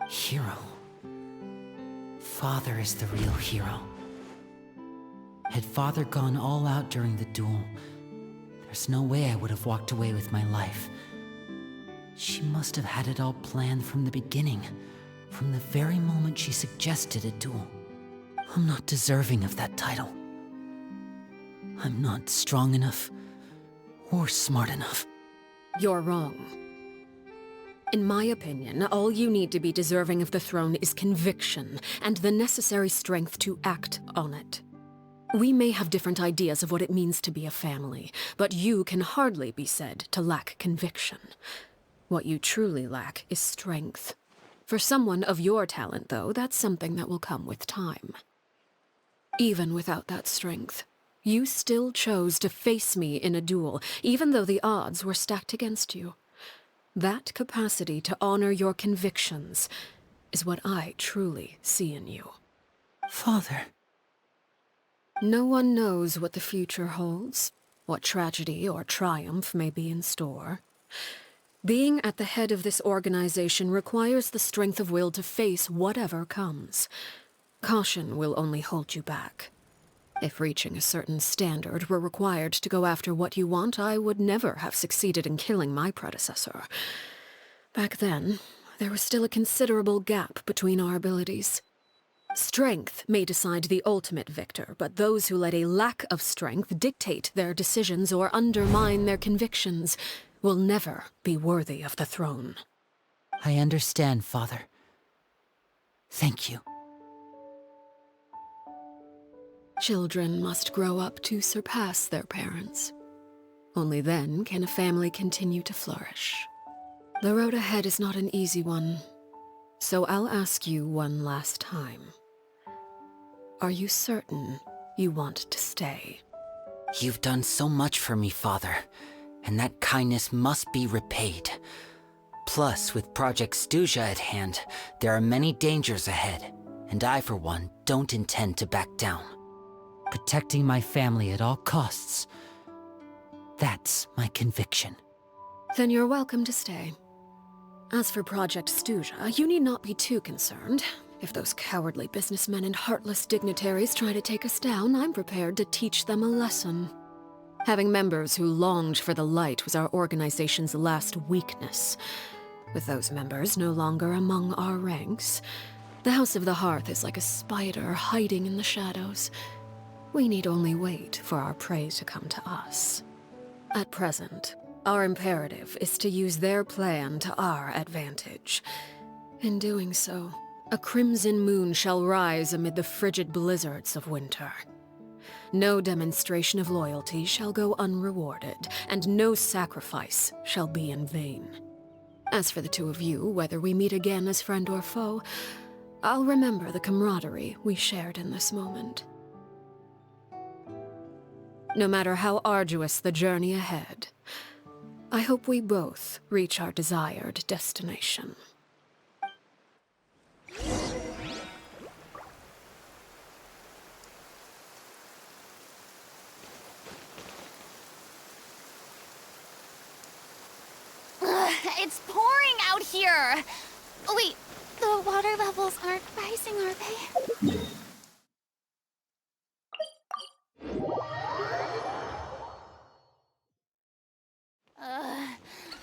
Hero. Father is the real hero. Had Father gone all out during the duel, there's no way I would have walked away with my life. She must have had it all planned from the beginning, from the very moment she suggested a duel. I'm not deserving of that title. I'm not strong enough or smart enough. You're wrong. In my opinion, all you need to be deserving of the throne is conviction and the necessary strength to act on it. We may have different ideas of what it means to be a family, but you can hardly be said to lack conviction. What you truly lack is strength. For someone of your talent, though, that's something that will come with time. Even without that strength, you still chose to face me in a duel, even though the odds were stacked against you. That capacity to honor your convictions is what I truly see in you. Father. No one knows what the future holds, what tragedy or triumph may be in store. Being at the head of this organization requires the strength of will to face whatever comes. Caution will only hold you back. If reaching a certain standard were required to go after what you want, I would never have succeeded in killing my predecessor. Back then, there was still a considerable gap between our abilities. Strength may decide the ultimate victor, but those who let a lack of strength dictate their decisions or undermine their convictions will never be worthy of the throne. I understand, Father. Thank you. Children must grow up to surpass their parents. Only then can a family continue to flourish. The road ahead is not an easy one, so I'll ask you one last time. Are you certain you want to stay? You've done so much for me, Father, and that kindness must be repaid. Plus, with Project Stuja at hand, there are many dangers ahead, and I, for one, don't intend to back down. Protecting my family at all costs. That's my conviction. Then you're welcome to stay. As for Project Stuja, you need not be too concerned. If those cowardly businessmen and heartless dignitaries try to take us down, I'm prepared to teach them a lesson. Having members who longed for the light was our organization's last weakness. With those members no longer among our ranks, the House of the Hearth is like a spider hiding in the shadows. We need only wait for our prey to come to us. At present, our imperative is to use their plan to our advantage. In doing so, a crimson moon shall rise amid the frigid blizzards of winter. No demonstration of loyalty shall go unrewarded, and no sacrifice shall be in vain. As for the two of you, whether we meet again as friend or foe, I'll remember the camaraderie we shared in this moment. No matter how arduous the journey ahead, I hope we both reach our desired destination. It's pouring out here! Oh, wait, the water levels aren't rising, are they?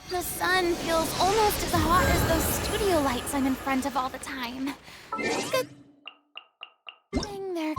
The sun feels almost as hot as those studio lights I'm in front of all the time. Good thing they're...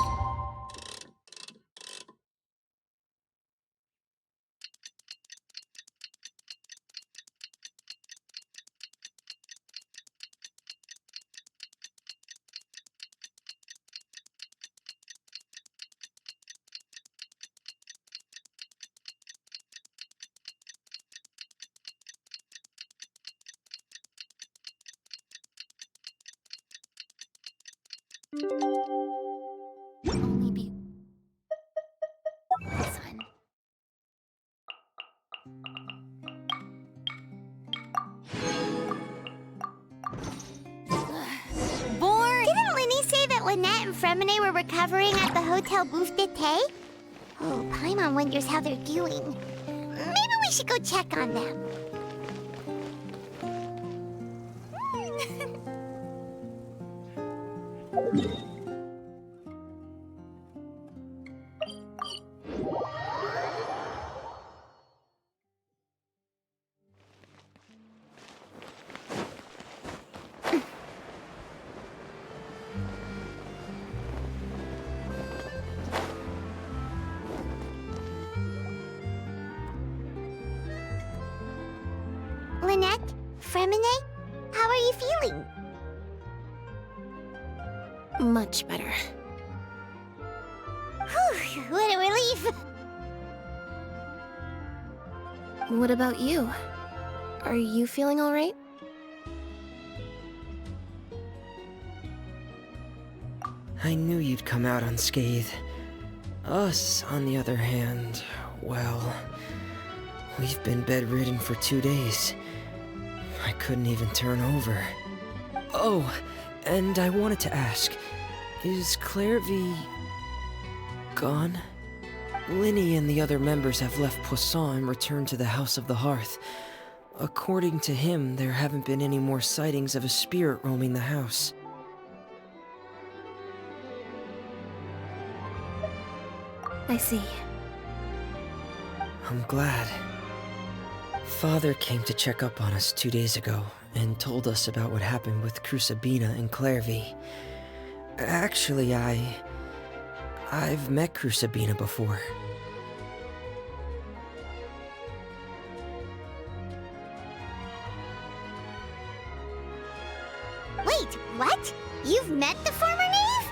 Fremine were recovering at the Hotel Bouffe d'été? Oh, Paimon wonders how they're doing. Maybe we should go check on them. Lynette? Fremine? How are you feeling? Much better. Whew, what a relief! What about you? Are you feeling all right? I knew you'd come out unscathed. Us, on the other hand, well, we've been bedridden for 2 days. I couldn't even turn over. Oh, and I wanted to ask, is Clervie gone? Linny and the other members have left Poisson and returned to the House of the Hearth. According to him, there haven't been any more sightings of a spirit roaming the house. I see. I'm glad. Father came to check up on us 2 days ago and told us about what happened with Crucabena and Clervie. Actually, I've met Crucabena before. Wait, what? You've met the former knave?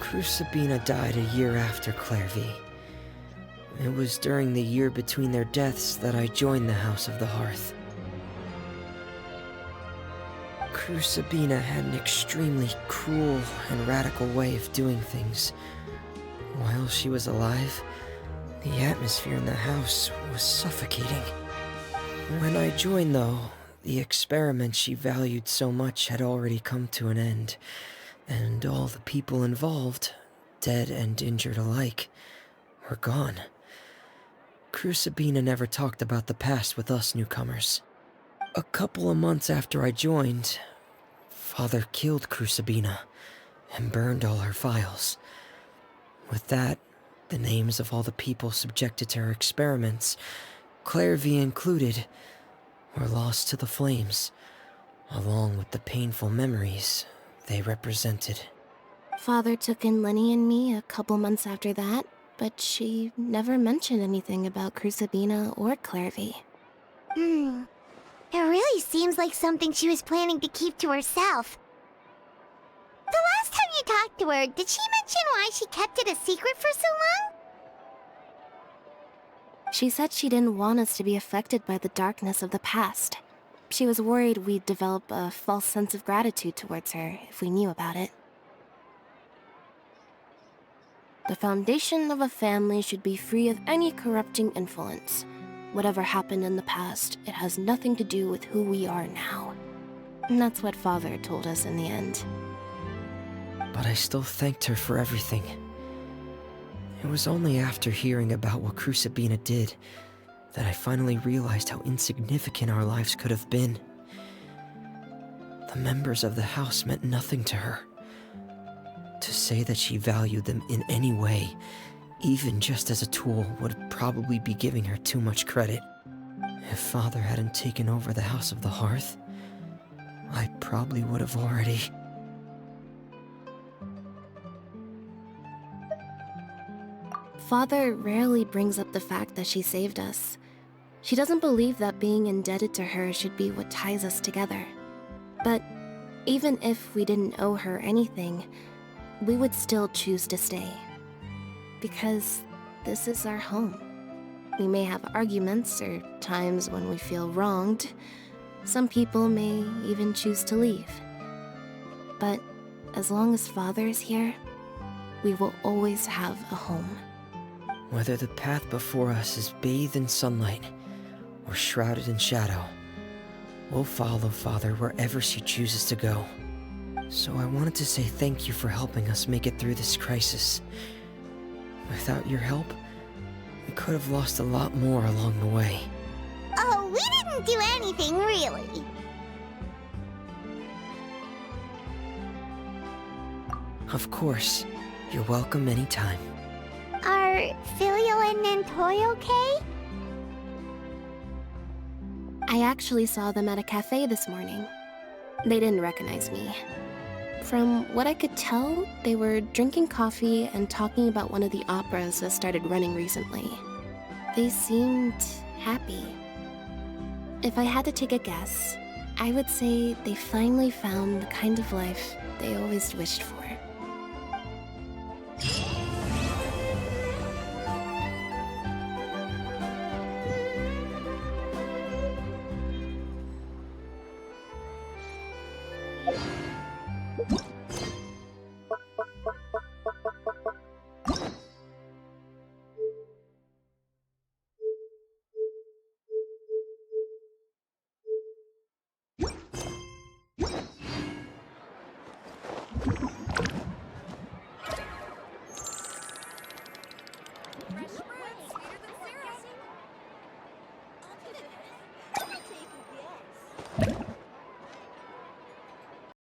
Crucabena died a year after Clervie. It was during the year between their deaths that I joined the House of the Hearth. Crucabena had an extremely cruel and radical way of doing things. While she was alive, the atmosphere in the house was suffocating. When I joined, though, the experiment she valued so much had already come to an end, and all the people involved, dead and injured alike, were gone. Crucabena never talked about the past with us newcomers. A couple of months after I joined, Father killed Crucabena and burned all her files. With that, the names of all the people subjected to her experiments, Clervie included, were lost to the flames, along with the painful memories they represented. Father took in Lenny and me a couple months after that, but she never mentioned anything about Crucabena or Clervie. It really seems like something she was planning to keep to herself. The last time you talked to her, did she mention why she kept it a secret for so long? She said she didn't want us to be affected by the darkness of the past. She was worried we'd develop a false sense of gratitude towards her if we knew about it. The foundation of a family should be free of any corrupting influence. Whatever happened in the past, it has nothing to do with who we are now. And that's what Father told us in the end. But I still thanked her for everything. It was only after hearing about what Crucabena did that I finally realized how insignificant our lives could have been. The members of the house meant nothing to her. To say that she valued them in any way, even just as a tool, would probably be giving her too much credit. If Father hadn't taken over the House of the Hearth, I probably would have already... Father rarely brings up the fact that she saved us. She doesn't believe that being indebted to her should be what ties us together. But even if we didn't owe her anything, we would still choose to stay. Because this is our home. We may have arguments or times when we feel wronged. Some people may even choose to leave. But as long as Father is here, we will always have a home. Whether the path before us is bathed in sunlight or shrouded in shadow, we'll follow Father wherever she chooses to go. So I wanted to say thank you for helping us make it through this crisis. Without your help, we could have lost a lot more along the way. Oh, we didn't do anything, really. Of course. You're welcome anytime. Are Filial and Nantoy okay? I actually saw them at a cafe this morning. They didn't recognize me. From what I could tell, they were drinking coffee and talking about one of the operas that started running recently. They seemed happy. If I had to take a guess, I would say they finally found the kind of life they always wished for.